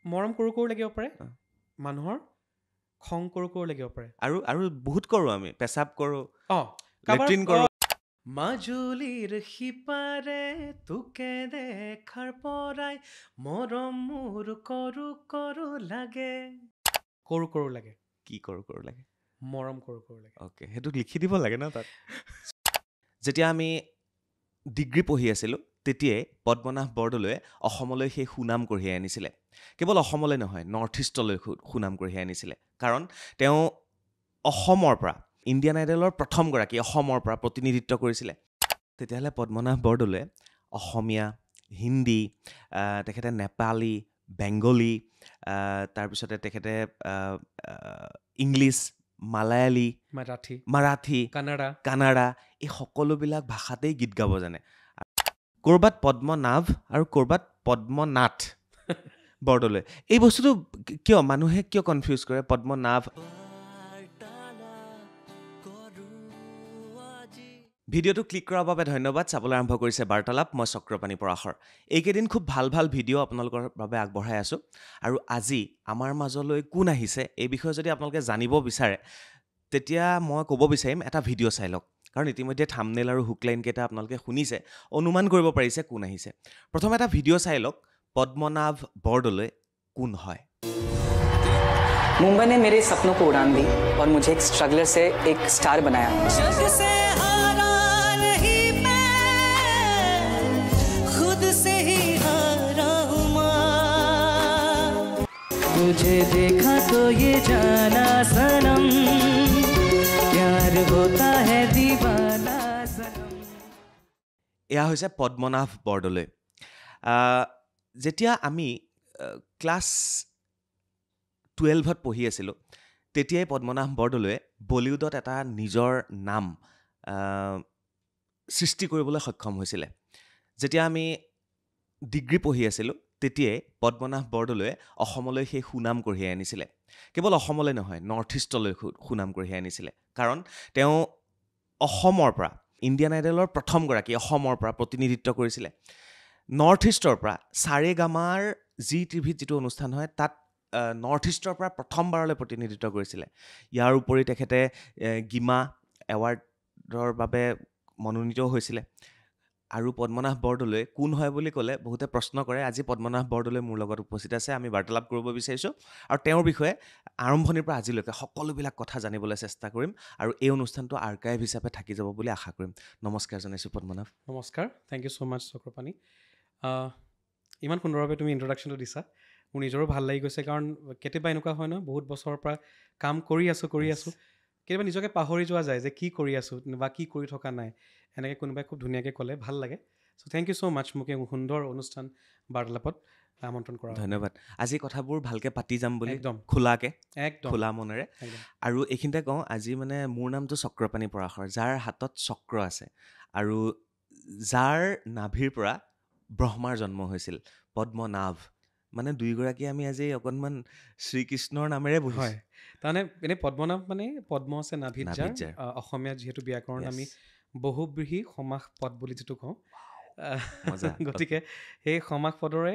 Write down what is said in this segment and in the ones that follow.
মৰম কৰো কৰো লাগিব পাৰে মানুহৰ খং কৰো কৰো লাগিব পাৰে আৰু বহুত কৰো আমি পেচাব কৰো কাৰোবাৰ লেট্ৰিন কৰো মাজুলীৰ সিপাৰে তোকে দেখাৰ পৰাই মৰম মোৰ কৰো কৰো লাগে কৰো কৰো লাগে কি কৰো লাগে মৰম কৰো কৰো লাগে অ'কে সেইটো লিখি দিব লাগে ন তাত যেতিয়া আমি ডিগ্ৰী পঢ়ি আছিলোঁ তেতিয়াই পদ্মনাভ বৰদলৈয়ে অসমলৈ সেই সুনাম কঢ়িয়াই আনিছিলে কেৱল অসমলৈ নহয় নৰ্থ ইষ্টলৈ সুনাম কঢ়িয়াই আনিছিলে কাৰণ তেওঁ অসমৰ পৰা ইণ্ডিয়ান আইডলৰ প্ৰথমগৰাকী অসমৰ পৰা প্ৰতিনিধিত্ব কৰিছিলে তেতিয়াহ'লে পদ্মনাভ বৰদলৈয়ে অসমীয়া হিন্দী তেখেতে নেপালী বেংগলী তাৰপিছতে তেখেতে ইংলিছ মালায়ালী মাৰাঠী কানাড়া এই সকলোবিলাক ভাষাতেই গীত গাব জানে ক'ৰবাত পদ্মনাভ আৰু ক'ৰবাত পদ্মনাথ বৰদলৈ এই বস্তুটো কিয় মানুহে কিয় কনফিউজ কৰে পদ্মনাভ ভিডিঅ'টো ক্লিক কৰাৰ বাবে ধন্যবাদ চাবলৈ আৰম্ভ কৰিছে বাৰ্তালাপ মই চক্ৰপাণি পৰাশৰ এইকেইদিন খুব ভাল ভাল ভিডিঅ' আপোনালোকৰ বাবে আগবঢ়াই আছোঁ আৰু আজি আমাৰ মাজলৈ কোন আহিছে এই বিষয়ে যদি আপোনালোকে জানিব বিচাৰে তেতিয়া মই ক'ব বিচাৰিম এটা ভিডিঅ' চাই লওক কাৰণ ইতিমধ্যে থাম্বনেইল আৰু হুকলাইনকেইটা আপোনালোকে শুনিছে অনুমান কৰিব পাৰিছে কোন আহিছে প্ৰথম এটা ভিডিঅ' চাই লওক পদ্মনাভ বৰদলৈ কোন হয় मुंबई ने मेरे सपनों को उड़ान दी और मुझे एक स्ट्रगलर से एक स्टार बनाया जग से हारा नहीं मैं खुद से ही हारा हूं मां तुझे देखा तो ये जाना सनम प्यार होता है दीवाना सनम এয়া হৈছে পদ্মনাভ বৰদলৈ যেতিয়া আমি ক্লাছ 12ত পঢ়ি আছিলোঁ তেতিয়াই পদ্মনাভ বৰদলৈয়ে বলিউডত এটা নিজৰ নাম সৃষ্টি কৰিবলৈ সক্ষম হৈছিলে যেতিয়া আমি ডিগ্ৰী পঢ়ি আছিলোঁ তেতিয়াই পদ্মনাভ বৰদলৈয়ে অসমলৈ সেই সুনাম কঢ়িয়াই আনিছিলে কেৱল অসমলৈ নহয় নৰ্থ ইষ্টলৈ সুনাম কঢ়িয়াই আনিছিলে কাৰণ তেওঁ অসমৰ পৰা ইণ্ডিয়ান আইডলৰ প্ৰথমগৰাকী অসমৰ পৰা প্ৰতিনিধিত্ব কৰিছিলে নৰ্থ ইষ্টৰ পৰা সাৰেগামাৰ জি টিভিত যিটো অনুষ্ঠান হয় তাত নৰ্থ ইষ্টৰ পৰা প্ৰথমবাৰলৈ প্ৰতিনিধিত্ব কৰিছিলে ইয়াৰ উপৰি তেখেতে গীমা এৱাৰ্ডৰ বাবে মনোনীত হৈছিলে আৰু পদ্মনাভ বৰদলৈ কোন হয় বুলি ক'লে বহুতে প্ৰশ্ন কৰে আজি পদ্মনাভ বৰদলৈ মোৰ লগত উপস্থিত আছে আমি বাৰ্তালাপ কৰিব বিচাৰিছোঁ আৰু তেওঁৰ বিষয়ে আৰম্ভণিৰ পৰা আজিলৈকে সকলোবিলাক কথা জানিবলৈ চেষ্টা কৰিম আৰু এই অনুষ্ঠানটো আৰ্কাইভ হিচাপে থাকি যাব বুলি আশা কৰিম নমস্কাৰ জনাইছোঁ পদ্মনাভ নমস্কাৰ থেংক ইউ ছ' মাছ চক্ৰপাণি ইমান সুন্দৰভাৱে তুমি ইণ্ট্ৰডাকশ্যনটো দিছা মোৰ নিজৰো ভাল লাগি গৈছে কাৰণ কেতিয়াবা এনেকুৱা হয় ন বহুত বছৰৰ পৰা কাম কৰি আছোঁ কেতিয়াবা নিজকে পাহৰি যোৱা যায় যে কি কৰি আছোঁ বা কি কৰি থকা নাই এনেকৈ কোনোবাই খুব ধুনীয়াকৈ ক'লে ভাল লাগে চ' থেংক ইউ ছ' মাছ মোক এই সুন্দৰ অনুষ্ঠান বাৰ্তালাপত আমন্ত্ৰণ কৰা ধন্যবাদ আজি কথাবোৰ ভালকৈ পাতি যাম বুলি একদম খোলাকৈ একদম খোলা মনেৰে আৰু এইখিনিতে কওঁ আজি মানে মোৰ নামটো চক্ৰপাণি পৰাশৰ যাৰ হাতত চক্ৰ আছে আৰু যাৰ নাভিৰ পৰা ব্ৰহ্মাৰ জন্ম হৈছিল পদ্মনাভ মানে দুইগৰাকী আমি আজি অকণমান শ্ৰীকৃষ্ণৰ নামেৰে বহিছোঁ হয় তাৰমানে এনেই পদ্মনাভ মানে পদ্ম আছে নাভিত যাৰ অসমীয়াত যিহেতু ব্যাকৰণ আমি বহুব্ৰীহি সমাস পদ বুলি যিটো কওঁ গতিকে সেই সমাস পদৰে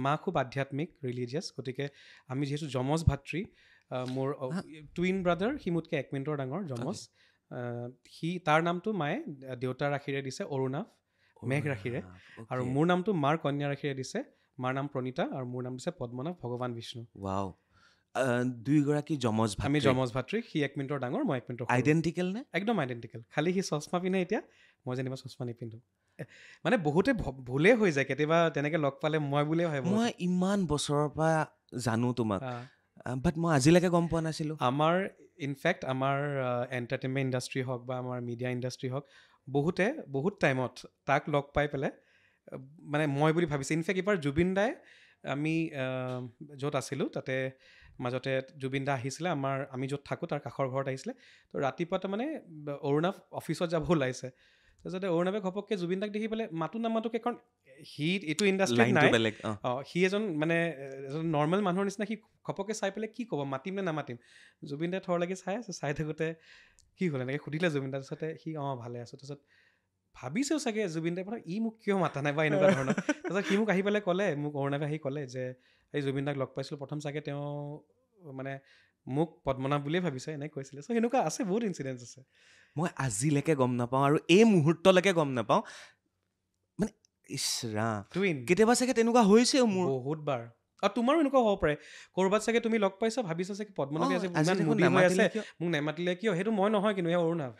মা খুব আধ্যাত্মিক ৰিলিজিয়াছ গতিকে আমি যিহেতু যমজ ভাতৃ মোৰ টুইন ব্ৰাদাৰ সি মোতকৈ 1 মিনিটৰ ডাঙৰ যমজ তাৰ নামটো মায়ে দেউতাৰ ৰাশিৰে দিছে অৰুণাভ মেঘ ৰাশিৰে আৰু মোৰ নামটো মাৰ কন্যা ৰাশিৰে দিছে মাৰ নাম প্ৰণীতা আৰু মোৰ নাম দিছে পদ্মনাভ ভগৱান বিষ্ণু ৱাও দুইগৰাকী যমজ ভাতৃ আমি যমজ ভাতৃ সি 1 মিনিটৰ ডাঙৰ মই 1 মিনিটৰ আইডেণ্টিকেল নে একদম আইডেণ্টিকেল খালি সি চশমা পিন্ধে এতিয়া মই যেনিবা চশমা নিপিন্ধো মানে বহুতে ভুলে হৈ যায় কেতিয়াবা তেনেকৈ লগ পালে মই বুলিয়ে ভাবোঁ মই ইমান বছৰৰ পৰা জানো তোমাক বাট মই আজিলৈকে গম পোৱা নাছিলোঁ আমাৰ ইনফেক্ট আমাৰ এণ্টাৰটেইনমেণ্ট ইণ্ডাষ্ট্ৰী হওক বা আমাৰ মিডিয়া ইণ্ডাষ্ট্ৰী হওক বহুত টাইমত তাক লগ পাই পেলাই মানে মই বুলি ভাবিছে ইনফেক্ট এইবাৰ জুবিন দাই আমি য'ত আছিলোঁ তাতে মাজতে জুবিন দা আহিছিলে আমি য'ত থাকোঁ তাৰ কাষৰ ঘৰত আহিছিলে তো ৰাতিপুৱাতে মানে অৰুণাভ অফিচত যাব ওলাইছে তাৰপিছতে অৰুণাভে ঘপককৈ জুবিন দাক দেখি পেলাই মাতো নামাতোকে কাৰণ সি এইটো ইণ্ডাষ্ট্ৰীত নাই সি এজন নৰ্মেল মানুহৰ নিচিনা সি ঘপককৈ চাই পেলাই কি ক'ব মাতিম নে নামাতিম জুবিন দাই থৰ লাগি চাই থাকোঁতে কি হ'ল এনেকৈ সুধিলে জুবিন দাৰ তাৰপিছতে সি ভালে আছোঁ তাৰপিছত ভাবিছেও চাগে জুবিন দাই ই মোক কিয় মাতা নাই বা এনেকুৱা ধৰণৰ তাৰপিছত সি মোক আহি পেলাই ক'লে মোক অৰুণাভে আহি ক'লে যে এই জুবিন দাক লগ পাইছিলোঁ প্ৰথম চাগে তেওঁ মানে মোক পদ্মনাভ বুলিয়ে ভাবিছে এনেকৈ কৈছিলে চ' সেনেকুৱা আছে বহুত ইনচিডেণ্টছ আছে মই আজিলৈকে গম নাপাওঁ আৰু এই মুহূৰ্তলৈকে গম নাপাওঁ মানে ইছৰা টুইন কেতিয়াবা চাগে তেনেকুৱা হৈছেও মোৰ বহুত বাৰ আৰু তোমাৰো এনেকুৱা হ'ব পাৰে ক'ৰবাত চাগে তুমি লগ পাইছা ভাবিছা চাগে পদ্মনাভে আজি ইমান দেখোন মুডি হৈ আছে নামাতিলে কিয়? মোক নেমাতিলে কিয় সেইটো মই নহয় কিন্তু এয়া অৰুণাভ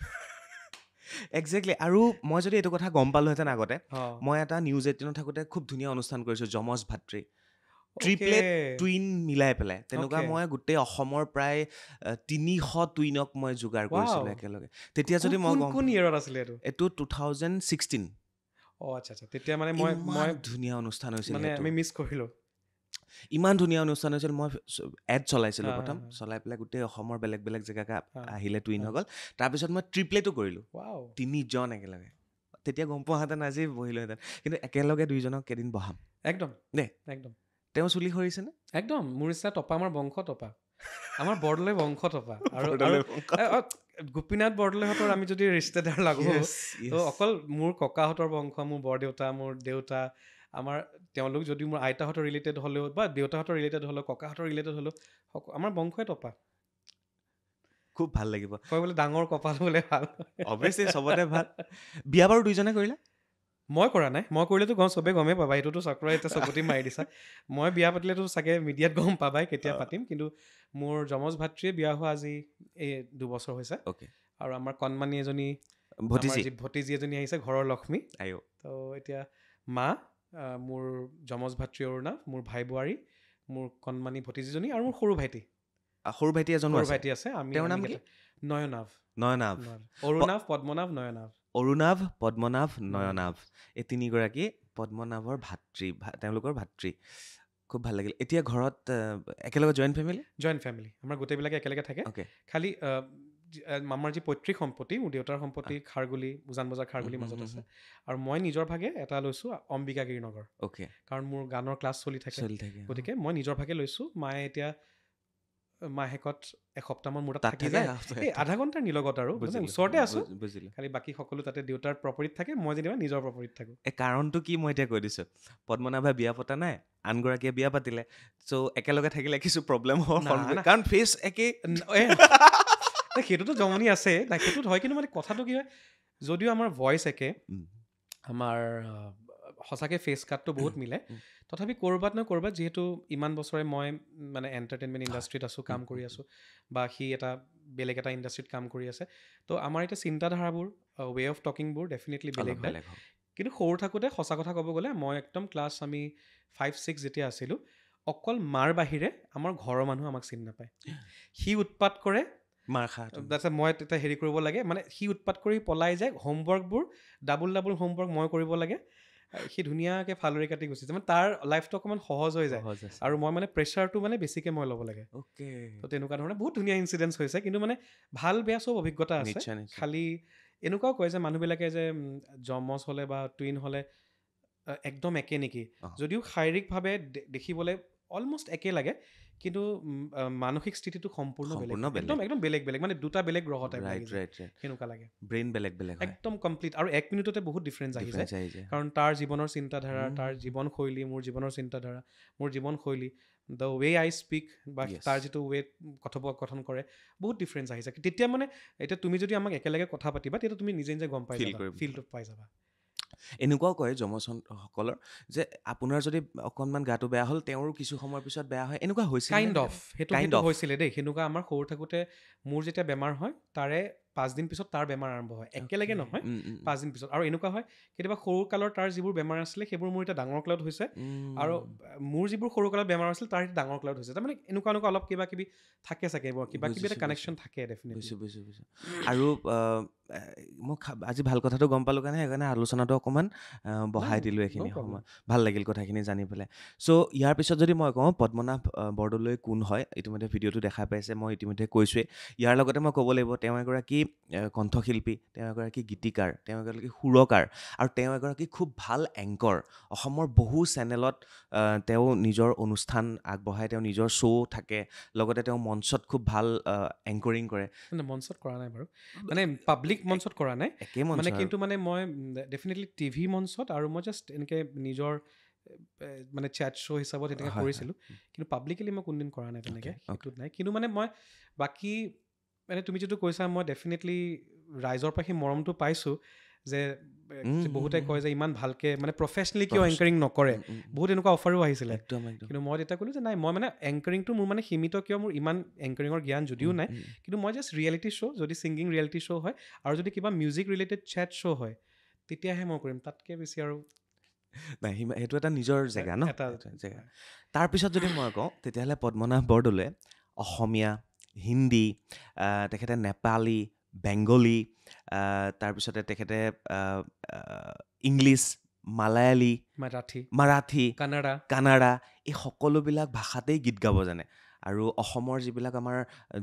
একজেক্টলি আৰু মই যদি এইটো কথা গম পালোহেঁতেন আগতে অঁ মই এটা নিউজ 18 থাকোঁতে খুব ধুনীয়া অনুষ্ঠান কৰিছোঁ যমজ ভাতৃ ট্ৰিপলেট টুইন মিলাই পেলাই তেনেকুৱা Okay. মই গোটেই অসমৰ প্ৰায় 300 টুইনক মই যোগাৰ কৰিছিলোঁ Wow. একেলগে তেতিয়া যদি মই গম কোন ইয়েৰত আছিলে এইটো এইটো 2016 অঁ আচ্ছা আচ্ছা তেতিয়া মানে মই ইমান ধুনীয়া অনুষ্ঠান হৈছিল মানে সেইটো। আমি মিছ কৰিলোঁ ইমান ধুনীয়া অনুষ্ঠান হৈছিল মই এড চলাইছিলোঁ হা, প্ৰথম হা, হা। চলাই পেলাই গোটেই অসমৰ বেলেগ বেলেগ জেগাকে হা, আহিলে টুইন হা। হৈ গ'ল তাৰপিছত মই ট্ৰিপলেটো কৰিলোঁ ৱাও 3জন একেলগে তেতিয়া গম পোৱাহেঁতেন আজি বহিলোহেঁতেন কিন্তু একেলগে 2জনক কেইদিন বহাম একদম দে একদম তেওঁ চুলি সৰিছেনে একদম মোৰ নিচিনা টপা আমাৰ বংশ টপা আমাৰ বৰদলৈ বংশ টপা আৰু গোপীনাথ বৰদলৈহঁতৰ আমি যদি ৰিষ্টেদাৰ লাগো তো অকল মোৰ ককাহঁতৰ বংশ মোৰ বৰদেউতা মোৰ দেউতা আমাৰ তেওঁলোক যদি মোৰ আইতাহঁতৰ ৰিলেটেড হ'লেও বা দেউতাহঁতৰ ৰিলেটেড হ'লেও ককাহঁতৰ ৰিলেটেড হ'লেও আমাৰ বংশই টপা খুব ভাল লাগিব কয় বোলে ডাঙৰ কপাল বোলে ভাল অভিয়াছলি চবতে ভাল বিয়া বাৰু 2জনে কৰিলে মই কৰা নাই মই কৰিলেতো চবেই গমেই পাবা এইটোতো চক্ৰই এতিয়া চকুটি মাৰি দিছা মই বিয়া পাতিলেতো চাগে মিডিয়াত গম পাবাই কেতিয়া পাতিম কিন্তু মোৰ যমজ ভাতৃয়ে বিয়া হোৱা আজি এই 2 বছৰ হৈছে অ'কে আৰু আমাৰ কণমানি এজনী ভতিজী আমাৰ যি ভতিজী এজনী আহিছে ঘৰৰ লক্ষ্মী আয়ো তো এতিয়া মা মোৰ যমজ ভাতৃ অৰুণাভ মোৰ ভাই বোৱাৰী মোৰ কণমানি ভতিজীজনী আৰু মোৰ সৰু ভাইটি এজনো আছে ভাইটি আছে আমি তেওঁৰ নাম কি? নয়নাভ নয়নাভ অৰুণাভ পদ্মনাভ নয়নাভ অৰুণাভ পদ্মনাভ নয়নাভ এই 3গৰাকী পদ্মনাভৰ তেওঁলোকৰ ভাতৃ খুব ভাল লাগিল এতিয়া ঘৰত একেলগে জইণ্ট ফেমিলি আমাৰ গোটেইবিলাকে একেলগে থাকে অ'কে খালি আমাৰ যি পৈতৃক সম্পত্তি মোৰ দেউতাৰ সম্পত্তি খাৰগুলি উজান বজাৰ খাৰগুলিৰ মাজত আছে আৰু মই নিজৰ ভাগে এটা লৈছোঁ অম্বিকা গিৰিনগৰ অ'কে কাৰণ মোৰ গানৰ ক্লাছ চলি থাকে গতিকে মই নিজৰ ভাগে লৈছোঁ মায়ে এতিয়া মাহেকত এসপ্তাহমান মোৰ তাত থাকি যায় এই আধা ঘণ্টাৰ নিলগত আৰু মানে ওচৰতে আছোঁ বুজিলোঁ খালি বাকী সকলো তাতে দেউতাৰ প্ৰপাৰ্টিত থাকে মই যেনিবা নিজৰ প্ৰপাৰ্টিত থাকোঁ এই কাৰণটো কি মই এতিয়া কৈ দিছোঁ পদ্মনাভে বিয়া পতা নাই আনগৰাকীয়ে বিয়া পাতিলে চ' একেলগে থাকিলে কিছু প্ৰব্লেম হ'ব কাৰণ ফেচ একে সেইটোতো জমনি আছে সেইটোত হয় কিন্তু মানে কথাটো কি হয় যদিও আমাৰ ভইচ একে আমাৰ সঁচাকৈ ফেচ কাটটো বহুত মিলে তথাপি ক'ৰবাত নহয় ক'ৰবাত যিহেতু ইমান বছৰে মই মানে এণ্টাৰটেইনমেণ্ট ইণ্ডাষ্ট্ৰীত আছোঁ কাম কৰি আছোঁ বা সি এটা বেলেগ এটা ইণ্ডাষ্ট্ৰীত কাম কৰি আছে তো আমাৰ এতিয়া চিন্তাধাৰাবোৰ ৱে অফ টকিংবোৰ ডেফিনেটলি বেলেগ হয় কিন্তু সৰু থাকোঁতে সঁচা কথা ক'ব গ'লে মই একদম ক্লাছ আমি 5-6 যেতিয়া আছিলোঁ অকল মাৰ বাহিৰে আমাৰ ঘৰৰ মানুহ আমাক চিনি নাপায় সি উৎপাত কৰে মাৰ খা তাৰপিছত মই তেতিয়া হেৰি কৰিব লাগে মানে সি উৎপাত কৰি পলাই যায় হোমৱৰ্কবোৰ ডাবুল হোমৱৰ্ক মই কৰিব লাগে সি ধুনীয়াকৈ ফালৰি কাটি গুচি যায় মানে তাৰ লাইফটো অকণমান সহজ হৈ যায় আৰু মই মানে প্ৰেছাৰটো মানে বেছিকৈ মই ল'ব লাগে অ'কে তো তেনেকুৱা ধৰণে বহুত ধুনীয়া ইনচিডেণ্টছ হৈছে কিন্তু মানে ভাল বেয়া চব অভিজ্ঞতা আছে খালি এনেকুৱাও কয় যে মানুহবিলাকে যে যমজ হ'লে বা টুইন হ'লে একদম একে নেকি যদিও শাৰীৰিকভাৱে দেখিবলৈ অলমষ্ট একে লাগে কিন্তু মানসিক স্থিতিটো সম্পূৰ্ণ একদম বেলেগ মানে দুটা বেলেগ গ্ৰহ টাইপ লাগি যায় সেনেকুৱা লাগে ব্ৰেইন বেলেগ একদম কমপ্লিট আৰু 1 মিনিটতে বহুত ডিফাৰেঞ্চ আহি যায় কাৰণ তাৰ জীৱনৰ চিন্তাধাৰা তাৰ জীৱনশৈলী মোৰ জীৱনৰ চিন্তাধাৰা মোৰ জীৱনশৈলী দ্য ৱে আই স্পীক বা তাৰ যিটো ৱে কথোপকথন কৰে বহুত ডিফাৰেঞ্চ আহি যায় তেতিয়া মানে এতিয়া তুমি যদি আমাক একেলগে কথা পাতিবা তেতিয়া তুমি নিজে নিজে গম পাই যাবা ফিলটো পাই যাবা এনেকুৱাও কয় যমজসকলৰ যে আপোনাৰ যদি অকণমান গাটো বেয়া হ'ল তেওঁৰো কিছু সময়ৰ পিছত বেয়া হয় এনেকুৱা হৈছিল সেইটো হৈছিলে দেই সেনেকুৱা আমাৰ সৰু থাকোঁতে মোৰ যেতিয়া বেমাৰ হয় তাৰে 5 দিন পিছত তাৰ বেমাৰ আৰম্ভ হয় একেলগে নহয় 5 দিন পিছত আৰু এনেকুৱা হয় কেতিয়াবা সৰু কালৰ তাৰ যিবোৰ বেমাৰ আছিলে সেইবোৰ মোৰ এতিয়া ডাঙৰ কালত হৈছে আৰু মোৰ যিবোৰ সৰু কালত বেমাৰ আছিল তাৰ এতিয়া ডাঙৰ কালত হৈছে তাৰমানে এনেকুৱা অলপ কিবা কিবি থাকে চাগে কিবা কিবি এটা কানেকশ্যন থাকে ডেফিনেটলি আৰু মোক আজি ভাল কথাটো গম পালোঁ সেইকাৰণে আলোচনাটো অকণমান বঢ়াই দিলোঁ এইখিনি সময় ভাল লাগিল কথাখিনি জানি পেলাই চ' ইয়াৰ পিছত যদি মই কওঁ পদ্মনাভ বৰদলৈ কোন হয় ইতিমধ্যে ভিডিঅ'টো দেখা পাইছে মই ইতিমধ্যে কৈছোঁৱেই ইয়াৰ লগতে মই ক'ব লাগিব তেওঁ এগৰাকী কণ্ঠশিল্পী তেওঁ এগৰাকী গীতিকাৰ তেওঁ এগৰাকী সুৰকাৰ আৰু তেওঁ এগৰাকী খুব ভাল এংকৰ অসমৰ বহু চেনেলত তেওঁ নিজৰ অনুষ্ঠান আগবঢ়ায় তেওঁ নিজৰ শ্ব' থাকে লগতে তেওঁ মঞ্চত খুব ভাল এংকৰিং কৰে মঞ্চত কৰা নাই বাৰু মানে পাব্লিক মঞ্চত কৰা নাই মানে কিন্তু মানে মই ডেফিনেটলি টিভি মঞ্চত আৰু মই জাষ্ট এনেকৈ নিজৰ মানে চেট শ্ব' হিচাপত তেনেকৈ হয়, কৰিছিলোঁ কিন্তু পাব্লিকেলি মই কোনদিন কৰা নাই তেনেকৈ Okay, okay. সেইটোত নাই কিন্তু মানে মই বাকী মানে তুমি যিটো কৈছা মই ডেফিনেটলি ৰাইজৰ পৰা সেই মৰমটো পাইছোঁ যে যে বহুতে কয় যে ইমান ভালকৈ মানে প্ৰফেচনেলি কিয় এংকাৰিং নকৰে বহুত এনেকুৱা অফাৰো আহিছিলে একদম একদম কিন্তু মই তেতিয়া ক'লোঁ যে নাই মই মানে এংকাৰিংটো মোৰ মানে সীমিত কিয় মোৰ ইমান এংকাৰিঙৰ জ্ঞান যদিও নাই কিন্তু মই জাষ্ট ৰিয়েলিটি শ্ব' যদি ছিংগিং ৰিয়েলিটি শ্ব' হয় আৰু যদি কিবা মিউজিক ৰিলেটেড চেট শ্ব' হয় তেতিয়াহে মই কৰিম তাতকৈ বেছি আৰু নাই সেইটো এটা নিজৰ জেগা ন এটা জেগা তাৰপিছত যদি মই কওঁ তেতিয়াহ'লে পদ্মনাভ বৰদলৈয়ে অসমীয়া হিন্দী তেখেতে নেপালী বেংগলী তাৰপিছতে তেখেতে ইংলিছ মালায়ালী মাৰাঠী কানাড়া এই সকলোবিলাক ভাষাতেই গীত গাব জানে আৰু অসমৰ যিবিলাক আমাৰ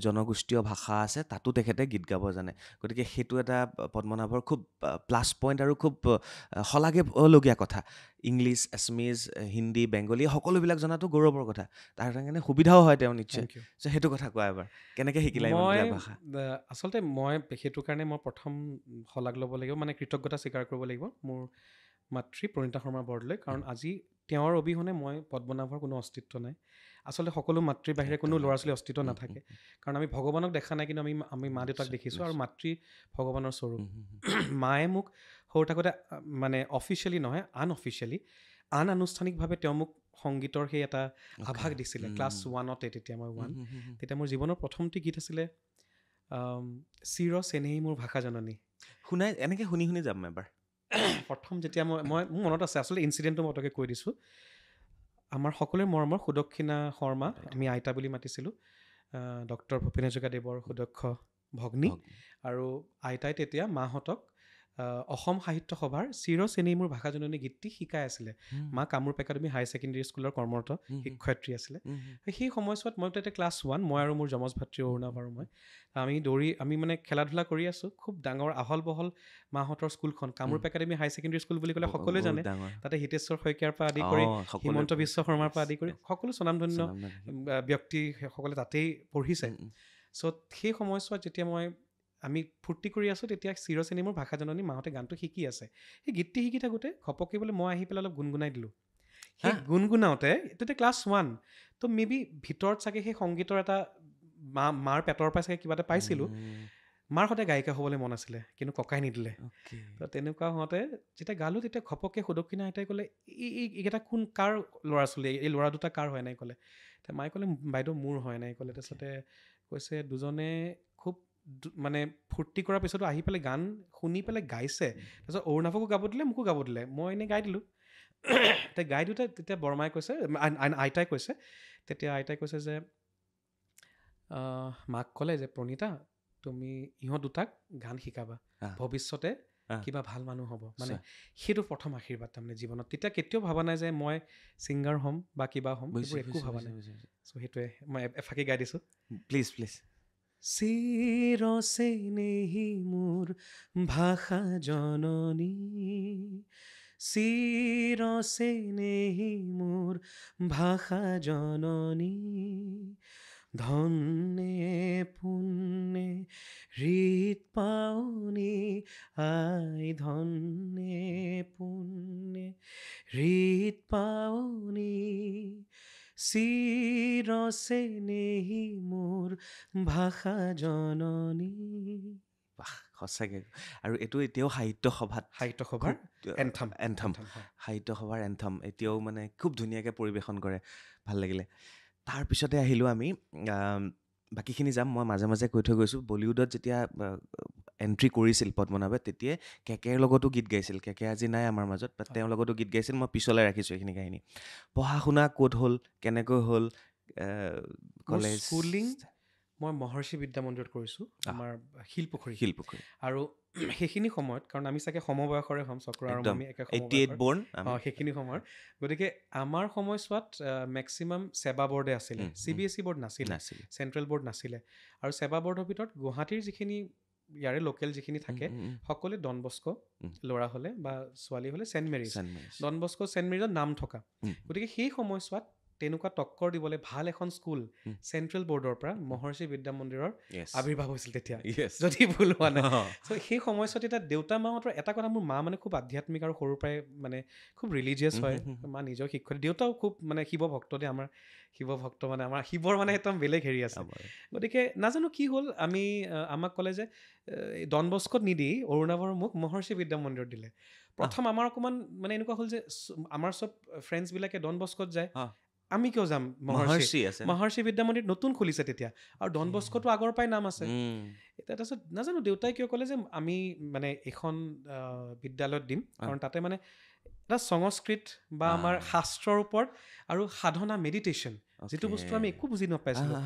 জনগোষ্ঠীয় ভাষা আছে তাতো তেখেতে গীত গাব জানে গতিকে সেইটো এটা পদ্মনাভৰ খুব প্লাছ পইণ্ট আৰু খুব শলাগিবলগীয়া কথা ইংলিছ এছমিজ হিন্দী বেংগলী সকলোবিলাক জনাটো গৌৰৱৰ কথা তাৰ কাৰণে সুবিধাও হয় তেওঁ নিশ্চয় যে সেইটো কথা কোৱা এবাৰ কেনেকৈ শিকিলা ইমানবিলাক ভাষা আচলতে মই সেইটো কাৰণে মই প্ৰথম শলাগ ল'ব লাগিব মানে কৃতজ্ঞতা স্বীকাৰ কৰিব লাগিব মোৰ মাতৃ প্ৰণীতা শৰ্মা বৰদলৈ কাৰণ আজি তেওঁৰ অবিহনে মই পদ্মনাভৰ কোনো অস্তিত্ব নাই আচলতে সকলো মাতৃৰ বাহিৰে কোনো ল'ৰা ছোৱালীৰ অস্তিত্ব নাথাকে কাৰণ আমি ভগৱানক দেখা নাই কিন্তু আমি মা দেউতাক দেখিছোঁ আৰু মাতৃ ভগৱানৰ স্বৰূপ মায়ে মোক সৰু থাকোঁতে মানে অফিচিয়েলি নহয় আনঅফিচিয়েলি আনুষ্ঠানিকভাৱে তেওঁ মোক সংগীতৰ সেই এটা আভাস দিছিলে ক্লাছ 1তে তেতিয়া মই 1 তেতিয়া মোৰ জীৱনৰ প্ৰথমটি গীত আছিলে চিৰ চেনেহী মোৰ ভাষা জননী শুনাই এনেকৈ শুনি শুনি যাম এবাৰ প্ৰথম যেতিয়া মই মোৰ মনত আছে আচলতে ইনচিডেণ্টটো মই তাকে কৈ দিছোঁ আমাৰ সকলোৰে মৰমৰ সুদক্ষিণা শৰ্মা আমি আইতা বুলি মাতিছিলোঁ ডক্টৰ ভূপেন হাজৰিকাদেৱৰ সুদক্ষ ভগ্নী আৰু আইতাই তেতিয়া মাহঁতক অসম সাহিত্য সভাৰ চিৰ চেনেহী মোৰ ভাষা জননী গীতটি শিকাই আছিলে মা কামৰূপ একাডেমী হাই ছেকেণ্ডেৰী স্কুলৰ কৰ্মৰত শিক্ষয়িত্ৰী আছিলে সেই সময়ছোৱাত মই তেতিয়া ক্লাছ 1 মই আৰু মোৰ যমজ ভাতৃ অৰুণাভ আৰু মই আমি মানে খেলা ধূলা কৰি আছোঁ খুব ডাঙৰ আহল বহল মাহঁতৰ স্কুলখন কামৰূপ একাডেমী হাই ছেকেণ্ডেৰী স্কুল বুলি ক'লে সকলোৱে জানে তাতে হিতেশ্বৰ শইকীয়াৰ পৰা আদি কৰি হিমন্ত বিশ্ব শৰ্মাৰ পৰা আদি কৰি সকলো স্বনামধন্য ব্যক্তিসকলে তাতেই পঢ়িছে চ' সেই সময়ছোৱাত যেতিয়া আমি ফূৰ্তি কৰি আছোঁ তেতিয়া চিৰ চেনেহী মোৰ ভাষা জননী মাহঁতে গানটো শিকি আছে সেই গীতটি শিকি থাকোঁতে ঘপককৈ বোলে মই আহি পেলাই অলপ গুণগুণাই দিলোঁ সেই গুণগুণাওঁতে তেতিয়া ক্লাছ 1 তো মে বি ভিতৰত চাগে সেই সংগীতৰ এটা মাৰ পেটৰ পৰা চাগে কিবা এটা পাইছিলোঁ মাৰ সদায় গায়িকা হ'বলৈ মন আছিলে কিন্তু ককাই নিদিলে তো তেনেকুৱা হওঁতে যেতিয়া গালোঁ তেতিয়া ঘপককৈ সুদক্ষিণা আইতাই ক'লে এইকেইটা কাৰ ল'ৰা ছোৱালী এই ল'ৰা দুটা কাৰ হয় নাই ক'লে মায়ে ক'লে বাইদেউ মোৰ হয় নাই ক'লে তাৰপিছতে কৈছে দুজনে খুব মানে ফূৰ্তি কৰাৰ পিছতো আহি পেলাই গান শুনি পেলাই গাইছে তাৰপিছত অৰুণাভকো গাব দিলে মোকো গাব দিলে মই এনেই গাই দিলোঁ গাই দিওঁতে তেতিয়া বৰমাই কৈছে আইতাই কৈছে যে মাক ক'লে যে প্ৰণীতা তুমি ইহঁত দুটাক গান শিকাবা ভৱিষ্যতে কিবা ভাল মানুহ হ'ব মানে সেইটো প্ৰথম আশীৰ্বাদ তাৰমানে জীৱনত তেতিয়া কেতিয়াও ভবা নাই যে মই ছিংগাৰ হ'ম বা কিবা হ'ম সেইবোৰ একো ভবা নাই চ' সেইটোৱে মই এফাকি গাই দিছোঁ প্লিজ চিৰ চেনেহী মোৰ ভাষা জননী চিৰ চেনেহী মোৰ ভাষা জননী ধনে পুণ্যে হৃদ পাৱনি আই ধনে পুণ্যে হৃদ পাৱনি চিৰ চেনেহী মোৰ ভাষা জননী সঁচাকৈ আৰু এইটো এতিয়াও সাহিত্য সভাৰ এন্থম এতিয়াও মানে খুব ধুনীয়াকৈ পৰিৱেশন কৰে ভাল লাগিলে তাৰপিছতে আহিলোঁ আমি বাকীখিনি যাম মই মাজে মাজে কৈ থৈ গৈছোঁ বলিউডত যেতিয়া এণ্ট্ৰি কৰিছিল পদ্মনাভে তেতিয়াই কেকেৰ লগতো গীত গাইছিল কেকে আজি নাই আমাৰ মাজত বাট তেওঁৰ লগতো গীত গাইছিল মই পিছলৈ ৰাখিছোঁ এইখিনি কাহিনী পঢ়া শুনা ক'ত হ'ল কেনেকৈ হ'ল কলেজ স্কুলিং মই মহৰ্ষি বিদ্যা মন্দিৰত কৰিছোঁ আমাৰ শিলপুখুৰী আৰু সেইখিনি সময়ত কাৰণ আমি চাগে সমবয়সৰে হ'ম চক্ৰ আৰু আমি একে 88 বৰ্ণ সেইখিনি সময়ত গতিকে আমাৰ সময়ছোৱাত মেক্সিমাম সেৱা বৰ্ডে আছিলে CBSE বৰ্ড নাছিলে চেণ্ট্ৰেল বৰ্ড নাছিলে আৰু সেৱা বৰ্ডৰ ভিতৰত গুৱাহাটীৰ যিখিনি ইয়াৰে লোকেল যিখিনি থাকে সকলোৱে ডন বস্কো ল'ৰা হ'লে বা ছোৱালী হ'লে Saint Mary's Don Bosco Saint মেৰিজত নাম থকা গতিকে সেই সময়ছোৱাত তেনেকুৱা টক্কৰ দিবলৈ ভাল এখন স্কুল চেণ্ট্ৰেল বৰ্ডৰ পৰা মহৰ্ষি বিদ্যা মন্দিৰৰ আৱিৰ্ভাৱ হৈছিল তেতিয়া, যদি ভুল হোৱা নাই। চ' সেই সময়ছোৱাত এতিয়া দেউতা মাহঁতৰ এটা কথা, মোৰ মা মানে খুব আধ্যাত্মিক আৰু সৰুৰ পৰাই মানে খুব ৰিলিজিয়াছ হয়, মা নিজৰ শিক্ষক, দেউতাও খুব মানে শিৱ ভক্ত দেই, আমাৰ শিৱ ভক্ত মানে আমাৰ শিৱৰ মানে একদম বেলেগ হেৰি আছে। গতিকে নাজানো কি হ'ল, আমাক ক'লে যে ডন বস্কোত নিদি অৰুণাভৰ মোক মহৰ্ষি বিদ্যা মন্দিৰত দিলে। প্ৰথম আমাৰ অকণমান মানে এনেকুৱা হ'ল যে আমাৰ চব ফ্ৰেণ্ডছবিলাকে ডন বস্কোত যায়, আমি কিয় যাম মহৰ্ষি বিদ্যা মন্দিৰ নতুন খুলিছে তেতিয়া, আৰু ডন বস্কোটো আগৰ পৰাই নাম আছে। তাৰপিছত নাজানো দেউতাই কিয় ক'লে যে আমি মানে এখন বিদ্যালয়ত দিম, কাৰণ তাতে মানে এটা সংস্কৃত বা আমাৰ শাস্ত্ৰৰ ওপৰত আৰু সাধনা মেডিটেশ্যন, যিটো বস্তু আমি একো বুজি নাপাইছিলোঁ,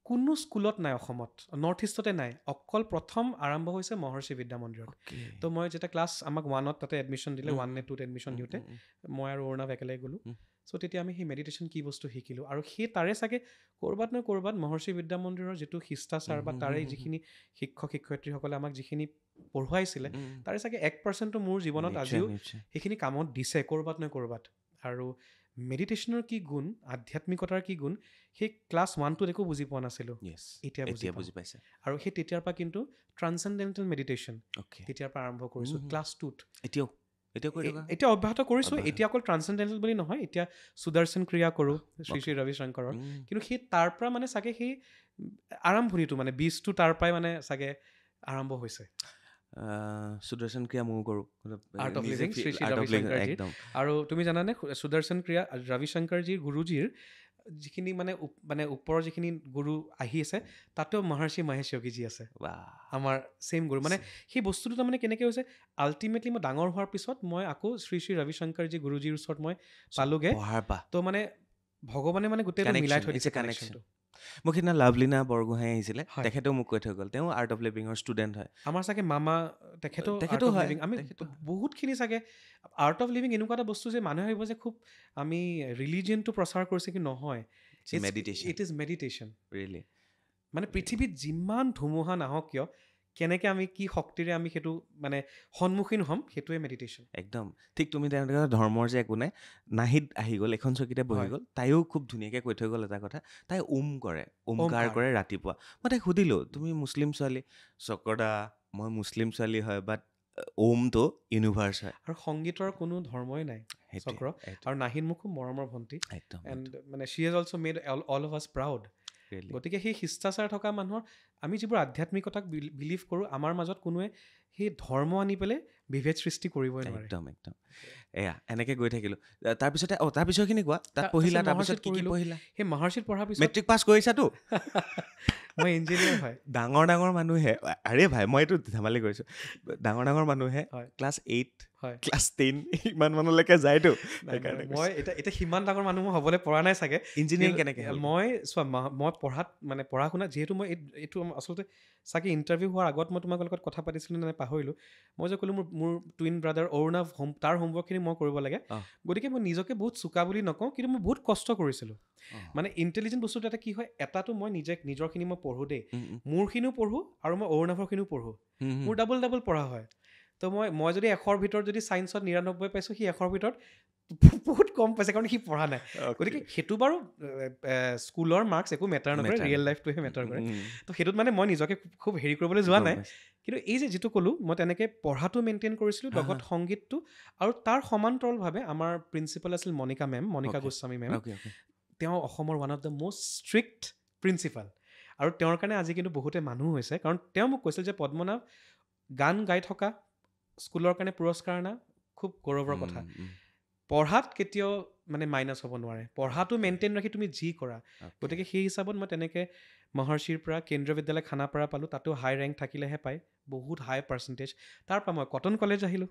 কোনো স্কুলত নাই অসমত, নৰ্থ ইষ্টতে নাই, অকল প্ৰথম আৰম্ভ হৈছে মহৰ্ষি বিদ্যা মন্দিৰত। তো মই যেতিয়া ক্লাছ আমাক 1ত তাতে এডমিশ্যন দিলে, 1 নে 2ত এডমিশ্যন দিওঁতে মই আৰু অৰুণাভ একেলগে গ'লোঁ। চ' তেতিয়া আমি সেই মেডিটেশ্যন কি বস্তু শিকিলোঁ, আৰু সেই তাৰে চাগে ক'ৰবাত নহয় ক'ৰবাত মহৰ্ষি বিদ্যা মন্দিৰৰ যিটো শিষ্টাচাৰ বা তাৰে যিখিনি শিক্ষক শিক্ষয়িত্ৰীসকলে আমাক যিখিনি পঢ়ুৱাইছিলে, তাৰে চাগে 1% মোৰ জীৱনত আজিও সেইখিনি কামত দিছে ক'ৰবাত নহয় ক'ৰবাত। আৰু মেডিটেশ্যনৰ কি গুণ, আধ্যাত্মিকতাৰ কি গুণ, সেই ক্লাছ 1-2ত একো বুজি পোৱা নাছিলোঁ, এতিয়া বুজি পাইছে। আৰু সেই তেতিয়াৰ পৰা কিন্তু ট্ৰান্সেণ্ডেণ্টেল মেডিটেশ্যন তেতিয়াৰ পৰা আৰম্ভ কৰিছোঁ ক্লাছ 2ত। এতিয়া অব্যাহত কৰিছোঁ। এতিয়া অকল ট্ৰান্সেণ্ডেণ্টেল বুলি নহয়, এতিয়া সুদৰ্শন ক্ৰিয়া কৰোঁ শ্ৰী শ্ৰী ৰবি শংকৰৰ, কিন্তু সেই তাৰ পৰা মানে চাগে সেই আৰম্ভণিটো মানে বীজটো তাৰ পৰাই মানে চাগে আৰম্ভ হৈছে। সুদৰ্শন ক্ৰিয়া ময়ো কৰোঁ, art of living Sri Sri Ravi শংকৰজীৰ। আৰু তুমি জানানে সুদৰ্শন ক্ৰিয়া ৰবি শংকৰজীৰ গুৰুজীৰ যিখিনি মানে ওপৰৰ যিখিনি গুৰু আহি আছে, তাতেও মহৰ্ষি মহেশ যোগীজী আছে, আমাৰ ছেইম গুৰু। মানে সেই বস্তুটো তাৰমানে কেনেকৈ হৈছে, আল্টিমেটলি মই ডাঙৰ হোৱাৰ পিছত মই আকৌ শ্ৰী শ্ৰী ৰবি শংকৰজী গুৰুজীৰ ওচৰত মই পালোঁগৈ। তো মানে ভগৱানে মানে গোটেইটো মিলাই থৈ দিছে কানেকশ্যনটো। মোক সিদিনা লাভলীনা বৰগোহাঁই আহিছিলে, তেখেতেও মোক কৈ থৈ গ'ল, তেওঁ আৰ্ট অফ লিভিঙৰ ষ্টুডেণ্ট হয়। আমাৰ চাগে মামা তেখেতো হয়। আমি বহুতখিনি চাগে আৰ্ট অফ লিভিং এনেকুৱা এটা বস্তু যে মানুহে ভাবিব যে খুব আমি ৰিলিজিয়নটো প্ৰচাৰ কৰিছে, কি নহয়, ইট ইজ মেডিটেশ্যন ৰিয়েলি। মানে পৃথিৱীত যিমান ধুমুহা নাহক কিয়, কেনেকৈ আমি কি শক্তিৰে আমি সেইটো মানে সন্মুখীন হ'ম, সেইটোৱে মেডিটেশ্যন। একদম ঠিক। তুমি তেনেকৈ ধৰ্মৰ যে একো নাই, নাহিদ আহি গ'ল, এখন চকীতে বহি গ'ল, তাইও খুব ধুনীয়াকৈ কৈ থৈ গ'ল এটা কথা, তাই ওমকাৰ কৰে ৰাতিপুৱা। মই তাইক সুধিলোঁ, তুমি মুছলিম ছোৱালী, চক্ৰদা মই মুছলিম ছোৱালী হয়, বাট ওমটো ইউনিভাৰ্চ হয়, আৰু সংগীতৰ কোনো ধৰ্মই নাই চক্ৰ। আৰু নাহিদ মোক খুব মৰমৰ ভণ্টি, এণ্ড মানে she has also' made all of us proud. গতিকে সেই শিষ্টাচাৰ থকা মানুহৰ, আমি যিবোৰ আধ্যাত্মিকতাক বিলিভ কৰোঁ, আমাৰ মাজত কোনোৱে সেই ধৰ্ম আনি পেলাই বিভেদ সৃষ্টি কৰিবই নোৱাৰে। একদম এয়া এনেকৈ গৈ থাকিলোঁ। তাৰপিছৰখিনি কোৱা, তাত পঢ়িলা, তাৰপিছত কি পঢ়িলা? সেই মহৰ্ষিত পঢ়াৰ পিছত মেট্ৰিক পাছ কৰিছাতো? মই ইঞ্জিনিয়াৰ হয়। ডাঙৰ মানুহে, আৰে ভাই মই এইটো ধেমালি কৰিছোঁ, ডাঙৰ মানুহে ক্লাছ 8 ক্লাছ 10 ইমান মানলৈকে যায়তো। মই এতিয়া সিমান ডাঙৰ মানুহ মই হ'বলৈ পৰা নাই চাগে। ইঞ্জিনিয়াৰিং কেনেকৈ? মই পঢ়া শুনা যিহেতু মই এইটো আচলতে চাগে ইণ্টাৰভিউ হোৱাৰ আগত মই তোমালোকৰ লগত কথা পাতিছিলোঁ নে পাহৰিলোঁ। মই যে ক'লোঁ মোৰ টুইন ব্ৰাদাৰ অৰুণাভ তাৰ হোমৱৰ্কখিনি মই কৰিব লাগে, গতিকে মই নিজকে বহুত চোকা বুলি নকওঁ, কিন্তু মই বহুত কষ্ট কৰিছিলোঁ। মানে ইণ্টেলিজেণ্ট বস্তুটো এটা কি হয়, এটাটো মই নিজৰখিনি মই পঢ়োঁ দেই, মোৰখিনিও পঢ়োঁ আৰু মই অৰুণাভৰখিনিও পঢ়োঁ, মোৰ ডাবল পঢ়া হয়। তো মই যদি 100ৰ ভিতৰত যদি ছায়েন্সত 99 পাইছোঁ, সি 100ৰ ভিতৰত বহুত কম পাইছে, কাৰণ সি পঢ়া নাই। গতিকে সেইটো বাৰু স্কুলৰ মাৰ্কছ একো মেটাৰ নকৰে, ৰিয়েল লাইফটোহে মেটাৰ কৰে। তো সেইটোত মানে মই নিজকে খুব হেৰি কৰিবলৈ যোৱা নাই, কিন্তু এই যে যিটো ক'লোঁ, মই তেনেকৈ পঢ়াটো মেইনটেইন কৰিছিলোঁ, লগত সংগীতটো, আৰু তাৰ সমান্তৰালভাৱে আমাৰ প্ৰিন্সিপাল আছিল মণিকা গোস্বামী মেম। তেওঁ অসমৰ one of the most strict principal, আৰু তেওঁৰ কাৰণে আজি কিন্তু বহুতে মানুহ হৈছে, কাৰণ তেওঁ মোক কৈছিল যে পদ্মনাভ, গান গাই থকা, স্কুলৰ কাৰণে পুৰস্কাৰ অনা খুব গৌৰৱৰ কথা, পঢ়াত কেতিয়াও মানে মাইনাছ হ'ব নোৱাৰে, পঢ়াটো মেইনটেইন ৰাখি তুমি যি কৰা। গতিকে সেই হিচাপত মই তেনেকৈ মহৰ্ষিৰ পৰা কেন্দ্ৰীয় বিদ্যালয় খানাপাৰা পালোঁ, তাতো হাই ৰেংক থাকিলেহে পায়, বহুত হাই পাৰ্চেণ্টেজ। তাৰপৰা মই কটন কলেজ আহিলোঁ,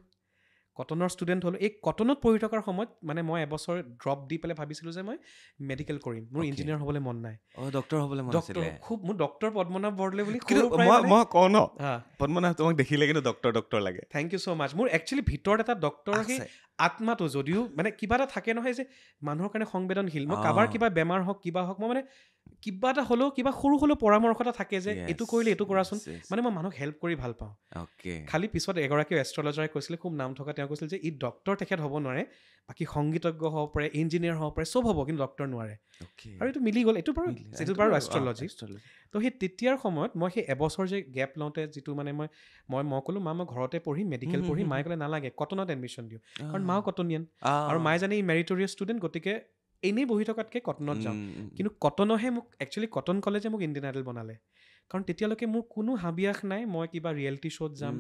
কটনৰ ষ্টুডেণ্ট হ'লোঁ। এই কটনত পঢ়ি থকাৰ সময়ত মানে মই এবছৰ ড্ৰপ দি পেলাই ভাবিছিলোঁ যে মই মেডিকেল কৰিম, মোৰ ইঞ্জিনিয়াৰ হ'বলৈ মন নাই, ডক্টৰ হ'বলৈ মন আছিলে। খুব মোৰ ডক্টৰ পদ্মনাভ বৰদলৈ বুলি মই কওঁ ন, পদ্মনাভ তোমাক দেখিলে কিন্তু ডক্টৰ লাগে। থেংক ইউ ছ' মাছ। মোৰ একচুৱেলি ভিতৰত এটা ডক্টৰৰ সেই আত্মাটো, যদিও মানে কিবা এটা থাকে নহয় যে মানুহৰ কাৰণে সংবেদনশীল, মই কাৰোবাৰ কিবা বেমাৰ হওক কিবা হওক, মই মানে কিবা এটা হ'লেও কিবা সৰু হ'লেও পৰামৰ্শ এটা থাকে যে Yes, এইটো কৰিলে এইটো কৰাচোন yes, yes. মানে মই মানুহক হেল্প কৰি ভাল পাওঁ Okay. খালি পিছত এগৰাকী এষ্ট্ৰলজাৰে কৈছিলে খুব নাম থকা তেওঁ কৈছিল যে ই ডক্তৰ তেখেত হ'ব নোৱাৰে বাকী সংগীতজ্ঞ হ'ব পাৰে ইঞ্জিনিয়াৰ হ'ব পাৰে চব হ'ব কিন্তু ডক্তৰ নোৱাৰে Okay. আৰু এইটো মিলি গ'ল এইটো বাৰু যিটো বাৰু এষ্ট্ৰলজি Astrology. তো সেই তেতিয়াৰ সময়ত মই সেই এবছৰ যে গেপ লওঁতে যিটো মানে মই ক'লোঁ মা মই ঘৰতে পঢ়ি মেডিকেল পঢ়ি মায়ে ক'লে নালাগে কটনত এডমিশ্যন দিওঁ কাৰণ মাও কটনিয়ান আৰু মায়ে জানে ই মেৰিটৰিয়াছ ষ্টুডেণ্ট গতিকে এনেই বহি থকাতকৈ কটনত যাওঁ কিন্তু কটনহে মোক একচুৱেলি কটন কলেজে মোক ইণ্ডিয়ান আইডল বনালে কাৰণ তেতিয়ালৈকে মোৰ কোনো হাবিয়াস নাই মই কিবা ৰিয়েলিটি শ্ব'ত যাম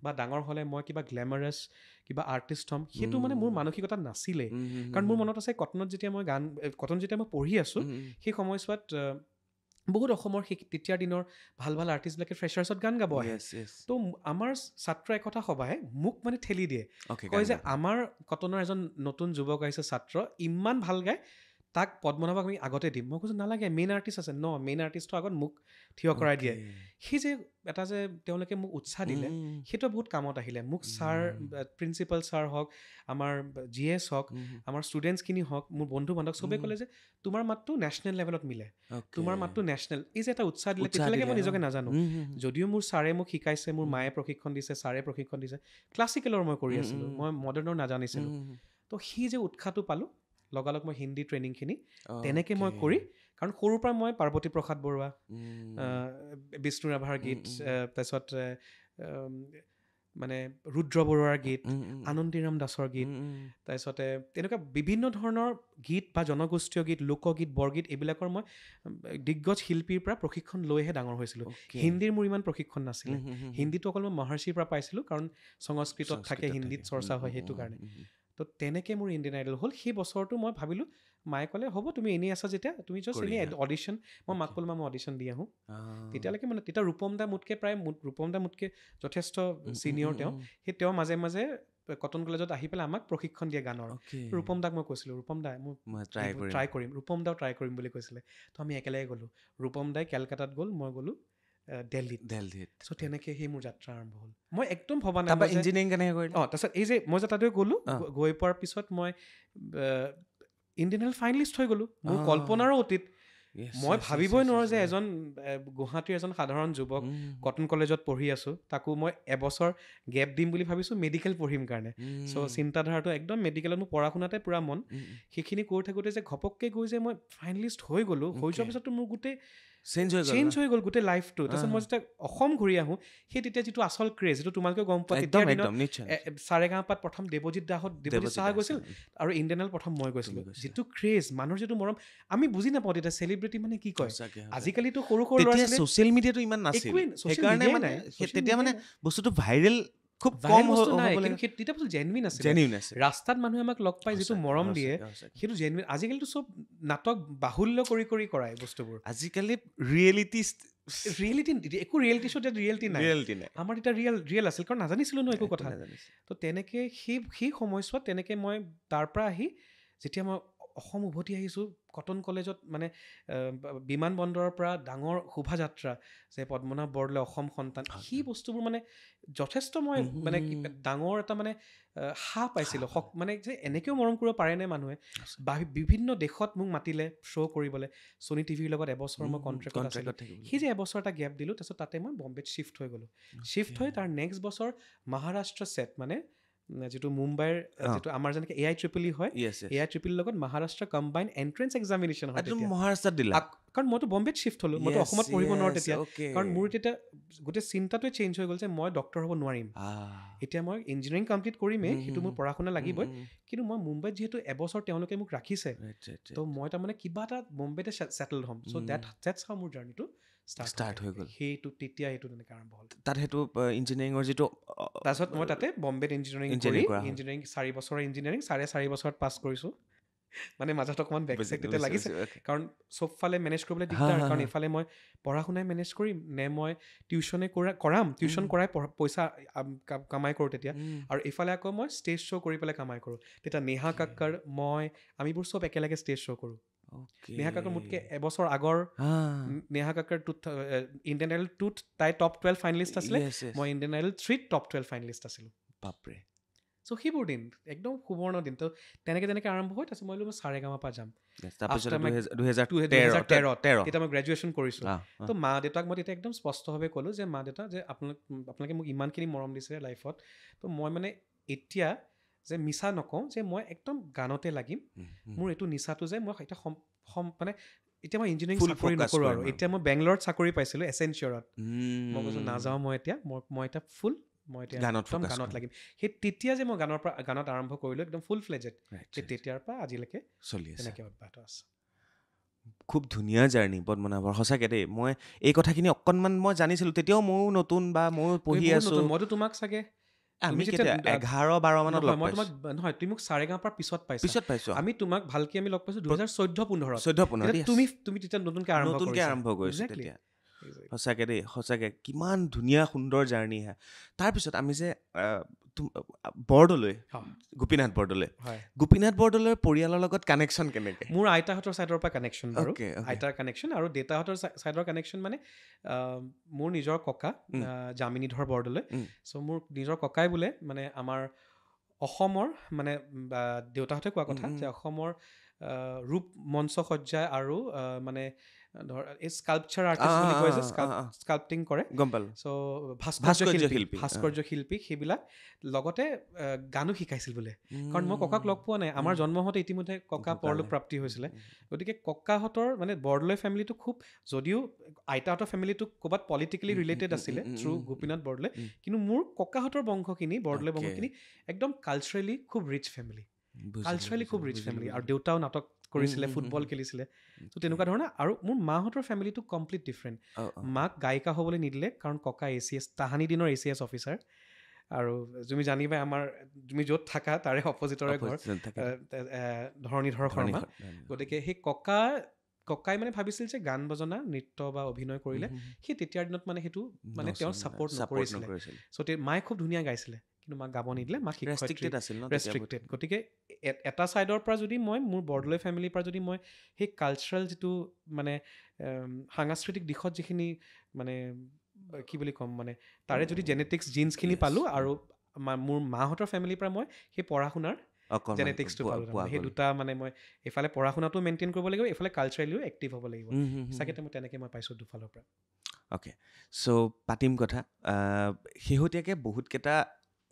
বা ডাঙৰ হ'লে মই কিবা গ্লেমাৰাছ কিবা আৰ্টিষ্ট হ'ম সেইটো মানে মোৰ মানসিকতাত নাছিলে কাৰণ মোৰ মনত আছে কটনত যেতিয়া মই কটন যেতিয়া মই পঢ়ি আছোঁ সেই সময়ছোৱাত বহুত অসমৰ সেই তেতিয়াৰ দিনৰ ভাল ভাল আৰ্টিষ্টবিলাকে ফ্ৰেছাৰ্ছত গান গাব আহে তো আমাৰ ছাত্ৰ একতা সভাই মোক মানে ঠেলি দিয়ে কয় যে আমাৰ কটনৰ এজন নতুন যুৱক আহিছে ছাত্ৰ ইমান ভাল গায় তাক পদ্মনাভক আমি আগতে দিম মই কৈছোঁ নালাগে মেইন আৰ্টিষ্ট আছে মেইন আৰ্টিষ্টৰ আগত মোক থিয় কৰাই দিয়ে সেই যে এটা যে তেওঁলোকে মোক উৎসাহ দিলে সেইটো বহুত কামত আহিলে মোক ছাৰ প্ৰিন্সিপাল ছাৰ হওক আমাৰ GS হওক আমাৰ ষ্টুডেণ্টছখিনি হওক মোৰ বন্ধু বান্ধৱ চবেই ক'লে যে তোমাৰ মাতটো নেশ্যনেল লেভেলত মিলে তোমাৰ মাতটো নেশ্যনেল এই যে এটা উৎসাহ দিলে তেতিয়ালৈকে মই নিজকে নাজানো যদিও মোৰ ছাৰে মোক শিকাইছে মোৰ মায়ে প্ৰশিক্ষণ দিছে ছাৰে প্ৰশিক্ষণ দিছে ক্লাছিকেলৰ মই কৰি আছিলোঁ মই মডাৰ্ণৰ নাজানিছিলোঁ তো সেই যে উৎসাহটো পালোঁ লগালগ মই হিন্দী ট্ৰেইনিংখিনি তেনেকৈ মই কৰি কাৰণ সৰুৰ পৰা মই পাৰ্বতী প্ৰসাদ বৰুৱা বিষ্ণু ৰাভাৰ গীত তাৰপিছত মানে ৰুদ্ৰ বৰুৱাৰ গীত আনন্দীৰাম দাসৰ গীত তাৰপিছতে তেনেকুৱা বিভিন্ন ধৰণৰ গীত বা জনগোষ্ঠীয় গীত লোকগীত বৰগীত এইবিলাকৰ মই দিগ্গজ শিল্পীৰ পৰা প্ৰশিক্ষণ লৈহে ডাঙৰ হৈছিলোঁ হিন্দীৰ মোৰ ইমান প্ৰশিক্ষণ নাছিলে হিন্দীটো অকল মই মহৰ্ষিৰ পৰা পাইছিলোঁ কাৰণ সংস্কৃতত থাকে হিন্দীত চৰ্চা হয় সেইটো কাৰণে তো তেনেকৈ মোৰ ইণ্ডিয়ান আইডল হ'ল সেই বছৰটো মই ভাবিলোঁ মায়ে ক'লে হ'ব তুমি এনেই আছা যেতিয়া তুমি জাষ্ট এনেই অডিশ্যন মই মাক ক'লোঁ মই অডিশ্যন দি আহোঁ তেতিয়ালৈকে মানে তেতিয়া ৰূপম দা মোতকৈ যথেষ্ট ছিনিয়ৰ তেওঁ মাজে মাজে কটন কলেজত আহি পেলাই আমাক প্ৰশিক্ষণ দিয়ে গানৰ ৰূপম দাক মই কৈছিলোঁ ৰূপম দা মই ট্ৰাই কৰিম ৰূপম দাও ট্ৰাই কৰিম বুলি কৈছিলে তো আমি একেলগে গ'লোঁ ৰূপম দাই কেলকাতাত গ'ল মই গ'লোঁ দিল্লীত চ' তেনেকৈ সেই মোৰ যাত্ৰা আৰম্ভ হ'ল মই একদম ভবা নাই ইঞ্জিনিয়াৰিং কেনেকৈ কৰিলে তাৰপিছত এই যে মই যে তাতে গ'লোঁ গৈ পোৱাৰ পিছত মই ইণ্ডিয়ান আইডল ফাইনেলিষ্ট হৈ গ'লোঁ মোৰ কল্পনাৰো অতীত মই ভাবিবই নোৱাৰোঁ যে এজন গুৱাহাটীৰ এজন সাধাৰণ যুৱক কটন কলেজত পঢ়ি আছোঁ তাকো মই এবছৰ গেপ দিম বুলি ভাবিছোঁ মেডিকেল পঢ়িম কাৰণে চ' চিন্তাধাৰাটো একদম মেডিকেলত মোৰ পঢ়া শুনাতে পূৰা মন সেইখিনি কৰি থাকোঁতে যে ঘপককৈ গৈ যে মই ফাইনেলিষ্ট হৈ গ'লোঁ হৈ যোৱাৰ পিছততো মোৰ গোটেই চেঞ্জ হৈ গ'ল গোটেই লাইফটো তাৰপিছত মই যেতিয়া অসম ঘূৰি আহোঁ সেই তেতিয়া যিটো আচল ক্ৰেজ যিটো তোমালোকে গম পোৱা চাৰেগাঁওপাত প্ৰথম দেৱজিৎ চাহা গৈছিল আৰু ইণ্ডিয়ান আইডল প্ৰথম মই গৈছিলোঁ যিটো ক্ৰেজ মানুহৰ যিটো মৰম আমি বুজি নাপাওঁ তেতিয়া চেলিব্ৰিটি মানে কি কয় আজিকালিতো সৰু সৰু ছ'চিয়েল মিডিয়াটো ইমান নাছিল সেইকাৰণে মানে তেতিয়া মানে বস্তুটো ভাইৰেল খুব কম তেতিয়া জেনুইন আছিল ৰাস্তাত মানুহে আমাক লগ পাই যিটো মৰম দিয়ে সেইটো জেনুইন আজিকালিতো চব নাটক বাহুল্য কৰি কৰাই বস্তুবোৰ আজিকালি ৰিয়েলিটি একো ৰিয়েলিটি শ্ব'ত ৰিয়েলিটি নাই আমাৰ তেতিয়া ৰিয়েল আছিল কাৰণ নাজানিছিলোঁ ন একো কথা তো তেনেকৈ সেই সময়ছোৱাত তেনেকৈ মই তাৰ পৰা আহি যেতিয়া মই অসম উভতি আহিছোঁ কটন কলেজত মানে বিমানবন্দৰৰ পৰা ডাঙৰ শোভাযাত্ৰা যে পদ্মনাভ বৰদলৈ অসম সন্তান সেই বস্তুবোৰ মানে যথেষ্ট মই মানে ডাঙৰ এটা মানে হাঁহ পাইছিলোঁ মানে যে এনেকৈও মৰম কৰিব পাৰেনে মানুহে বিভিন্ন দেশত মোক মাতিলে শ্ব' কৰিবলৈ ছনী টিভিৰ লগত এবছৰ মই কণ্ট্ৰেক্টত আছিলোঁ সেই যে এবছৰ এটা গেপ দিলোঁ তাৰপিছত তাতে মই বম্বেত শ্বিফ্ট হৈ গ'লোঁ শ্বিফ্ট হৈ তাৰ নেক্সট বছৰ মহাৰাষ্ট্ৰ ছেট মানে যিটো মুম্বাইৰ যিটো আমাৰ যেনেকৈ AIEEE হয় AIEEE লগত মহাৰাষ্ট্ৰ কম্বাইন এণ্ট্ৰেঞ্চ এক্সামিনেশ্যন হয় মহাৰাষ্ট্ৰত দিলা কাৰণ মইতো বম্বেত শ্বিফ্ট হ'লোঁ মইতো অসমত পঢ়িব নোৱাৰোঁ তেতিয়া কাৰণ মোৰ তেতিয়া গোটেই চিন্তাটোৱে চেঞ্জ হৈ গ'ল যে মই ডক্টৰ হ'ব নোৱাৰিম এতিয়া মই ইঞ্জিনিয়াৰিং কমপ্লিট কৰিমেই সেইটো মোৰ পঢ়া শুনা লাগিবই কিন্তু মই মুম্বাইত যিহেতু এবছৰ তেওঁলোকে মোক ৰাখিছে তো মই তাৰমানে কিবা এটা বম্বেতে ছেটেলড হ'ম চ' দেটছ হাউ মোৰ জাৰ্ণিটো ষ্টাৰ্ট হৈ গ'ল সেইটো তেনেকৈ আৰম্ভ হ'ল তাত সেইটো ইঞ্জিনিয়াৰিঙৰ যিটো তাৰপিছত মই তাতে বম্বেত ইঞ্জিনিয়াৰিং 4 বছৰৰ ইঞ্জিনিয়াৰিং 4.5 বছৰত পাছ কৰিছোঁ মানে মাজত অকণমান বেকচেক তেতিয়া লাগিছে কাৰণ চবফালে মেনেজ কৰিবলৈ দিগদাৰ কাৰণ এইফালে মই পঢ়া শুনাই মেনেজ কৰিম নে মই টিউশ্যনে টিউশ্যন কৰাই পইচা কামাই কৰোঁ তেতিয়া আৰু এইফালে আকৌ মই ষ্টেজ শ্ব' কৰি পেলাই কামাই কৰোঁ তেতিয়া নেহা কাক্কৰ মই আমিবোৰ চব একেলগে ষ্টেজ শ্ব' কৰোঁ নেহা কাক্কৰ মোতকৈ এবছৰ আগৰ নেহা কাক্কৰ ইণ্ডিয়ান আইডল 2ত তাই টপ 12 ফাইনেলিষ্ট আছিলে মই ইণ্ডিয়ান আইডল 3ত টপ 12 ফাইনেলিষ্ট আছিলোঁ বাপৰে চ' সেইবোৰ দিন একদম সুবৰ্ণ দিন তো তেনেকৈ আৰম্ভ হয় তাৰপিছত মই বোলো মই চাৰেগামাপা যাম তাৰপিছত After my 2013 তেতিয়া মই গ্ৰেজুৱেশ্যন কৰিছোঁ তো মা দেউতাক মই তেতিয়া একদম স্পষ্টভাৱে ক'লোঁ যে মা দেউতা যে আপোনালোকে মোক ইমানখিনি মৰম দিছে লাইফত তো মই মানে এতিয়া যে মিছা নকওঁ যে মই একদম গানতে লাগিম মোৰ এইটো নিচাটো যে মই এতিয়া মানে এতিয়া মই ইঞ্জিনিয়াৰিং চাকৰি নকৰোঁ আৰু এতিয়া মই বেংগলোৰত চাকৰি পাইছিলোঁ এচেঞ্চিয়ৰত মই কৈছোঁ নাযাওঁ মই এতিয়া মই এতিয়া একদম গানত লাগিম সেই তেতিয়া যে মই গানত আৰম্ভ কৰিলোঁ একদম ফুল ফ্লেজেড সেই তেতিয়াৰ পৰা আজিলৈকে চলি আছে তেনেকৈ অব্যাহত আছে খুব ধুনীয়া জাৰ্ণি পদ্মনাভৰ সঁচাকৈ দেই মই এই কথাখিনি অকণমান মই জানিছিলোঁ তেতিয়াও ময়ো নতুন বা ময়ো পঢ়ি আছোঁ মইতো তোমাক চাগে আমি 11-12 মানত লগ পাইছোঁ নহয় তুমি মোক চাৰেগামাপাৰ পিছত পাইছোঁ আমি তোমাক ভালকে আমি লগ পাইছোঁ 2014-15 তুমি তেতিয়া নতুনকৈ আৰম্ভ কৰিছোঁ তেতিয়া সঁচাকৈ দেই সঁচাকৈ কিমান ধুনীয়া সুন্দৰ জাৰ্ণি হয় তাৰপিছত আমি যে বৰদলৈ গোপীনাথ বৰদলৈৰ পৰিয়ালৰ লগত কানেকশ্যন কেনেকৈ মোৰ আইতাহঁতৰ ছাইডৰ পৰা কানেকশ্যন বাৰু আইতাৰ কানেকশ্যন আৰু দেউতাহঁতৰ ছাইডৰ কানেকশ্যন মানে মোৰ নিজৰ ককা যামিনীধৰ বৰদলৈ চ' মোৰ নিজৰ ককাই বোলে মানে আমাৰ অসমৰ মানে দেউতাহঁতে কোৱা কথা যে অসমৰ ৰূপ মঞ্চ সজ্জা আৰু মানে ধৰ এই স্কাল্পচাৰ আৰ্টিষ্ট বুলি কয় যে স্কাল্পটিং কৰে গম পালোঁ চ' ভাস্কৰ্য শিল্পী সেইবিলাক লগতে গানো শিকাইছিল বোলে কাৰণ মই ককাক লগ পোৱা নাই আমাৰ জন্ম হওঁতে ইতিমধ্যে ককা পৰলোক প্ৰাপ্তি হৈছিলে গতিকে ককাহঁতৰ মানে বৰদলৈ ফেমিলিটো খুব যদিও আইতাহঁতৰ ফেমিলিটো ক'ৰবাত পলিটিকেলি ৰিলেটেড আছিলে থ্ৰু গোপীনাথ বৰদলৈ কিন্তু মোৰ ককাহঁতৰ বংশখিনি বৰদলৈ বংশখিনি একদম কালচাৰেলি খুব ৰিচ ফেমিলি আৰু দেউতাও নাটক কৰিছিলে ফুটবল খেলিছিলে ত' তেনেকুৱা ধৰণৰ আৰু মোৰ মাহঁতৰ ফেমিলিটো কমপ্লিট ডিফাৰেণ্ট মাক গায়িকা হ'বলৈ নিদিলে কাৰণ ককা ACS তাহানি দিনৰ ACS অফিচাৰ আৰু তুমি জানিবা আমাৰ তুমি য'ত থাকা তাৰে অপজিটৰে ঘৰ ধৰণীধৰ শৰ্মা গতিকে সেই ককাই মানে ভাবিছিল যে গান বজনা নৃত্য বা অভিনয় কৰিলে সেই তেতিয়াৰ দিনত মানে সেইটো মানে তেওঁ ছাপৰ্ট নকৰিছিলে চ' মায়ে খুব ধুনীয়া গাইছিলে কিন্তু মাক গাব নিদিলে মাক ৰেষ্ট্ৰিক্টেড গতিকে এটা ছাইডৰ পৰা যদি মই মোৰ বৰদলৈ ফেমিলিৰ পৰা যদি মই সেই কালচাৰেল যিটো মানে সাংস্কৃতিক দিশত যিখিনি মানে কি বুলি ক'ম মানে তাৰে যদি জেনেটিক্স জিন্সখিনি পালোঁ আৰু মোৰ মাহঁতৰ ফেমিলিৰ পৰা মই সেই পঢ়া শুনাৰ জেনেটিক্সটো পালোঁ সেই দুটা মানে মই এইফালে পঢ়া শুনাটো মেইনটেইন কৰিব লাগিব এইফালে কালচাৰেলিও এক্টিভ হ'ব লাগিব চাগে মই তেনেকৈ মই পাইছোঁ দুফালৰ পৰা অ'কে চ' পাতিম কথা শেহতীয়াকৈ বহুতকেইটা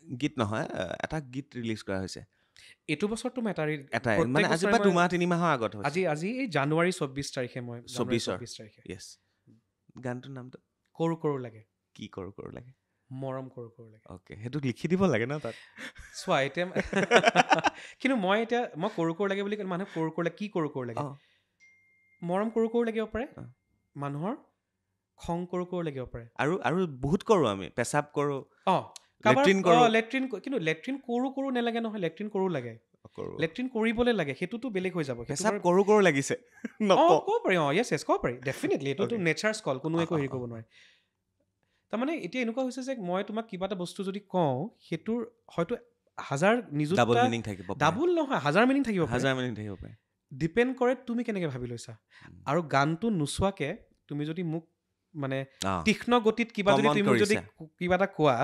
গীত নহয় এটা গীত ৰিলিজ কৰা হৈছে এইটো বছৰটো মই এটাই মানে আজি পৰা 2-3 মাহৰ আগত আজি এই জানুৱাৰী 24 তাৰিখে মই 24 তাৰিখে য়েছ গানটোৰ নামটো কৰো কৰো লাগে কি কৰো কৰো লাগে মৰম কৰো কৰো লাগে অ'কে সেইটো লিখি দিব লাগে ন তাত চোৱা এতিয়া কিন্তু মই কৰো কৰো লাগে বুলি মানুহে কৰো কৰো লাগে কি কৰো কৰো লাগে মৰম কৰো কৰো লাগিব পাৰে মানুহৰ খং কৰো কৰো লাগিব পাৰে আৰু বহুত কৰোঁ আমি পেচাব কৰোঁ লেট্ৰিন কিন্তু লেট্ৰিন কৰো নালাগে নহয় লেট্ৰিন কৰো লাগে লেট্ৰিন কৰিবলৈ লাগে সেইটোতো বেলেগ হৈ যাব পেচাব কৰো লাগিছে ক'ব পাৰি ক'ব পাৰি ডেফিনেটলি এইটোতো নেচাৰ্ছ কল কোনো একো হেৰি কৰিব নোৱাৰে তাৰমানে এতিয়া এনেকুৱা হৈছে যে মই তোমাক কিবা এটা বস্তু যদি কওঁ সেইটোৰ হয়তো হাজাৰ নিযুত ডাবল নহয় হাজাৰ মিনিং থাকিব পাৰে ডিপেণ্ড কৰে তুমি কেনেকৈ ভাবি লৈছা আৰু গানটো নোচোৱাকৈ তুমি যদি মোক মানে তীক্ষ্ণ গতিত কিবা যদি তুমি যদি কিবা এটা কোৱা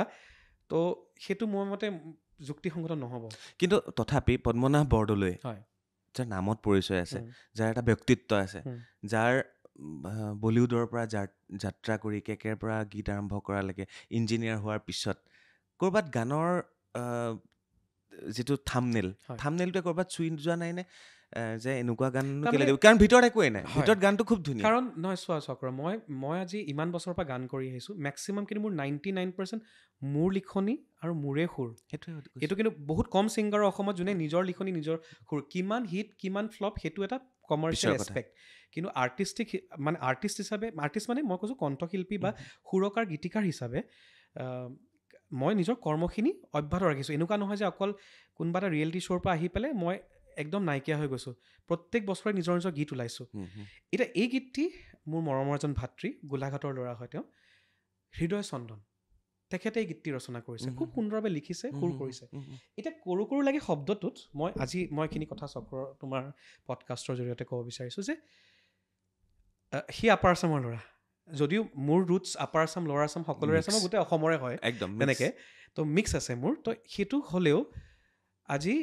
তো সেইটো মোৰ মতে যুক্তিসংগত নহ'ব কিন্তু তথাপি পদ্মনাভ বৰদলৈ যাৰ নামত পৰিচয় আছে যাৰ এটা ব্যক্তিত্ব আছে যাৰ বলিউডৰ পৰা যাত্ৰা কৰি কেকেৰ পৰা গীত আৰম্ভ কৰালৈকে ইঞ্জিনিয়াৰ হোৱাৰ পিছত ক'ৰবাত গানৰ যিটো থামনেলটোৱে ক'ৰবাত চুই যোৱা নাই নে যে এনেকুৱা গান কেলে দিব কাৰণ ভিতৰত একোৱেই নাই ভিতৰত গানটো খুব ধুনীয়া কাৰণ নহয় চোৱা চক্ৰ মই আজি ইমান বছৰৰ পৰা গান কৰি আহিছোঁ মেক্সিমাম কিন্তু মোৰ 99% মোৰ লিখনি আৰু মোৰে সুৰ এইটো কিন্তু বহুত কম ছিংগাৰৰ অসমত যোনে নিজৰ লিখনি নিজৰ সুৰ কিমান হিট কিমান ফ্লপ সেইটো এটা কমাৰ্চিয়েল এছপেক্ট কিন্তু আৰ্টিষ্ট হিচাপে মানে মই কৈছোঁ কণ্ঠশিল্পী বা সুৰকাৰ গীতিকাৰ হিচাপে মই নিজৰ কৰ্মখিনি অব্যাহত ৰাখিছোঁ এনেকুৱা নহয় যে অকল কোনোবা এটা ৰিয়েলিটি শ্ব'ৰ পৰা আহি পেলাই মই একদম নাইকিয়া হৈ গৈছোঁ প্ৰত্যেক বছৰে নিজৰ নিজৰ গীত ওলাইছোঁ এতিয়া এই গীতটি মোৰ মৰমৰ এজন ভাতৃ গোলাঘাটৰ ল'ৰা হয় তেওঁ হৃদয় চন্দন তেখেতে এই গীতটি ৰচনা কৰিছে খুব সুন্দৰভাৱে লিখিছে সুৰ কৰিছে এতিয়া কৰো কৰো লাগে শব্দটোত মই এইখিনি কথা চক্ৰ তোমাৰ পডকাষ্টৰ জৰিয়তে ক'ব বিচাৰিছোঁ যে সি আপাৰ আছামৰ ল'ৰা যদিও মোৰ routes upper Assam lower Assam সকলোৰে আছে মই গোটেই অসমৰে হয় একদম তেনেকৈ তো মিক্স আছে মোৰ তো সেইটো হ'লেও আজি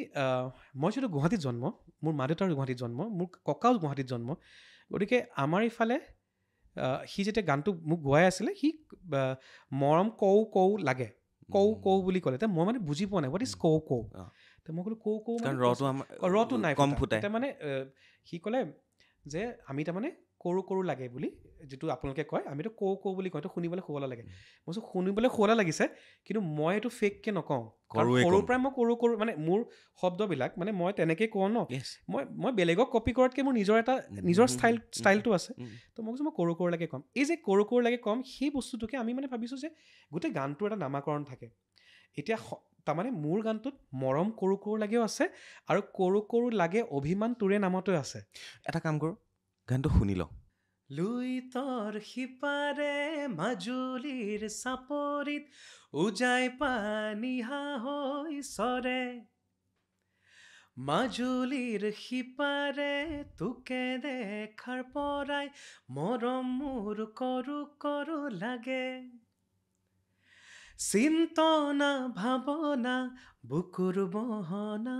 মই যিহেতু গুৱাহাটীত জন্ম, মোৰ মা দেউতাৰো গুৱাহাটীত জন্ম, মোৰ ককাও গুৱাহাটীত জন্ম, গতিকে আমাৰ ইফালে সি যেতিয়া গানটো মোক গোৱাই আছিলে, সি মৰম কৌ কৌ লাগে, কৌ কৌ বুলি ক'লে। এতিয়া মই মানে বুজি পোৱা নাই হোৱাট ইজ কৌ কৌ। তো মই ক'লো কৌ কৌ মানে ৰটো নাই কম ফুটাই। এতিয়া মানে সি ক'লে যে আমি তাৰমানে কৰু কৰু লাগে বুলি যিটো আপোনালোকে কয়, আমিতো কৌ কৌ বুলি কয়, তো শুনিবলৈ শুৱলা লাগে। মই কৈছোঁ শুনিবলৈ শুৱলা লাগিছে, কিন্তু মই এইটো ফেককৈ নকওঁ, কাৰণ সৰুৰ পৰাই মই কৰু কৰু মানে মোৰ শব্দবিলাক মানে মই তেনেকেই কওঁ ন, মই বেলেগক কপি কৰাতকৈ মোৰ নিজৰ ষ্টাইলটো আছে। তো মই কৈছোঁ মই কৰু কৰু লাগে ক'ম। এই যে কৰু কৰু লাগে ক'ম, সেই বস্তুটোকে আমি মানে ভাবিছোঁ যে গোটেই গানটোৰ এটা নামাকৰণ থাকে। এতিয়া তাৰমানে মোৰ গানটোত মৰম কৰু কৰু লাগেও আছে, আৰু কৰু কৰু লাগে অভিমান তোৰে নামতো আছে। এটা কাম কৰোঁ, গানটো শুনি লওঁ। লুইতৰ সিপাৰে মাজুলীৰ চাপৰিত উজাই পানী হাঁহৈ চৰে, মাজুলীৰ সিপাৰে তোকে দেখাৰ পৰাই মৰম মোৰ কৰু কৰু লাগে, চিন্তনা ভাৱনা বুকুৰ বহনা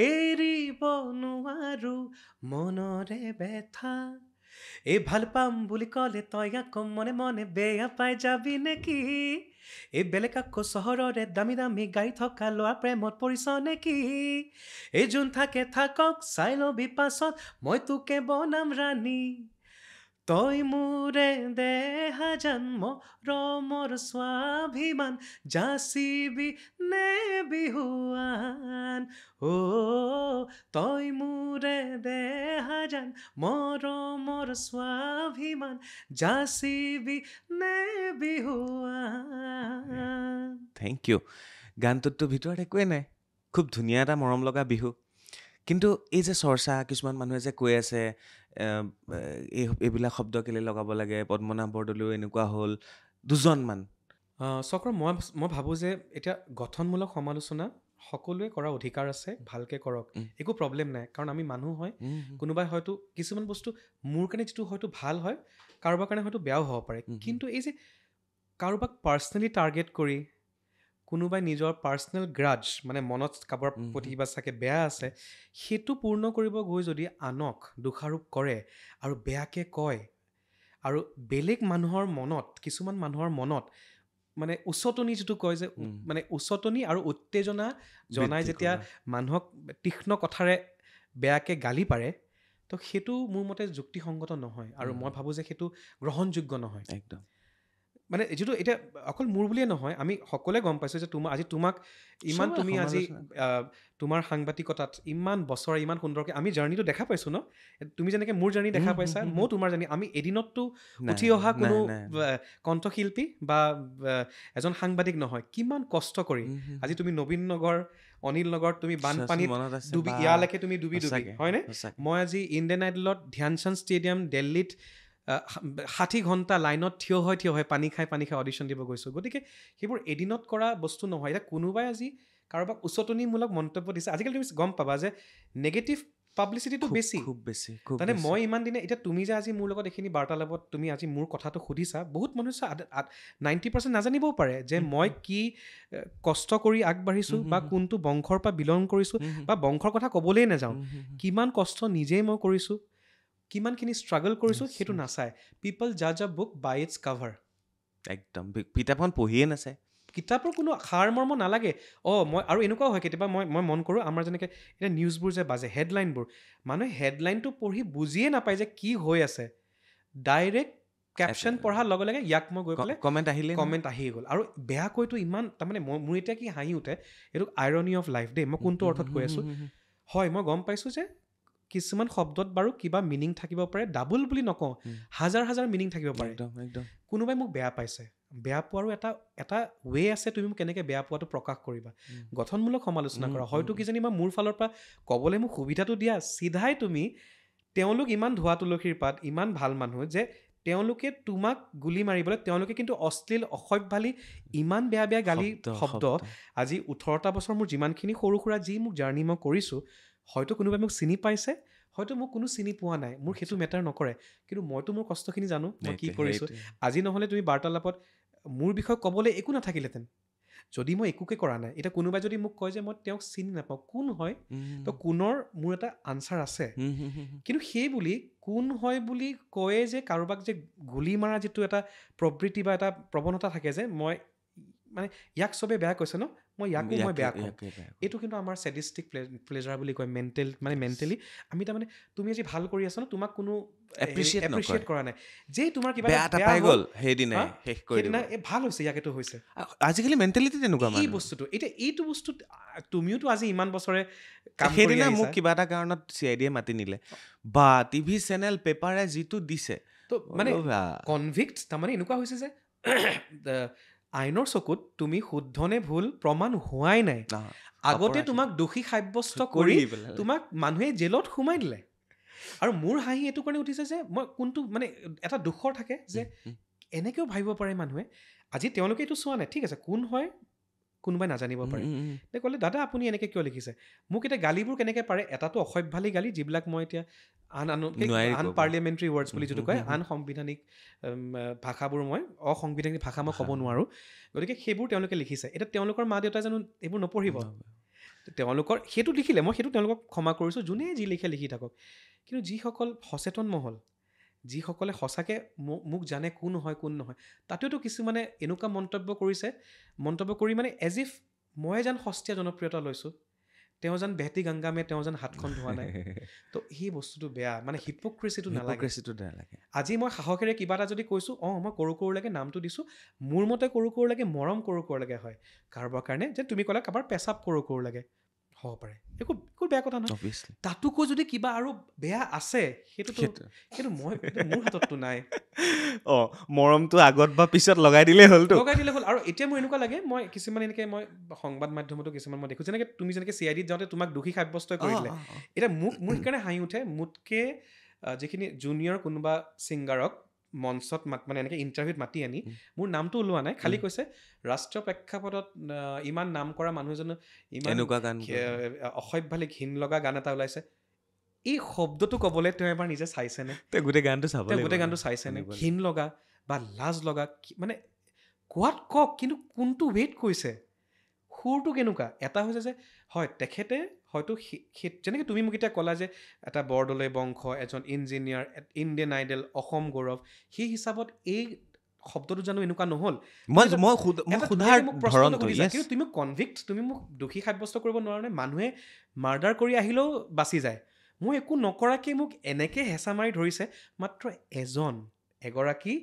এৰিব নোৱাৰো মনৰে বেথা, এই ভাল পাম বুলি ক'লে তই আকৌ মনে মনে বেয়া পাই যাবি নেকি, এই বেলেগ আকৌ চহৰৰে দামী দামী গাড়ী থকা লোৱা প্ৰেমত পৰিছ নেকি, এই যোন থাকে থাকক চাই লবি পাছত মই তোকে বনাম ৰাণী, তই মোৰে দেহা জন্ম ৰমৰ স্বাভিমান যাচিবি নে বিহুৱান, তই মোৰে দেহা জান মৰমৰ স্বাভিমান যাচিবি নে বিহুৱান। Thank U. গানটোততো ভিতৰত একোৱে নাই, খুব ধুনীয়া এটা মৰম লগা বিহু। কিন্তু এই যে চৰ্চা, কিছুমান মানুহে যে কৈ আছে এইবিলাক শব্দ কেলে লগাব লাগে, পদ্মনাভ বৰদলৈও এনেকুৱা হ'ল, দুজনমান। চক্ৰ, মই ভাবোঁ যে এতিয়া গঠনমূলক সমালোচনা সকলোৱে কৰাৰ অধিকাৰ আছে, ভালকৈ কৰক, একো প্ৰব্লেম নাই, কাৰণ আমি মানুহ হয়। কোনোবাই হয়তো কিছুমান বস্তু মোৰ কাৰণে যিটো হয়তো ভাল হয়, কাৰোবাৰ কাৰণে হয়তো বেয়াও হ'ব পাৰে। কিন্তু এই যে কাৰোবাক পাৰ্চনেলি টাৰ্গেট কৰি কোনোবাই নিজৰ পাৰ্চনেল গ্ৰাজ মানে মনত কাৰোবাৰ প্ৰতি কিবা চাগে বেয়া আছে, সেইটো পূৰ্ণ কৰিব গৈ যদি আনক দোষাৰোপ কৰে আৰু বেয়াকৈ কয়, আৰু বেলেগ মানুহৰ মনত, কিছুমান মানুহৰ মনত মানে উচতনি যিটো কয় যে, মানে উচতনি আৰু উত্তেজনা জনাই যেতিয়া মানুহক তীক্ষ্ণ কথাৰে বেয়াকৈ গালি পাৰে, তো সেইটো মোৰ মতে যুক্তিসংগত নহয়, আৰু মই ভাবোঁ যে সেইটো গ্ৰহণযোগ্য নহয় একদম। মানে যিটো এতিয়া অকল মোৰ বুলিয়ে নহয়, আমি সকলোৱে গম পাইছোঁ যে আজি তোমাক ইমান, তুমি আজি তোমাৰ সাংবাদিকতাত ইমান বছৰ ইমান সুন্দৰকৈ আমি জাৰ্ণিটো দেখা পাইছোঁ ন, তুমি যেনেকৈ মোৰ জাৰ্ণি দেখা পাইছা, ময়ো তোমাৰ জাৰ্ণি, আমি এদিনততো উঠি অহা কোনো কণ্ঠশিল্পী বা এজন সাংবাদিক নহয়, কিমান কষ্ট কৰি আজি তুমি নবীন নগৰ, অনিল নগৰ, তুমি বানপানীত ইয়ালৈকে তুমি ডুবি হয়নে, মই আজি ইণ্ডিয়ান আইডলত ধ্যানচান্দ ষ্টেডিয়াম দিল্লীত 60 ঘণ্টা লাইনত থিয় হৈ পানী খাই অডিশ্যন দিব গৈছোঁ। গতিকে সেইবোৰ এদিনত কৰা বস্তু নহয়। এতিয়া কোনোবাই আজি কাৰোবাক উচতনিমূলক মন্তব্য দিছে, আজিকালি তুমি গম পাবা যে নেগেটিভ পাব্লিচিটিটো বেছি, খুব বেছি। মানে মই ইমান দিনে, এতিয়া তুমি যে আজি মোৰ লগত এইখিনি বাৰ্তালাপত তুমি আজি মোৰ কথাটো সুধিছা, বহুত মানুহ 90% নাজানিবও পাৰে যে মই কি কষ্ট কৰি আগবাঢ়িছোঁ, বা কোনটো বংশৰ পৰা বিলং কৰিছোঁ, বা বংশৰ কথা ক'বলৈয়ে নাযাওঁ, কিমান কষ্ট নিজেই মই কৰিছোঁ, কিমানখিনি ষ্ট্ৰাগল কৰিছোঁ, সেইটো নাচায়। পিপল জাজ আ বুক বাই ইটছ কাভাৰ। একদম, কিতাপখন পঢ়িয়ে নাচায়, কিতাপৰ কোনো সাৰ মৰ্ম নালাগে। মই আৰু এনেকুৱাও হয় কেতিয়াবা, মই মন কৰোঁ, আমাৰ যেনেকৈ এতিয়া নিউজবোৰ যে বাজে, হেডলাইনবোৰ, মানুহে হেডলাইনটো পঢ়ি বুজিয়ে নাপায় যে কি হৈ আছে, ডাইৰেক্ট কেপশ্যন পঢ়াৰ লগে লগে ইয়াক মই গৈ পেলাই কমেণ্ট আহি গ'ল, আৰু বেয়াকৈতো ইমান, তাৰমানে মোৰ এতিয়া কি হাঁহি উঠে, এইটো আইৰনি অফ লাইফ দেই, মই কোনটো অৰ্থত কৈ আছোঁ, হয় মই গম পাইছোঁ যে কিছুমান শব্দত বাৰু কিবা মিনিং থাকিব পাৰে, ডাবল বুলি নকওঁ, হাজাৰ মিনিং থাকিব পাৰে। কোনোবাই মোক বেয়া পাইছে, বেয়া পোৱাৰো এটা ৱে আছে, তুমি মোক কেনেকৈ বেয়া পোৱাটো প্ৰকাশ কৰিবা, গঠনমূলক সমালোচনা কৰা, হয়তো কিজানি বা মোৰ ফালৰ পৰা ক'বলৈ মোক সুবিধাটো দিয়া, চিধাই তুমি, তেওঁলোক ইমান ধোৱা তুলসীৰ পাত, ইমান ভাল মানুহ যে তেওঁলোকে তোমাক গুলি মাৰিবলৈ, তেওঁলোকে কিন্তু অশ্লীল অসভ্যালি ইমান বেয়া গালি শব্দ, আজি 18টা বছৰ মোৰ যিমানখিনি সৰু সুৰা যি মোক জাৰ্ণি মই কৰিছোঁ, হয়তো কোনোবাই মোক চিনি পাইছে, হয়তো মোক কোনো চিনি পোৱা নাই, মোৰ সেইটো মেটাৰ নকৰে, কিন্তু মইতো মোৰ কষ্টখিনি জানো, মই কি কৰিছোঁ। আজি নহ'লে তুমি বাৰ্তালাপত মোৰ বিষয়ে ক'বলৈ একো নাথাকিলেহেঁতেন, যদি মই একোকে কৰা নাই, এতিয়া কোনোবাই যদি মোক কয় যে মই তেওঁক চিনি নাপাওঁ, কোন হয়, তো কোনৰ মোৰ এটা আনচাৰ আছে। কিন্তু সেই বুলি কোন হয় বুলি কয়ে যে কাৰোবাক যে গুলি মাৰা যিটো এটা প্ৰবৃত্তি বা এটা প্ৰৱণতা থাকে যে মই মানে ইয়াক চবে বেয়া কৈছে ন, মই ইয়াকো মই বেয়া কওঁ, এইটো কিন্তু আমাৰ ছেডিষ্টিক প্লেজাৰ বুলি কয়। মেণ্টেলি আমি তাৰমানে তুমি আজি ভাল কৰি আছা ন, তোমাক কোনো এপ্ৰিচিয়েট কৰা নাই, যে তোমাৰ কিবা বেয়া গ'ল সেইদিনা ভাল হৈছে, ইয়াক এইটো হৈছে। আজিকালি মেণ্টেলিটি তেনেকুৱা এই বস্তুটো এতিয়া এইটো বস্তু তুমিওতো আজি ইমান বছৰে সেইদিনা মোক কিবা এটা কাৰণত CID মাতি নিলে বা টিভি চেনেল পেপাৰে যিটো দিছে, তো মানে কনভিক্ট তাৰমানে এনেকুৱা হৈছে যে আইনৰ চকুত তুমি শুদ্ধ নে ভুল প্ৰমাণ হোৱাই নাই, আগতে তোমাক দোষী সাব্যস্ত কৰি তোমাক মানুহে জেলত সোমাই দিলে। আৰু মোৰ হাঁহি এইটো কাৰণে উঠিছে যে মই কোনটো মানে এটা দুখৰ থাকে যে এনেকৈও ভাবিব পাৰে মানুহে। আজি তেওঁলোকে এইটো চোৱা নাই, ঠিক আছে, কোন হয় কোনোবাই নাজানিব পাৰে। তে ক'লে দাদা আপুনি এনেকৈ কিয় লিখিছে, মোক এতিয়া গালিবোৰ কেনেকৈ পাৰে, এটাতো অসভ্যালী গালি যিবিলাক মই এতিয়া আন পাৰ্লিয়ামেণ্টাৰী ৱৰ্ডছ বুলি যিটো কয়, আন সাংবিধানিক ভাষাবোৰ মই অসাংবিধানিক ভাষা মই ক'ব নোৱাৰোঁ, গতিকে সেইবোৰ তেওঁলোকে লিখিছে। এতিয়া তেওঁলোকৰ মা দেউতাই জানো এইবোৰ নপঢ়িব, তেওঁলোকৰ সেইটো লিখিলে, মই সেইটো তেওঁলোকক ক্ষমা কৰিছোঁ, যোনে যি লিখে লিখি থাকক। কিন্তু যিসকল সচেতন মহল, যিসকলে সঁচাকৈ মোক জানে কোন হয় কোন নহয়, তাতেওতো কিছুমানে এনেকুৱা মন্তব্য কৰি মানে এজ ইফ মই যেন সস্তীয়া জনপ্ৰিয়তা লৈছোঁ, তেওঁ যেন বেহতি গংগামে তেওঁ যেন হাতখন ধোৱা নাই। তো সেই বস্তুটো বেয়া, মানে হিপক্ৰেচিটো নালাগে। আজি মই সাহসেৰে কিবা এটা যদি কৈছোঁ, মই কৰোলৈকে নামটো দিছোঁ, মোৰ মতে কৰোলৈকে মৰম কৰোলৈকে হয় কাৰোবাৰ কাৰণে, যে তুমি ক'লা কাৰোবাৰ পেচাব কৰোলৈকে হ'ব পাৰে, একো বেয়া কথা নহয়। তাতোকৈ যদি কিবা আৰু বেয়া আছে সেইটো মোৰ হাতততো নাই। মৰমটো আগত বা পিছত লগাই দিলে হ'ল। আৰু এতিয়া মোৰ এনেকুৱা লাগে, মই কিছুমান এনেকৈ মই সংবাদ মাধ্যমতো কিছুমান মই দেখোঁ, যেনেকৈ তুমি যেনেকৈ CIDত যাওঁতে তোমাক দোষী সাব্যস্ত কৰি দিলে। এতিয়া মোৰ সেইকাৰণে হাঁহি উঠে, মোতকৈ যিখিনি জুনিয়ৰ কোনোবা ছিংগাৰক মঞ্চত মানে এনেকৈ ইণ্টাৰভিউত মাতি আনি, মোৰ নামটো ওলোৱা নাই, খালী কৈছে ৰাষ্ট্ৰীয় প্ৰেক্ষাপটত ইমান নাম কৰা মানুহজনো ইমান অসভ্যালী ঘিণ লগা গান এটা ওলাইছে, এই শব্দটো ক'বলৈ তেওঁ এবাৰ নিজে চাইছেনে? গোটেই গানটো চাইছেনে? ঘিণ লগা বা লাজ লগা, মানে কোৱাত কওক, কিন্তু কোনটো ৱেইট কৈছে, সুৰটো কেনেকুৱা? এটা হৈছে যে হয় তেখেতে হয়তো যেনেকৈ তুমি মোক এতিয়া ক'লা যে এটা বৰদলৈ বংশ, এজন ইঞ্জিনিয়াৰ, ইণ্ডিয়ান আইডল, অসম গৌৰৱ, সেই হিচাপত এই শব্দটো জানো এনেকুৱা নহ'ল? কিন্তু তুমি কনভিক্ট, তুমি মোক দোষী সাব্যস্ত কৰিব নোৱাৰা নে? মানুহে মাৰ্ডাৰ কৰি আহিলেও বাচি যায়, মই একো নকৰাকৈ মোক এনেকৈ হেঁচা মাৰি ধৰিছে, মাত্ৰ এগৰাকী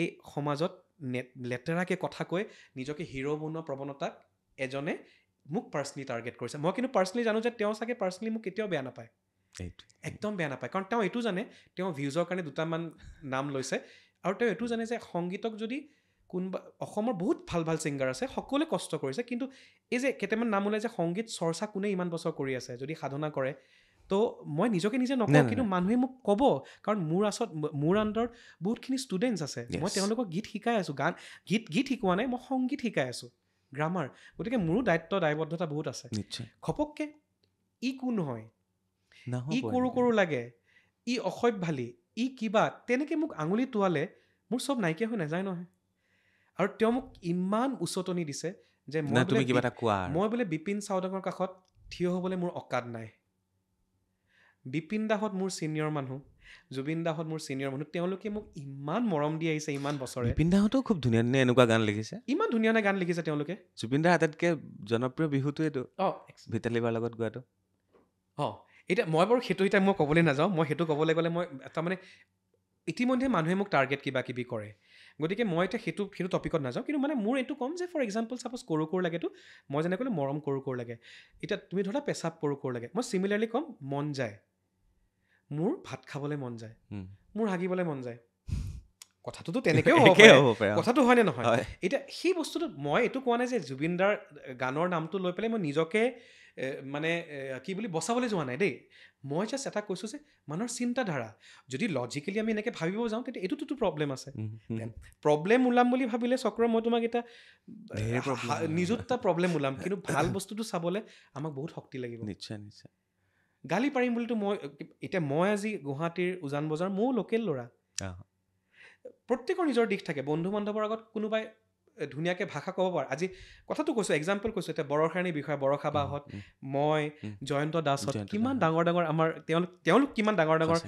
এই সমাজত লেতেৰাকৈ কথা কৈ নিজকে হিৰ' বনোৱা প্ৰৱণতাক এজনে মোক পাৰ্চনেলি টাৰ্গেট কৰিছে। মই কিন্তু পাৰ্চনেলি জানো যে তেওঁ চাগে পাৰ্চনেলি মোক কেতিয়াও বেয়া নাপায়, একদম বেয়া নাপায়, কাৰণ তেওঁ এইটো জানে তেওঁ ভিউজৰ কাৰণে দুটামান নাম লৈছে, আৰু তেওঁ এইটো জানে যে সংগীতক যদি কোনোবা অসমৰ বহুত ভাল ভাল ছিংগাৰ আছে, সকলোৱে কষ্ট কৰিছে, কিন্তু এই যে কেইটামান নাম ওলাই যে সংগীত চৰ্চা কোনে ইমান বছৰ কৰি আছে, যদি সাধনা কৰে, তো মই নিজকে নিজে নকওঁ, কিন্তু মানুহে মোক ক'ব, কাৰণ মোৰ আণ্ডাৰত বহুতখিনি ষ্টুডেণ্টছ আছে, মই তেওঁলোকক গীত শিকাই আছোঁ, গীত শিকোৱা নাই, মই সংগীত শিকাই আছোঁ, গ্ৰামাৰ, গতিকে মোৰো দায়বদ্ধতা বহুত আছে। ঘপককৈ ই কোন হয়, ই কৰো লাগে, ই অসভ্যালী, ই কিবা, তেনেকৈ মোক আঙুলি টোৱালে মোৰ চব নাইকিয়া হৈ নাযায় নহয়। আৰু তেওঁ মোক ইমান উচতনি দিছে যে মই বোলে বিপিন চাওডাঙৰ কাষত থিয় হ'বলৈ মোৰ অকাদ নাই। বিপিন দাহঁত মোৰ ছিনিয়ৰ মানুহ, জুবিন দাহঁত মোৰ ছিনিয়ৰ মানুহ, তেওঁলোকে মোক ইমান মৰম দি আহিছে ইমান বছৰে। বিপিন দাহঁতেও খুব ধুনীয়া ধুনীয়া এনেকুৱা গান লিখিছে, ইমান ধুনীয়া গান লিখিছে তেওঁলোকে। জুবিন দাৰ আটাইতকৈ জনপ্ৰিয় বিহুটো এইটো, ভিতালী বাৰ লগত গোৱাটো। এতিয়া মই বাৰু সেইটো এতিয়া মই ক'বলৈ নাযাওঁ, মই সেইটো ক'বলৈ গ'লে মই তাৰমানে ইতিমধ্যে মানুহে মোক টাৰ্গেট কিবা কিবি কৰে, গতিকে মই এতিয়া সেইটো টপিকত নাযাওঁ, কিন্তু মানে মোৰ এইটো ক'ম যে ফৰ এক্সাম্পল ছাপ'জ কৰোঁ লাগেতো, মই যেনে ক'লোঁ মৰম কৰোঁ লাগে, এতিয়া তুমি ধৰা পেচাব কৰোঁ লাগে, মই চিমিলাৰলি ক'ম মন যায়, মোৰ ভাত খাবলৈ মন যায়, মোৰ হাগিবলৈ মন যায়, কথাটোতো তেনেকৈও হ'ব পাৰে, কথাটো হয়নে নহয়? এতিয়া সেই বস্তুটো মই এইটো কোৱা নাই যে জুবিন দাৰ গানৰ নামটো লৈ পেলাই মই নিজকে মানে কি বুলি বচাবলৈ যোৱা নাই দেই, মই জাষ্ট এটা কৈছোঁ যে মানুহৰ চিন্তাধাৰা যদি লজিকেলি আমি এনেকৈ ভাবিব যাওঁ, তেতিয়া এইটোতো প্ৰব্লেম আছে। প্ৰব্লেম ওলাম বুলি ভাবিলে চক্ৰ মই তোমাক এটা নিযুতটা প্ৰব্লেম ওলাম, কিন্তু ভাল বস্তুটো চাবলৈ আমাক বহুত শক্তি লাগিব। নিশ্চয় নিশ্চয়। গালি পাৰিম বুলিতো মই আজি গুৱাহাটীৰ উজান বজাৰ, ময়ো লোকেল ল'ৰা, প্ৰত্যেকৰ নিজৰ দিশ থাকে, বন্ধু বান্ধৱৰ আগত কোনোবাই ধুনীয়াকৈ ভাষা ক'ব পাৰ আজি কথাটো কৈছোঁ এক্সাম্পল কৈছোঁ এতিয়া বৰষাৰাণীৰ বিষয়ে বৰষা বাহঁত মই জয়ন্ত দাসত কিমান ডাঙৰ ডাঙৰ আমাৰ তেওঁলোক কিমান ডাঙৰ ডাঙৰ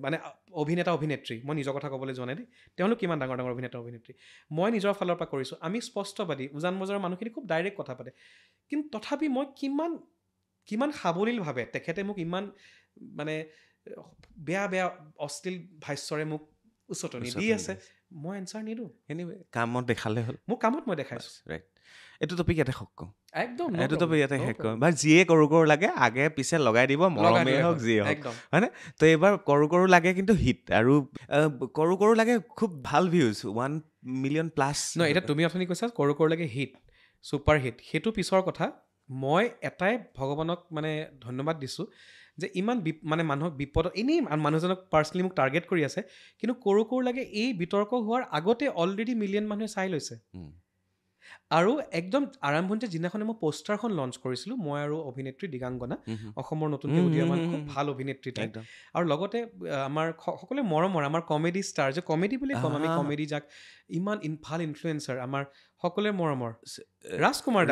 মানে অভিনেতা অভিনেত্ৰী মই নিজৰ কথা ক'বলৈ যোৱা নাই দেই তেওঁলোক কিমান ডাঙৰ ডাঙৰ অভিনেতা অভিনেত্ৰী মই নিজৰ ফালৰ পৰা কৰিছোঁ আমি স্পষ্টবাদী উজান বজাৰৰ মানুহখিনি খুব ডাইৰেক্ট কথা পাতে কিন্তু তথাপি মই কিমান সাৱলীলভাৱে তেখেতে মোক ইমান মানে বেয়া বেয়া অশ্লীল ভাষ্যৰে মোক উচতনি দি আছে মই এনচাৰ নিদিওঁ এনিৱে কামত দেখালে হ'ল মোৰ কামত মই দেখাইছোঁ ৰাইট এইটো টপিক ইয়াতে শেষ কৰোঁ একদম এইটো টপিক ইয়াতে শেষ কৰোঁ বা যিয়ে কৰো লাগে আগে পিছে লগাই দিব মৰমেই হওক যিয়ে হওক হয়নে তো এইবাৰ কৰো লাগে কিন্তু হিট আৰু কৰো লাগে খুব ভাল ভিউজ 1 মিলিয়ন প্লাছ ন এতিয়া তুমি অথনি কৈছা কৰো লাগে হিট ছুপাৰ হিট সেইটো পিছৰ কথা মই এটাই ভগৱানক মানে ধন্যবাদ দিছোঁ যে ইমান মানে মানুহক বিপদত এনেই মানুহজনক পাৰ্চনেলি মোক টাৰ্গেট কৰি আছে কিন্তু কৰো লাগে এই বিতৰ্ক হোৱাৰ আগতে অলৰেডি মিলিয়ন মানুহে চাই লৈছে আৰু একদম আৰম্ভণিতে যিদিনাখনে মই পোষ্টাৰখন লঞ্চ কৰিছিলোঁ মই আৰু অভিনেত্ৰী দিগাংগনা অসমৰ নতুনকৈ উদীয়মান খুব ভাল অভিনেত্ৰী তাই আৰু লগতে আমাৰ সকলোৱে মৰমৰ আমাৰ কমেডি ষ্টাৰ যে কমেডি বুলি ক'ম আমি কমেডি যাক ইমান ভাল ইনফ্লুৱেঞ্চাৰ আমাৰ সকলোৱে মৰমৰ ৰাজকুমাৰ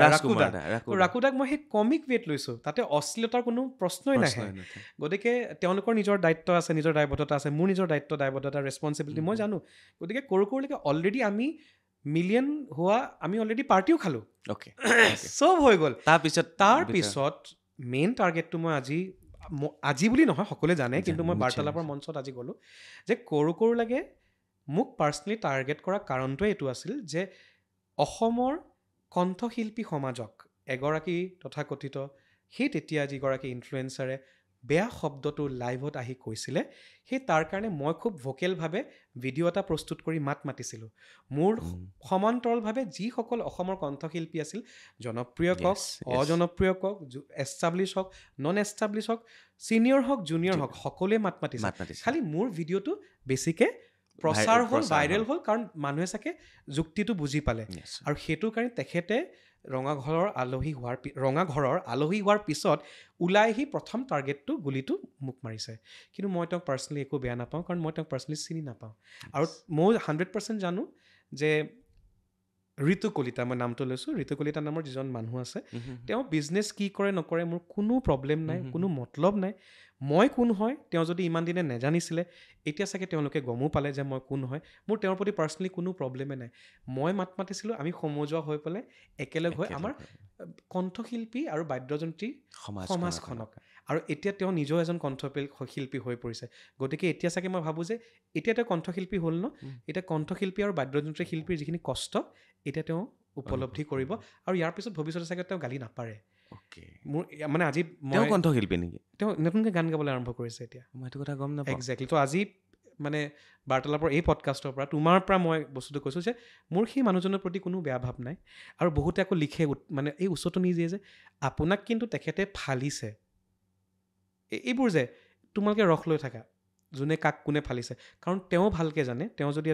ৰাকুদাক মই সেই কমিক ৱেট লৈছোঁ তাতে অশ্লীলতাৰ কোনো প্ৰশ্নই নাহে গতিকে তেওঁলোকৰ নিজৰ দায়িত্ব আছে নিজৰ দায়বদ্ধতা আছে মোৰ নিজৰ দায়বদ্ধতা ৰেছপনচিবিলিটি মই জানো গতিকে কৰোলৈকে অলৰেডি আমি মিলিয়ন হোৱা আমি অলৰেডি পাৰ্টিও খালোঁ অ'কে চব হৈ গ'ল তাৰপিছত মেইন টাৰ্গেটটো মই আজি বুলি নহয় সকলোৱে জানে কিন্তু মই বাৰ্তালাপৰ মঞ্চত আজি ক'লোঁ যে কৰো লাগে মোক পাৰ্চনেলি টাৰ্গেট কৰা কাৰণটোৱে এইটো আছিল যে অসমৰ কণ্ঠশিল্পী সমাজক এগৰাকী তথাকথিত সেই তেতিয়া যিগৰাকী ইনফ্লুৱেঞ্চাৰে বেয়া শব্দটো লাইভত আহি কৈছিলে সেই তাৰ কাৰণে মই খুব ভোকেলভাৱে ভিডিঅ' এটা প্ৰস্তুত কৰি মাতিছিলোঁ মোৰ সমান্তৰালভাৱে যিসকল অসমৰ কণ্ঠশিল্পী আছিল জনপ্ৰিয় কওক অজনপ্ৰিয় কওক এষ্টাব্লিছ হওক নন এষ্টাব্লিছ হওক ছিনিয়ৰ হওক জুনিয়ৰ হওক সকলোৱে মাতিছিল খালি মোৰ ভিডিঅ'টো বেছিকৈ প্ৰচাৰ হ'ল ভাইৰেল হ'ল কাৰণ মানুহে চাগে যুক্তিটো বুজি পালে আৰু সেইটো কাৰণে তেখেতে ৰঙাঘৰৰ আলহী হোৱাৰ পিছত ওলাই আহি প্ৰথম টাৰ্গেটটো গুলিটো মোক মাৰিছে কিন্তু মই তেওঁক পাৰ্চনেলি একো বেয়া নাপাওঁ কাৰণ মই তেওঁক পাৰ্চনেলি চিনি নাপাওঁ আৰু মই 100% জানো যে ঋতু কলিতা মই নামটো লৈছোঁ ঋতু কলিতা নামৰ যিজন মানুহ আছে তেওঁ বিজনেছ কি কৰে নকৰে মোৰ কোনো প্ৰব্লেম নাই কোনো মতলব নাই মই কোন হয় তেওঁ যদি ইমান দিনে নেজানিছিলে এতিয়া চাগে তেওঁলোকে গমো পালে যে মই কোন হয় মোৰ তেওঁৰ প্ৰতি পাৰ্চনেলি কোনো প্ৰব্লেমে নাই মই মাতিছিলোঁ আমি সমজুৱা হৈ পেলাই একেলগ হৈ আমাৰ কণ্ঠশিল্পী আৰু বাদ্যযন্ত্ৰী সমাজখনক আৰু এতিয়া তেওঁ নিজেও এজন কণ্ঠশিল্পী হৈ পৰিছে গতিকে এতিয়া চাগে মই ভাবোঁ যে এতিয়া তেওঁ কণ্ঠশিল্পী হ'ল ন এতিয়া কণ্ঠশিল্পী আৰু বাদ্যযন্ত্ৰী শিল্পীৰ যিখিনি কষ্ট এতিয়া তেওঁ উপলব্ধি কৰিব আৰু ইয়াৰ পিছত ভৱিষ্যতে চাগে তেওঁ গালি নাপাৰে মোৰ মানে আজি মই কণ্ঠশিল্পী নেকি তেওঁ নতুনকৈ গান গাবলৈ আৰম্ভ কৰিছে এতিয়া মই এইটো কথা গম নাপাওঁ একজেক্টলি তো আজি মানে বাৰ্তালাপৰ এই পডকাষ্টৰ পৰা তোমাৰ পৰা মই বস্তুটো কৈছোঁ যে মোৰ সেই মানুহজনৰ প্ৰতি কোনো বেয়া ভাৱ নাই আৰু বহুতে আকৌ লিখে মানে এই উচতনি দিয়ে যে আপোনাক কিন্তু তেখেতে ফালিছে এইবোৰ যে তোমালোকে ৰস লৈ থাকা যোনে কাক কোনে ফালিছে কাৰণ তেওঁ ভালকৈ জানে তেওঁ যদি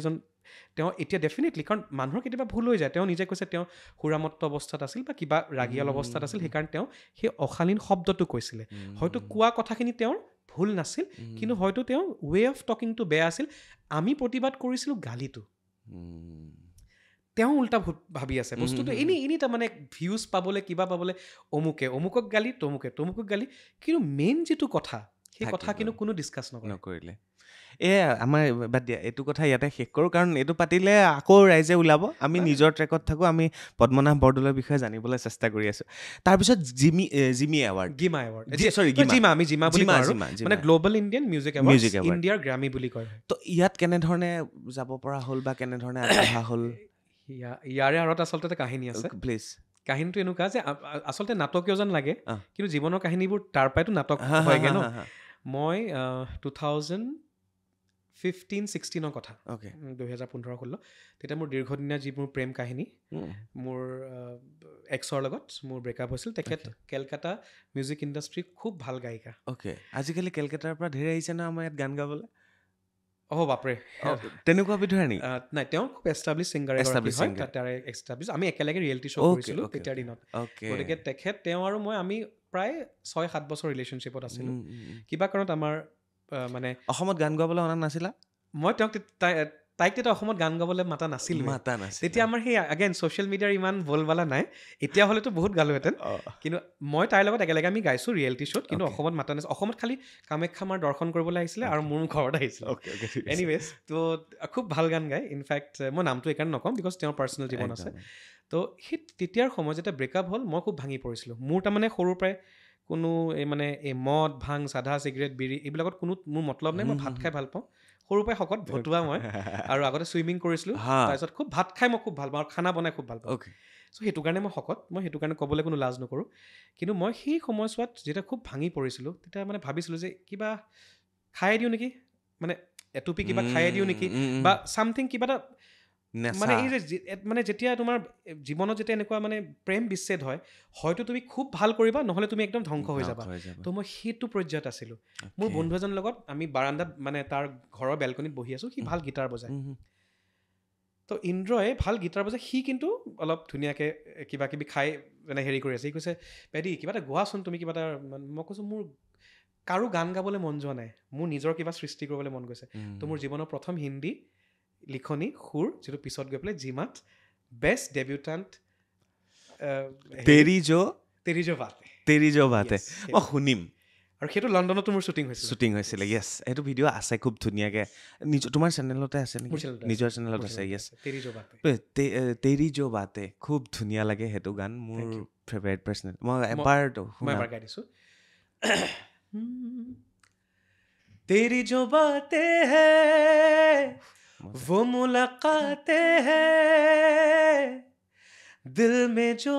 তেওঁ এতিয়া ডেফিনেটলি কাৰণ মানুহৰ কেতিয়াবা ভুল হৈ যায় তেওঁ নিজে কৈছে তেওঁ সুৰামত্ত অৱস্থাত আছিল বা কিবা ৰাগিয়াল অৱস্থাত আছিল সেইকাৰণে তেওঁ সেই অশালীন শব্দটো কৈছিলে হয়তো কোৱা কথাখিনি তেওঁৰ ভুল নাছিল কিন্তু হয়তো তেওঁ ৱে অফ টকিংটো বেয়া আছিল আমি প্ৰতিবাদ কৰিছিলোঁ গালিটো তেওঁ উল্টা ভাবি আছে বস্তুটো এনেই তাৰমানে ভিউজ পাবলৈ কিবা পাবলৈ অমুকক গালি তমুকক গালি কিন্তু মেইন যিটো কথা সেই কথা কিন্তু কোনো ডিছকাছ নকৰিলে আমাৰ বাদ দিয়া এইটো কথা ইয়াতে শেষ কৰোঁ কাৰণ এইটো পাতিলে আকৌ ৰাইজে ওলাব আমি নিজৰ ট্ৰেকত থাকোঁ আমি পদ্মনাভ বৰদলৈৰ বিষয়ে জানিবলৈ চেষ্টা কৰি আছোঁ তাৰপিছত জিমি এৱাৰ্ড মানে গ্ল'বেল ইণ্ডিয়ান মিউজিক এৱাৰ্ড ইণ্ডিয়াৰ গ্ৰামী বুলি কয় তো ইয়াত কেনেধৰণে যাব পৰা হ'ল বা কেনেধৰণে আগবঢ়া হ'ল ইয়াৰে আঁৰত আচলতে এটা কাহিনী আছে প্লিজ কাহিনীটো এনেকুৱা যে আচলতে নাটকীয় যেন লাগে কিন্তু জীৱনৰ কাহিনীবোৰ তাৰ পৰাইতো নাটক হয়গৈ ন মই 2015-16 কথা 2015-16 তেতিয়া মোৰ দীৰ্ঘদিনীয়া যি মোৰ প্ৰেম কাহিনী মোৰ এক্সৰ লগত মোৰ ব্ৰেকআপ হৈছিল তেখেত কেলকাতা মিউজিক ইণ্ডাষ্ট্ৰী খুব ভাল গায়িকা আজিকালি কেলকাতাৰ পৰা ধেৰ আহিছে ন আমাৰ ইয়াত গান গাবলৈ বাপৰে তেনেকুৱা বিধৰ নেকি নাই তেওঁ খুব এষ্টাব্লিছ ছিংগাৰ এষ্টাব্লিছ আমি একেলগে ৰিয়েলিটি শ্ব' কৰিছিলোঁ তেতিয়াৰ দিনত গতিকে তেওঁ আৰু মই আমি প্ৰায় 6-7 বছৰ ৰিলেশ্যনশ্বিপত আছিলোঁ কিবা কাৰণত আমাৰ মানে অসমত গান গাবলৈ অনা নাছিলা মই তেওঁক তাইক তেতিয়া অসমত গান গাবলৈ মাতা নাছিল মাতা নাছিল তেতিয়া আমাৰ সেই আগেন ছ'চিয়েল মিডিয়াৰ ইমান বলবালা নাই এতিয়া হ'লেতো বহুত গালোহেঁতেন কিন্তু মই তাইৰ লগত একেলগে আমি গাইছোঁ ৰিয়েলিটি শ্ব'ত কিন্তু অসমত মাতা নাছিল অসমত খালি কামাখ্যা মাৰ দৰ্শন কৰিবলৈ আহিছিলে আৰু মোৰ ঘৰত আহিছিলে এনিৱেজ তো খুব ভাল গান গায় ইনফেক্ট মই নামটো এইকাৰণে নকওঁ বিকজ তেওঁৰ পাৰ্চনেল জীৱন আছে তো সেই তেতিয়াৰ সময়ত যেতিয়া ব্ৰেকআপ হ'ল মই খুব ভাঙি পৰিছিলোঁ মোৰ তাৰমানে সৰুৰ পৰাই কোনো এই মদ ভাং চাধা চিগাৰেট বিৰি এইবিলাকত কোনো মোৰ মতলব নাই মই ভাত খাই ভাল পাওঁ সৰুৰ পৰাই শকত ভতুৱা মই আৰু আগতে চুইমিং কৰিছিলোঁ তাৰপিছত খুব ভাত খাই মই খুব ভাল পাওঁ আৰু খানা বনাই খুব ভাল পাওঁ চ' সেইটো কাৰণে মই শকত মই সেইটো কাৰণে ক'বলৈ কোনো লাজ নকৰোঁ কিন্তু মই সেই সময়ছোৱাত যেতিয়া খুব ভাঙি পৰিছিলোঁ তেতিয়া মানে ভাবিছিলোঁ যে কিবা খাই দিওঁ নেকি মানে এটুপি কিবা খাই দিওঁ নেকি বা ছামথিং কিবা এটা মানে এই যে মানে যেতিয়া তোমাৰ জীৱনত যেতিয়া এনেকুৱা মানে প্ৰেম বিচ্ছেদ হয় হয়তো তুমি খুব ভাল কৰিবা নহ'লে তুমি একদম ধ্বংস হৈ যাবা তো মই সেইটো পৰ্যায়ত আছিলোঁ মোৰ বন্ধু এজনৰ লগত আমি বাৰান্দাত মানে তাৰ ঘৰৰ বেলকনিত বহি আছোঁ সি ভাল গীটাৰ বজায় তো ইন্দ্ৰয়ে ভাল গীটাৰ বজায় সি কিন্তু অলপ ধুনীয়াকৈ কিবা কিবি খাই মানে হেৰি কৰি আছে সি কৈছে পেডি কিবা এটা গোৱাচোন তুমি কিবা এটা মই কৈছোঁ মোৰ কাৰো গান গাবলৈ মন যোৱা নাই মোৰ নিজৰ কিবা সৃষ্টি কৰিবলৈ মন গৈছে তো মোৰ জীৱনৰ প্ৰথম হিন্দী লিখনি সুৰ যিটো পিছত গৈ পেলাই জিমাত বেষ্ট ডেবিউটাণ্ট তেৰি জো বাতে মই শুনিম আৰু সেইটো লণ্ডনতো মোৰ শ্বুটিং হৈছিলে য়েছ এইটো ভিডিঅ' আছে খুব ধুনীয়াকৈ তোমাৰ চেনেলতে আছে নেকি নিজৰ চেনেলত আছে য়েছ তেৰি জো বাতে খুব ধুনীয়া লাগে সেইটো গান মোৰ ফেভাৰিট পাৰ্চনেল মই এবাৰ গাই দিছোঁ তেৰি জো বাতে হে वो मुलाकातें हैं दिल में जो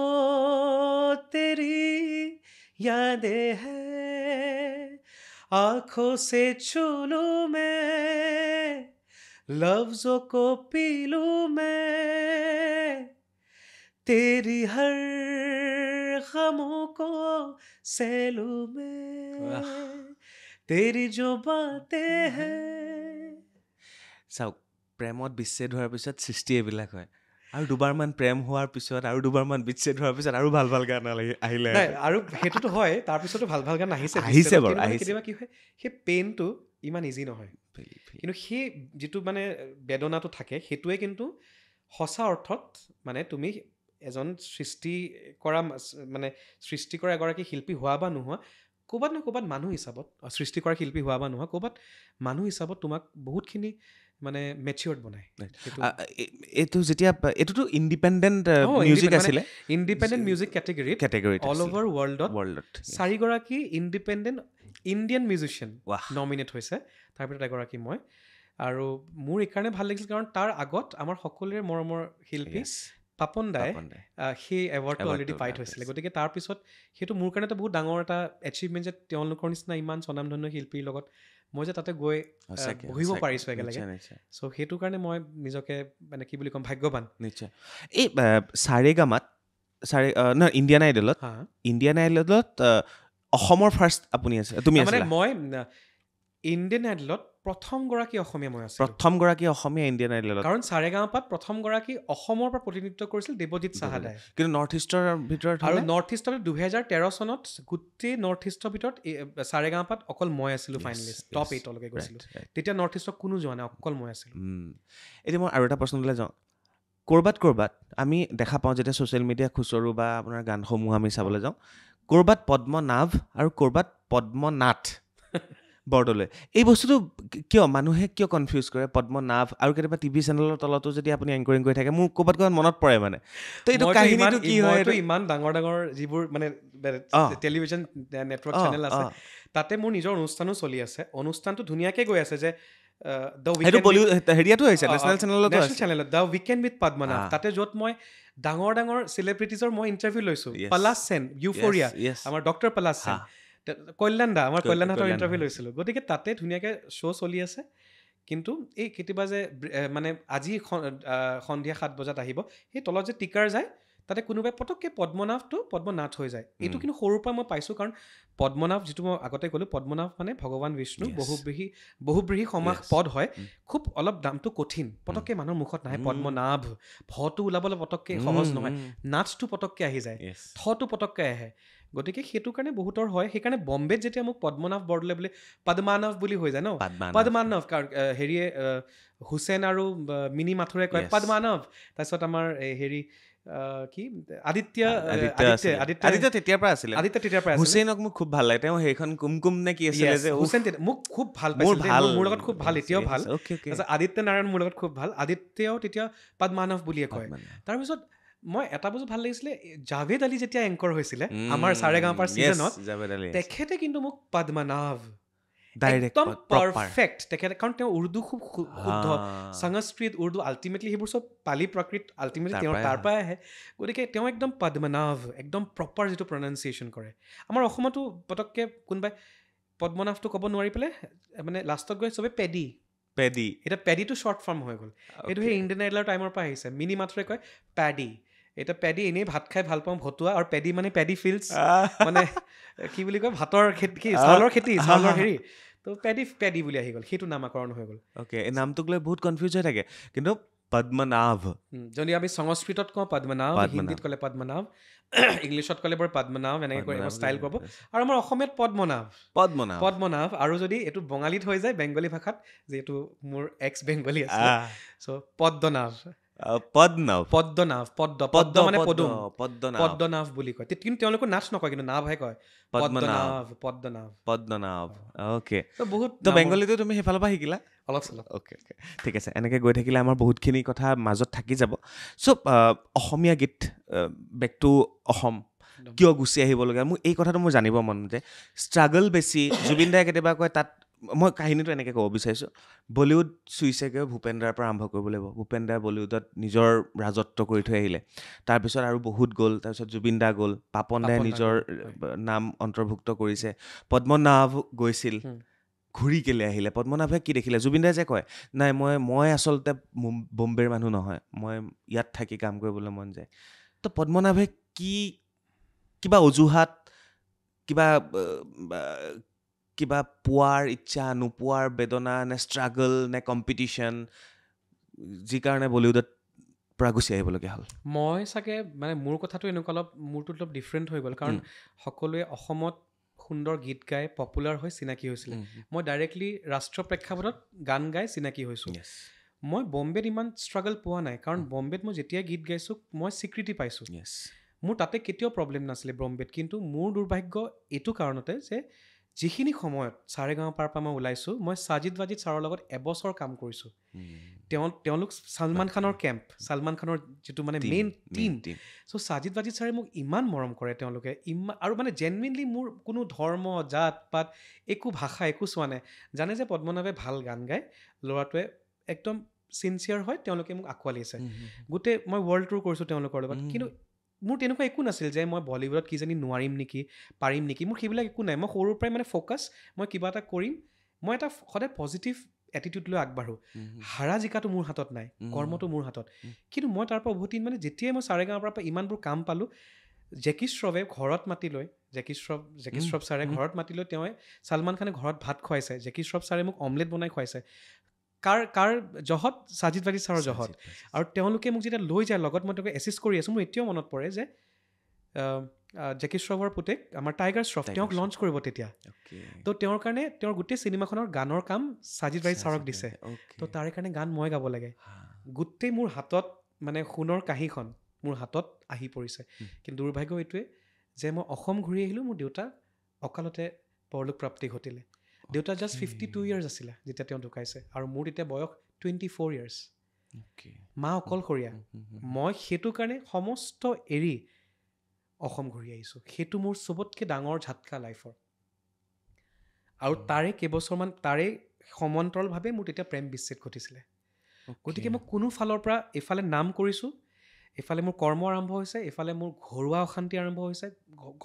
तेरी यादें हैं आँखों से छू लूं मैं लफ्जों को पी लूं मैं तेरी हर गमों को सहलूं मैं तेरी जो बातें हैं চাওক প্ৰেমত বিচ্ছেদ হোৱাৰ পিছত সৃষ্টি এইবিলাক হয় আৰু দুবাৰমান প্ৰেম হোৱাৰ পিছত আৰু দুবাৰমান বিচ্ছেদ হোৱাৰ পিছত আৰু ভাল ভাল গান আহিলে আৰু সেইটোতো হয় তাৰপিছতো ভাল ভাল গান আহিছে বাৰু কেতিয়াবা কি হয় সেই পেইনটো ইমান ইজি নহয় কিন্তু সেই যিটো মানে বেদনাটো থাকে সেইটোৱে কিন্তু সঁচা অৰ্থত মানে তুমি এজন সৃষ্টি কৰা এগৰাকী শিল্পী হোৱা বা নোহোৱা ক'ৰবাত নহয় ক'ৰবাত মানুহ হিচাপত সৃষ্টি কৰা শিল্পী হোৱা বা নোহোৱা ক'ৰবাত মানুহ হিচাপত তোমাক বহুতখিনি মানে মেচিয়ৰ্ড বনায় এইটো যেতিয়া এইটোতো ইণ্ডিপেণ্ডেণ্ট মিউজিক আছিলে ইণ্ডিপেণ্ডেণ্ট মিউজিক কেটেগৰীত অল অভাৰ ৱৰ্ল্ডত 4গৰাকী ইণ্ডিপেণ্ডেণ্ট ইণ্ডিয়ান মিউজিচিয়ান নমিনেট হৈছে তাৰ ভিতৰত এগৰাকী মই আৰু মোৰ এইকাৰণে ভাল লাগিছিল কাৰণ তাৰ আগত আমাৰ সকলোৰে মৰমৰ শিল্পী পাপন দাই সেই এৱাৰ্ডটো অলৰেডি পাই থৈছিলে গতিকে তাৰপিছত সেইটো মোৰ কাৰণে এটা বহুত ডাঙৰ এটা এচিভমেণ্ট যে তেওঁলোকৰ নিচিনা ইমান স্বনামধন্য শিল্পীৰ লগত মই যে তাতে গৈ বহিব পাৰিছোঁ একেলগে চ' সেইটো কাৰণে মই নিজকে মানে কি বুলি ক'ম ভাগ্যৱান নিশ্চয় এই সাৰেগামাত ইণ্ডিয়ান আইডলত অসমৰ ফাৰ্ষ্ট আপুনি আছে তুমি মানে মই ইণ্ডিয়ান আইডলত প্ৰথমগৰাকী অসমীয়া মই আছিলোঁ প্ৰথমগৰাকী অসমীয়া ইণ্ডিয়ান আইডলত কাৰণ সাৰেগামাত প্ৰথমগৰাকী অসমৰ পৰা প্ৰতিনিধিত্ব কৰিছিল দেৱজিৎ সাহাদাই কিন্তু নৰ্থ ইষ্টৰ ভিতৰত আৰু নৰ্থ ইষ্টৰ 2013 চনত গোটেই নৰ্থ ইষ্টৰ ভিতৰত সাৰেগামাত অকল মই আছিলোঁ ফাইনেলিষ্ট টপ 8লৈকে গৈছিলোঁ তেতিয়া নৰ্থ ইষ্টত কোনো যোৱা নাই অকল মই আছিলোঁ এতিয়া মই আৰু এটা প্ৰশ্নলৈ যাওঁ ক'ৰবাত আমি দেখা পাওঁ যেতিয়া ছ'চিয়েল মিডিয়া খুচৰোঁ বা আপোনাৰ গানসমূহ আমি চাবলৈ যাওঁ ক'ৰবাত পদ্মনাভ আৰু ক'ৰবাত পদ্মনাথ বৰদলৈ এই বস্তুটো মানুহে কিয় কনফিউজ কৰে পদ্মনাভ আৰু কেতিয়াবা টিভি চেনেলৰ তলতো যদি আপুনি এংকৰিং কৰি থাকে মোৰ ক'ৰবাত মনত পৰে মানে তো এইটো কাহিনীটো কি হয় ইমান ডাঙৰ যিবোৰ মানে টেলিভিশ্যন নেটৱৰ্ক চেনেল আছে তাতে মোৰ নিজৰ অনুষ্ঠানো চলি আছে অনুষ্ঠানটো ধুনীয়াকৈ গৈ আছে যে দ্য উইকেণ্ড উইথ পদ্মনাভ তাতে য'ত মই ডাঙৰ চেলিব্ৰিটিজৰ মই ইণ্টাৰভিউ লৈছোঁ পলাশ সেন ইউফৰিয়া আমাৰ ডক্টৰ পলাশ সেন কল্যাণ দাহঁতৰ ইণ্টাৰভিউ লৈছিলোঁ গতিকে তাতে ধুনীয়াকৈ শ্ব' চলি আছে কিন্তু এই কেতিয়াবা যে মানে আজি সন্ধিয়া 7 বজাত আহিব সেই তলত যে টিকাৰ যায় তাতে কোনোবাই পটককৈ পদ্মনাভটো পদ্মনাথ হৈ যায় এইটো কিন্তু সৰুৰ পৰা মই পাইছোঁ কাৰণ পদ্মনাভ যিটো মই আগতে ক'লোঁ পদ্মনাভ মানে ভগৱান বিষ্ণু বহুব্ৰীহি সমাস পদ হয় খুব অলপ দামটো কঠিন পটককৈ মানুহৰ মুখত নাহে পদ্মনাভ ভটো ওলাবলৈ পটককৈ সহজ নহয় নাথটো পটককৈ আহি যায় থটো পটককৈ আহে গতিকে সেইটো কাৰণে বহুতৰ হয় সেইকাৰণে বম্বেত যেতিয়া মোক পদ্মনাভ বৰদলৈ বুলি পদ্মানাভ বুলি হৈ যায় ন পদ্মানাভ হেৰিয়ে হুছেইন আৰু মিনি মাথুৰে কয় পদ্মানাভ তাৰপিছত আমাৰ হেৰি কি আদিত্য তেতিয়াৰ পৰা আছিলে হুছেইনক মোক খুব ভাল লাগে তেওঁ সেইখন কুমকুম নে কি আছিলে যে হুছেইন মোক খুব ভাল পাইছিল মোৰ লগত খুব ভাল এতিয়াও ভাল তাৰপিছত আদিত্য নাৰায়ণ মোৰ লগত খুব ভাল আদিত্যও তেতিয়া পদ্মানাভ বুলিয়ে কয় তাৰপিছত মই এটা বস্তু ভাল লাগিছিলে জাভেদ আলী যেতিয়া এংকৰ হৈছিলে আমাৰ চাৰেগামাপাৰ ছিজনত তেখেতে কিন্তু মোক পদ্মনাভ একদম পাৰফেক্ট তেখেতে কাৰণ তেওঁ উৰ্দু খুব শুদ্ধ সংস্কৃত উৰ্দু আল্টিমেটলি সেইবোৰ চব পালি প্ৰাকৃত আল্টিমেটলি তেওঁৰ তাৰ পৰাই আহে গতিকে তেওঁ একদম পদ্মনাভ একদম প্ৰপাৰ যিটো প্ৰনাউন্সিয়েশ্যন কৰে আমাৰ অসমতো পটককৈ কোনোবাই পদ্মনাভটো ক'ব নোৱাৰি পেলাই মানে লাষ্টত গৈ চবে পেডি এতিয়া পেডিটো শ্বৰ্ট ফৰ্ম হৈ গ'ল এইটো সেই ইণ্ডিয়ান আইডলৰ টাইমৰ পৰা আহিছে মিনি মাথুৰে কয় পেডি এতিয়া পেডি এনেই ভাত খাই ভাল পাওঁ ভতুৱা আৰু পেডি মানে পেডি ফিল্ডছ মানে কি বুলি কয় ভাতৰ খেতি চাউলৰ খেতি চাউলৰ হেৰি তো পেডি বুলি আহি গ'ল সেইটো নামাকৰণ হৈ গ'ল অ'কে এই নামটোক লৈ বহুত কনফিউজ হৈ থাকে কিন্তু পদ্মনাভ যদি আমি সংস্কৃতত কওঁ পদ্মনাভ হিন্দীত ক'লে পদ্মনাভ ইংলিছত ক'লে বাৰু পদ্মনাভ এনেকৈ কৰি ষ্টাইল কৰিব আৰু আমাৰ অসমীয়াত পদ্মনাভ আৰু যদি এইটো বঙালীত হৈ যায় বেংগলী ভাষাত যিহেতু মোৰ এক্স বেংগলী আছে চ' পদ্মনাভ বুলি কয় কিন্তু তেওঁলোকে নাচ নকয় কিন্তু নাভহে কয় পদ্মনাভ অ'কে বহুত বেংগলীটো তুমি সেইফালৰ পৰা শিকিলা অলপ চলপ অ'কে ঠিক আছে এনেকৈ গৈ থাকিলে আমাৰ বহুতখিনি কথা মাজত থাকি যাব চ' অসমীয়া গীত বেক টু অসম কিয় গুচি আহিবলগীয়া মোক এই কথাটো মোৰ জানিব মন যে ষ্ট্ৰাগল বেছি জুবিন দাই কেতিয়াবা কয় তাত মই কাহিনীটো এনেকৈ ক'ব বিচাৰিছোঁ বলিউড চুইছেগৈ ভূপেন দাৰ পৰা আৰম্ভ কৰিব লাগিব ভূপেন দাই বলিউডত নিজৰ ৰাজত্ব কৰি থৈ আহিলে তাৰপিছত আৰু বহুত গ'ল তাৰপিছত জুবিন দা গ'ল পাপন দাই নিজৰ নাম অন্তৰ্ভুক্ত কৰিছে পদ্মনাভ গৈছিল ঘূৰি কেলে আহিলে পদ্মনাভে কি দেখিলে জুবিন দাই যে কয় নাই মই আচলতে বম্বেৰ মানুহ নহয় মই ইয়াত থাকি কাম কৰিবলৈ মন যায় তো পদ্মনাভে কি কিবা অজুহাত কিবা পোৱাৰ ইচ্ছা নোপোৱাৰ বেদনা নে ষ্ট্ৰাগল নে কম্পিটিশ্যন যি কাৰণে বলিউডত পৰা গুচি আহিবলগীয়া হ'ল মই চাগে মানে মোৰ কথাটো এনেকুৱা মোৰটো অলপ ডিফাৰেণ্ট হৈ গ'ল কাৰণ সকলোৱে অসমত সুন্দৰ গীত গাই পপুলাৰ হৈ চিনাকি হৈছিলে মই ডাইৰেক্টলি ৰাষ্ট্ৰীয় প্ৰেক্ষাপটত গান গাই চিনাকি হৈছোঁ মই বম্বেত ইমান ষ্ট্ৰাগল পোৱা নাই কাৰণ বম্বেত মই যেতিয়া গীত গাইছোঁ মই স্বীকৃতি পাইছোঁ মোৰ তাতে কেতিয়াও প্ৰব্লেম নাছিলে বম্বেত কিন্তু মোৰ দুৰ্ভাগ্য এইটো কাৰণতে যে যিখিনি সময়ত চাৰেগামাপাৰ পৰা মই ওলাইছোঁ মই সাজিদ ৱাজিদ ছাৰৰ লগত এবছৰ কাম কৰিছোঁ তেওঁলোক ছালমান খানৰ কেম্প ছালমান খানৰ যিটো মানে মেইন টিম চ' সাজিদ ৱাজিদ ছাৰে মোক ইমান মৰম কৰে তেওঁলোকে ইমান আৰু মানে জেনুইনলি মোৰ কোনো ধৰ্ম জাত পাত একো ভাষা একো চোৱা নাই জানে যে পদ্মনাভে ভাল গান গায় ল'ৰাটোৱে একদম চিনচিয়াৰ হয় তেওঁলোকে মোক আঁকোৱালিছে গোটেই মই ৱৰ্ল্ড টুৰ কৰিছোঁ তেওঁলোকৰ লগত কিন্তু মোৰ তেনেকুৱা একো নাছিল যে মই বলিউডত কিজানি নোৱাৰিম নেকি পাৰিম নেকি মোৰ সেইবিলাক একো নাই মই সৰুৰ পৰাই মানে ফ'কাছ মই কিবা এটা কৰিম মই এটা সদায় পজিটিভ এটিটিউড লৈ আগবাঢ়োঁ হাৰা জিকাটো মোৰ হাতত নাই কৰ্মটো মোৰ হাতত কিন্তু মই তাৰ পৰা উভতি মানে যেতিয়াই মই চাৰেগামাপাৰ পৰা ইমানবোৰ কাম পালোঁ জেকি শ্ৰফে ঘৰত মাতি লৈ জেকি শ্ৰফ ছাৰে ঘৰত মাতি লৈ তেওঁ ছালমান খানে ঘৰত ভাত খুৱাইছে জেকি শ্ৰফ ছাৰে মোক অমলেট বনাই খুৱাইছে কাৰ জহত সাজিদ ৱাজিদ ছাৰৰ জহত আৰু তেওঁলোকে মোক যেতিয়া লৈ যায় লগত মই তেওঁলোকে এছিষ্ট কৰি আছোঁ মোৰ এতিয়াও মনত পৰে যে জেকি শ্ৰফৰ পুতেক আমাৰ টাইগাৰ শ্ৰফ তেওঁক লঞ্চ কৰিব তেতিয়া তো তেওঁৰ কাৰণে তেওঁৰ গোটেই চিনেমাখনৰ গানৰ কাম সাজিদ ৱাজিদ ছাৰক দিছে তো তাৰে কাৰণে গান মই গাব লাগে গোটেই মোৰ হাতত মানে সোণৰ কাঁহীখন মোৰ হাতত আহি পৰিছে কিন্তু দুৰ্ভাগ্য এইটোৱে যে মই অসম ঘূৰি আহিলোঁ মোৰ দেউতা অকালতে পৰলোক প্ৰাপ্তি ঘটিলে দেউতা জাষ্ট 52 ইয়াৰ্ছ আছিলে যেতিয়া তেওঁ ঢুকাইছে আৰু মোৰ তেতিয়া বয়স 24 ইয়াৰ্ছ মা অকলশৰীয়া মই সেইটো কাৰণে সমস্ত এৰি অসম ঘূৰি আহিছোঁ সেইটো মোৰ চবতকৈ ডাঙৰ ঝাটকা লাইফৰ আৰু তাৰে কেইবছৰমান তাৰে সমান্তৰালভাৱে মোৰ তেতিয়া প্ৰেম বিচ্ছেদ ঘটিছিলে গতিকে মই কোনো ফালৰ পৰা এইফালে নাম কৰিছোঁ এইফালে মোৰ কৰ্ম আৰম্ভ হৈছে এইফালে মোৰ ঘৰুৱা অশান্তি আৰম্ভ হৈছে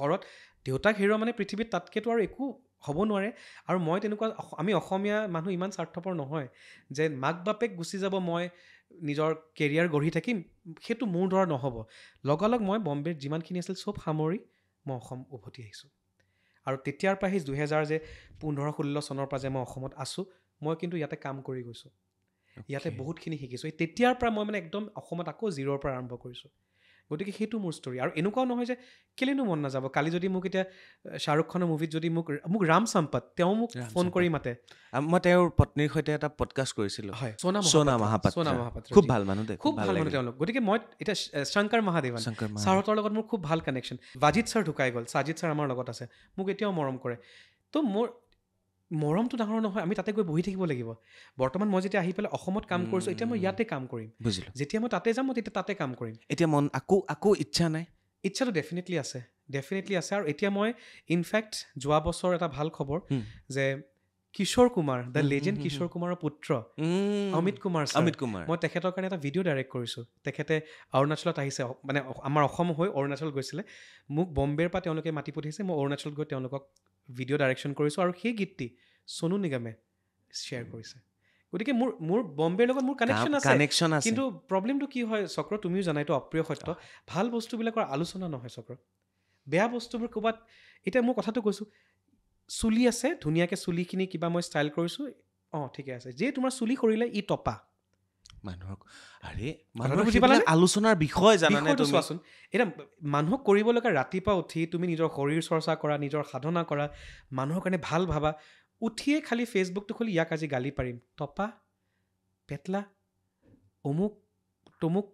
ঘৰত দেউতাক হেৰুৱা মানে পৃথিৱীত তাতকৈতো আৰু একো হ'ব নোৱাৰে আৰু মই তেনেকুৱা আমি অসমীয়া মানুহ ইমান স্বাৰ্থপৰ নহয় যে মাক বাপেক গুচি যাব মই নিজৰ কেৰিয়াৰ গঢ়ি থাকিম সেইটো মোৰ দ্বাৰা নহ'ব লগালগ মই বম্বেৰ যিমানখিনি আছিল চব সামৰি মই অসম উভতি আহিছোঁ আৰু তেতিয়াৰ পৰা সেই 2015-16 চনৰ পৰা যে মই অসমত আছোঁ মই কিন্তু ইয়াতে কাম কৰি গৈছোঁ ইয়াতে বহুতখিনি শিকিছোঁ এই তেতিয়াৰ পৰা মই মানে একদম অসমত আকৌ জিৰ'ৰ পৰা আৰম্ভ কৰিছোঁ গতিকে সেইটো মোৰ ষ্টৰী আৰু এনেকুৱাও নহয় যে কেলেনো মন নাযাব কালি যদি মোক এতিয়া শ্বাহৰুখ খানৰ মুভিত যদি মোক ৰাম সম্পত তেওঁ মোক ফোন কৰি মাতে মই তেওঁৰ পত্নীৰ সৈতে এটা পডকাষ্ট কৰিছিলোঁ হয় সোনা মহাপাত্ৰ খুব ভাল মানুহ দেই খুব ভাল মানুহ তেওঁলোক গতিকে মই এতিয়া শংকৰ মহাদেৱন ছাৰহঁতৰ লগত মোৰ খুব ভাল কানেকশ্যন বাজিত ছাৰ ঢুকাই গ'ল সাজিদ ছাৰ আমাৰ লগত আছে মোক এতিয়াও মৰম কৰে তো মোৰ মৰমটো ডাঙৰ নহয় আমি তাতে গৈ বহি থাকিব লাগিব বৰ্তমান মই যেতিয়া আহি পেলাই অসমত কাম কৰিছোঁ এতিয়া মই ইয়াতে কাম কৰিম বুজিলোঁ যেতিয়া মই তাতে যাম মই তেতিয়া তাতে কাম কৰিম এতিয়া মন আকৌ ইচ্ছা নাই ইচ্ছাটো ডেফিনেটলি আছে আৰু এতিয়া মই ইনফেক্ট যোৱা বছৰ এটা ভাল খবৰ যে কিশোৰ কুমাৰ দ্য লেজেণ্ড কিশোৰ কুমাৰৰ পুত্ৰ অমিত কুমাৰ মই তেখেতৰ কাৰণে এটা ভিডিঅ' ডাইৰেক্ট কৰিছোঁ তেখেতে অৰুণাচলত আহিছে মানে আমাৰ অসম হৈ অৰুণাচল গৈছিলে মোক বম্বেৰ পৰা তেওঁলোকে মাতি পঠিয়াইছে মই অৰুণাচলত গৈ তেওঁলোকক ভিডিঅ' ডাইৰেকশ্যন কৰিছোঁ আৰু সেই গীতটি সোনু নিগমে শ্বেয়াৰ কৰিছে গতিকে মোৰ বম্বেৰ লগত মোৰ কানেকশ্যন আছে কিন্তু প্ৰব্লেমটো কি হয় চক্ৰ তুমিও জানা এইটো অপ্ৰিয় সত্য ভাল বস্তুবিলাকৰ আলোচনা নহয় চক্ৰ বেয়া বস্তুবোৰ ক'ৰবাত এতিয়া মই কথাটো কৈছোঁ চুলি আছে ধুনীয়াকৈ চুলিখিনি কিবা মই ষ্টাইল কৰিছোঁ ঠিকে আছে যে তোমাৰ চুলি সৰিলে ই টপা মানুহক বুজি পালা আলোচনাৰ বিষয় জানানে তুমি চোৱাচোন এতিয়া মানুহক কৰিব লগা ৰাতিপুৱা উঠি তুমি নিজৰ শৰীৰ চৰ্চা কৰা নিজৰ সাধনা কৰা মানুহৰ কাৰণে ভাল ভাবা উঠিয়ে খালি ফেচবুকটো খুলি ইয়াক আজি গালি পাৰিম টপা পেটলা অমুক তমুক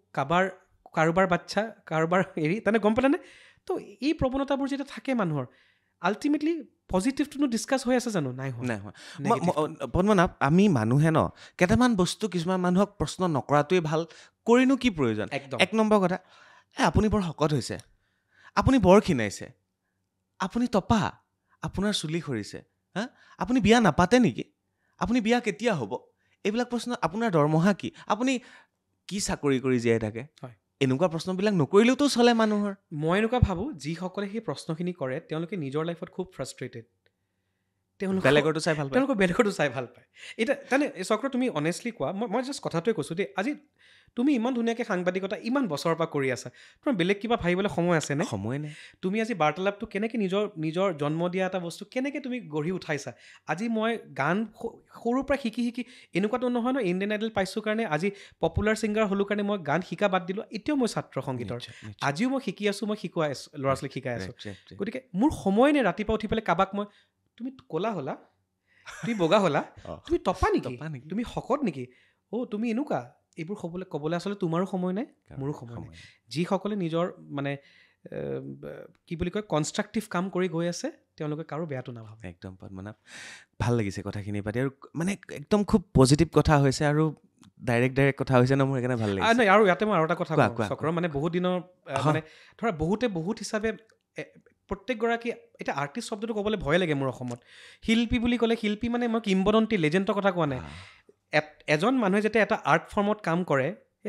কাৰোবাৰ বাচ্ছা কাৰোবাৰ এৰি তেনে গম পালানে তো এই প্ৰৱণতাবোৰ যেতিয়া থাকে মানুহৰ আল্টিমেটলি পজিটিভটোনো ডিছকাছ হৈ আছে জানো নাই হোৱা পদ্মনাভ আমি মানুহে ন কেইটামান বস্তু কিছুমান মানুহক প্ৰশ্ন নকৰাটোৱে ভাল কৰিনো কি প্ৰয়োজন এক নম্বৰ কথা আপুনি বৰ শকত হৈছে আপুনি বৰ ক্ষীণাইছে আপুনি টপা আপোনাৰ চুলি সৰিছে আপুনি বিয়া নাপাতে নেকি আপুনি বিয়া কেতিয়া হ'ব এইবিলাক প্ৰশ্ন আপোনাৰ দৰমহা কি আপুনি কি চাকৰি কৰি জীয়াই থাকে এনেকুৱা প্ৰশ্নবিলাক নকৰিলেওতো চলে মানুহৰ মই এনেকুৱা ভাবোঁ যিসকলে সেই প্ৰশ্নখিনি কৰে তেওঁলোকে নিজৰ লাইফত খুব ফ্ৰাষ্ট্ৰেটেড বেলেগৰটো চাই ভাল পায় এতিয়া তেনে চক্ৰ তুমি অনেষ্টলি কোৱা মই জাষ্ট কথাটোৱে কৈছোঁ দেই আজি তুমি ইমান ধুনীয়াকৈ সাংবাদিকতা ইমান বছৰৰ পৰা কৰি আছা তোমাৰ বেলেগ কিবা ভাবিবলৈ সময় আছেনে সময় নাই তুমি আজি বাৰ্তালাপটো কেনেকৈ নিজৰ জন্ম দিয়া এটা বস্তু কেনেকৈ তুমি গঢ়ি উঠাইছা আজি মই গান সৰুৰ পৰা শিকি এনেকুৱাটো নহয় ন ইণ্ডিয়ান আইডল পাইছোঁ কাৰণে আজি পপুলাৰ ছিংগাৰ হ'লোঁ কাৰণে মই গান শিকা বাদ দিলোঁ এতিয়াও মই ছাত্ৰ সংগীতৰ আজিও মই শিকি আছোঁ মই শিকাই আছোঁ ল'ৰা ছোৱালীক শিকাই আছোঁ গতিকে মোৰ সময় নাই ৰাতিপুৱা উঠি পেলাই কাৰোবাক মই তুমি ক'লা হ'লা তুমি বগা হ'লা তুমি টপা নেকি তুমি শকত নেকি তুমি এনেকুৱা এইবোৰ ক'বলৈ আচলতে তোমাৰো সময় নাই মোৰো সময় নাই যিসকলে নিজৰ মানে কি বুলি কয় কনষ্ট্ৰাকটিভ কাম কৰি গৈ আছে তেওঁলোকে কাৰো বেয়াটো নাভাবে একদম পদ্মনাভ ভাল লাগিছে কথাখিনি পাতি আৰু মানে একদম খুব পজিটিভ কথা হৈছে আৰু ডাইৰেক্ট কথা হৈছে ন মোৰ সেইকাৰণে ভাল লাগিছে নাই আৰু ইয়াতে মই আৰু এটা কথা চক্ৰ মানে বহুত দিনৰ মানে ধৰা বহুত হিচাপে প্ৰত্যেকগৰাকী এতিয়া আৰ্টিষ্ট শব্দটো ক'বলৈ ভয় লাগে মোৰ অসমত শিল্পী বুলি ক'লে শিল্পী মানে মই কিম্বদন্তী লেজেণ্ডৰ কথা কোৱা নাই এজন মানুহে যেতিয়া এটা আৰ্ট ফৰ্মত কাম কৰে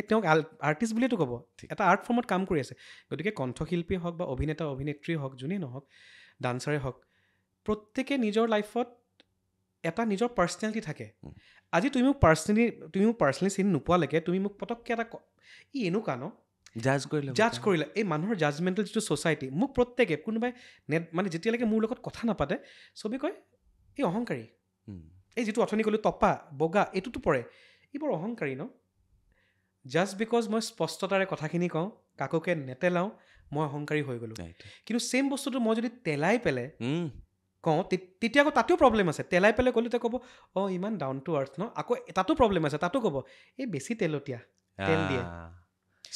তেওঁক আৰ্টিষ্ট বুলিয়েতো ক'ব এটা আৰ্ট ফৰ্মত কাম কৰি আছে গতিকে কণ্ঠশিল্পী হওক বা অভিনেতা অভিনেত্ৰী হওক যোনেই নহওক ডান্সাৰে হওক প্ৰত্যেকে নিজৰ লাইফত এটা নিজৰ পাৰ্চনেলিটি থাকে আজি তুমি মোক পাৰ্চনেলি চিনি নোপোৱালৈকে তুমি মোক পটককৈ এটা এনেকুৱা ন জাজ কৰিলে এই মানুহৰ জাজমেণ্টেল যিটো ছ'চাইটি মোক প্ৰত্যেকে কোনোবাই মানে যেতিয়ালৈকে মোৰ লগত কথা নাপাতে চবেই কয় এই অহংকাৰী এই যিটো অথনি ক'লোঁ টপা বগা এইটোতো পৰে এইবোৰ অহংকাৰী ন জাষ্ট বিকজ মই স্পষ্টতাৰে কথাখিনি কওঁ কাকোকে নেতেলাওঁ মই অহংকাৰী হৈ গ'লোঁ কিন্তু ছেইম বস্তুটো মই যদি তেলাই পেলাই কওঁ তেতিয়া আকৌ তাতো প্ৰব্লেম আছে তেলাই পেলাই ক'লোঁ তেওঁ ক'ব ইমান ডাউন টু আৰ্থ ন আকৌ তাতো প্ৰব্লেম আছে তাতো ক'ব এই বেছি তেলতীয়া তেল দিয়ে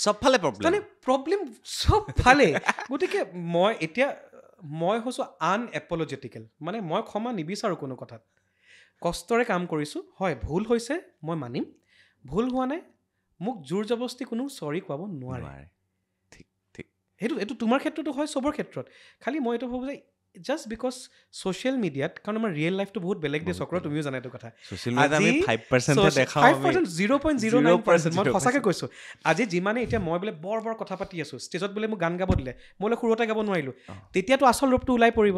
চবফালে প্ৰব্লেম চবফালে গতিকে মই হৈছোঁ আনএপলজেটিকেল মানে মই ক্ষমা নিবিচাৰোঁ কোনো কথাত কষ্টৰে কাম কৰিছোঁ হয় ভুল হৈছে মই মানিম ভুল হোৱা নাই মোক জোৰ জবস্তি কোনো চৰি খুৱাব নোৱাৰে ঠিক এইটো তোমাৰ ক্ষেত্ৰতো হয় চবৰ ক্ষেত্ৰত খালি মই এইটো ভাবোঁ যে জাষ্ট বিকজ ছ'চিয়েল মিডিয়াত কাৰণ আমাৰ ৰিয়েল লাইফটো বহুত বেলেগ দে চক্ৰ তুমিও জানা এইটো কথা ছ'চিয়েল মিডিয়াত আমি 5% দেখাও 5% 0.09% মই সঁচাকৈ কৈছোঁ আজি যিমানে এতিয়া মই বোলে বৰ কথা পাতি আছোঁ ষ্টেজত বোলে মোক গান গাব দিলে মই বোলে সুৰতে গাব নোৱাৰিলোঁ তেতিয়াতো আচল ৰূপটো ওলাই পৰিব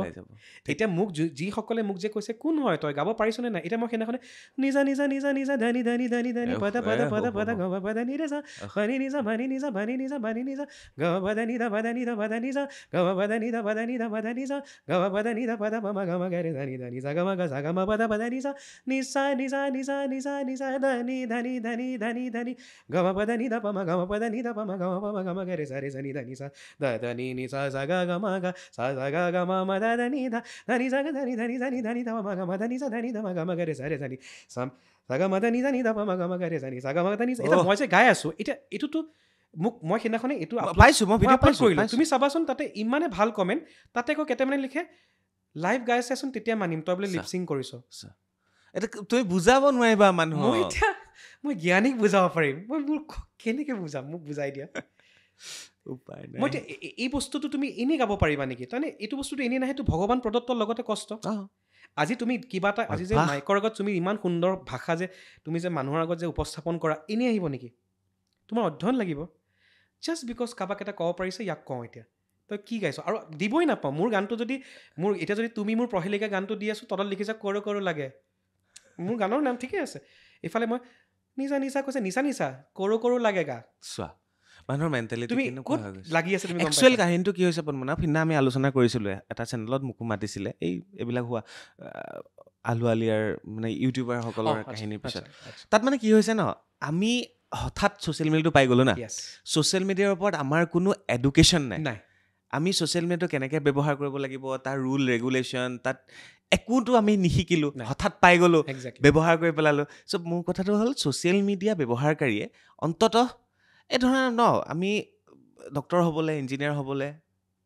এতিয়া মোক যিসকলে মোক যে কৈছে কোন হয় তই গাব পাৰিছনে নাই এতিয়া মই সেইদিনাখনে নিজা নিজা নিজা নিজা ধানি ধানি ধানি ধানি পদা পদা পদা পদা গম পদা নি ৰেজা ভানি নিজা ভানি নিজা ভানি নিজা ভানি নিজা গম পদা নি দা পদা নি দা পদা নিজা গম পদা নি দা পদা নি দা পদা নিজা গম পদা নি দা পদা পমা গম গৰে ধানি ধানি জা গম গা গম পদা পদা নিজা নিসা নিসা নিসা নিসা নিসা ধানি ধানি ধানি ধানি ধানি গম পদা নি দা পমা গম পদা নি দা পমা গম গৰে সা রে নি ধানি সা দা ধানি নি সা জা গা গম গা সা জা গা গম মা দা ধানি দা ধানি জা গা ধানি ধানি ধানি ধানি দা পমা গম ধানি সা ধানি দা গম গৰে সা ৰে ধানি সাম জাগা মাদা নিজা নিদা পমা গম গৰে জানি জাগা মাদা নিজা এটা মই যে গাই আছোঁ এতিয়া এইটোতো মোক মই সেইদিনাখনে এইটো পাইছোঁ মই ভিডিঅ' আপলোড কৰিলোঁ তুমি চাবাচোন তাতে ইমানে ভাল কমেণ্ট তাতে আকৌ কেইটামানে লিখে লাইভ গাই আছেচোন তেতিয়া মানিম তই বোলে লিপচিং কৰিছ এটা তুমি বুজাব নোৱাৰিবা মানুহক মই এতিয়া মই জ্ঞানীক বুজাব পাৰিম মই মোৰ কেনেকৈ বুজাম মোক বুজাই দিয়া উপায় নাই মই এতিয়া এই বস্তুটো তুমি এনেই গাব পাৰিবা নেকি তাৰমানে এইটো বস্তুটো এনেই নাহে এইটো ভগৱান প্ৰদত্তৰ লগতে কষ্ট আজি তুমি কিবা এটা আজি যে মাইকৰ আগত তুমি ইমান সুন্দৰ ভাষা যে তুমি যে মানুহৰ আগত যে উপস্থাপন কৰা এনেই আহিব নেকি তোমাৰ অধ্যয়ন লাগিব জাষ্ট বিকজ কাৰোবাক এটা ক'ব পাৰিছে ইয়াক কওঁ এতিয়া তই কি গাইছ আৰু দিবই নাপাওঁ মোৰ গানটো যদি মোৰ এতিয়া যদি তুমি মোৰ প্ৰহেলিকা গানটো দি আছোঁ তলত লিখিছা কৰো কৰো লাগে মোৰ গানৰ নাম ঠিকেই আছে এইফালে মই নিচা নিচা কৈছে নিচা নিচা কৰো কৰো লাগে গা চোৱা মানুহৰ মেণ্টেলিটি তুমি কেনেকুৱা ক'ত হৈ গৈছে লাগি আছে তুমি একচুৱেল কাহিনীটো কি হৈছে পদ্মনাভ সিদিনা আমি আলোচনা কৰিছিলোঁ এটা চেনেলত মোকো মাতিছিলে এইবিলাক হোৱা আলু আলিয়াৰ মানে ইউটিউবাৰসকলৰ কাহিনীৰ পিছত তাত মানে কি হৈছে ন আমি হঠাৎ ছ'চিয়েল মিডিয়াটো পাই গ'লোঁ না ছ'চিয়েল মিডিয়াৰ ওপৰত আমাৰ কোনো এডুকেশ্যন নাই আমি ছ'চিয়েল মিডিয়াটো কেনেকৈ ব্যৱহাৰ কৰিব লাগিব তাৰ ৰুল ৰেগুলেশ্যন তাত একোতো আমি নিশিকিলোঁ হঠাৎ পাই গ'লোঁ ব্যৱহাৰ কৰি পেলালোঁ চ' মোৰ কথাটো হ'ল ছ'চিয়েল মিডিয়া ব্যৱহাৰকাৰীয়ে অন্ততঃ এই ধৰণৰ ন আমি ডক্টৰ হ'বলৈ ইঞ্জিনিয়াৰ হ'বলৈ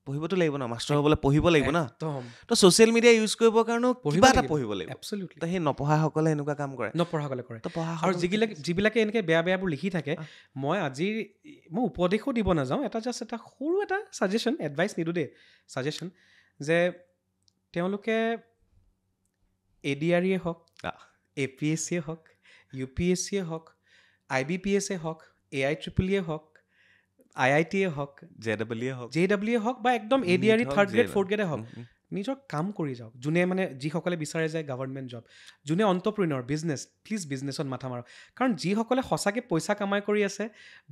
পঢ়িবতো লাগিব ন মাষ্টাৰ হ'বলৈ পঢ়িব লাগিব ন তো ছ'চিয়েল মিডিয়া ইউজ কৰিবৰ কাৰণেও কিবা এটা পঢ়িব লাগিব তো সেই নপঢ়াসকলে এনেকুৱা কাম কৰে নপঢ়াসকলে কৰে আৰু যিবিলাকে এনেকৈ বেয়া বেয়াবোৰ লিখি থাকে মই উপদেশো দিব নাযাওঁ এটা জাষ্ট এটা সৰু এটা ছাজেশ্যন এডভাইচ নিদিওঁ দেই ছাজেশ্যন যে তেওঁলোকে ADRE হওক APSCয়ে হওক UPSCয়ে হওক IBPSয়ে হওক AIEEE হওক IITয়ে হওক JEE হওক বা একদম ADRE 3rd grade 4th grade হওক নিজৰ কাম কৰি যাওক যোনে মানে যিসকলে বিচাৰে যায় গভৰ্ণমেণ্ট জব যোনে অন্টাৰপ্ৰিনৰ প্লিজ বিজনেছত মাথা মাৰক কাৰণ যিসকলে সঁচাকৈ পইচা কামাই কৰি আছে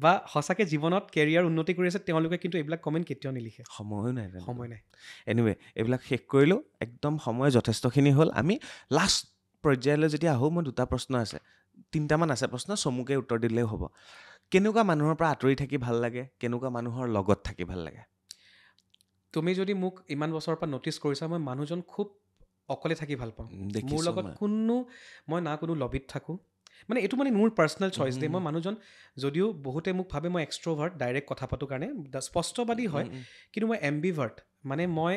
বা সঁচাকৈ জীৱনত কেৰিয়াৰ উন্নতি কৰি আছে তেওঁলোকে কিন্তু এইবিলাক কমেণ্ট কেতিয়াও নিলিখে সময় নাই এনিৱে এইবিলাক শেষ কৰিলোঁ একদম সময় যথেষ্টখিনি হ'ল আমি লাষ্ট পৰ্যায়লৈ যেতিয়া আহোঁ মোৰ 2টা প্ৰশ্ন আছে 3টামান আছে প্ৰশ্ন চমুকৈ উত্তৰ দিলেও হ'ব কেনেকুৱা মানুহৰ পৰা আঁতৰি থাকি ভাল লাগে কেনেকুৱা মানুহৰ লগত থাকি ভাল লাগে তুমি যদি মোক ইমান বছৰৰ পৰা ন'টিছ কৰিছা মই মানুহজন খুব অকলে থাকি ভাল পাওঁ মোৰ লগত মই না কোনো লবিত থাকোঁ মানে এইটো মানে মোৰ পাৰ্চনেল চইচ দেই মই মানুহজন যদিও বহুতে মোক ভাবে মই এক্সট্ৰভাৰ্ট ডাইৰেক্ট কথা পাতোঁ কাৰণে স্পষ্টবাদী হয় কিন্তু মই এম্বিভাৰ্ট মানে মই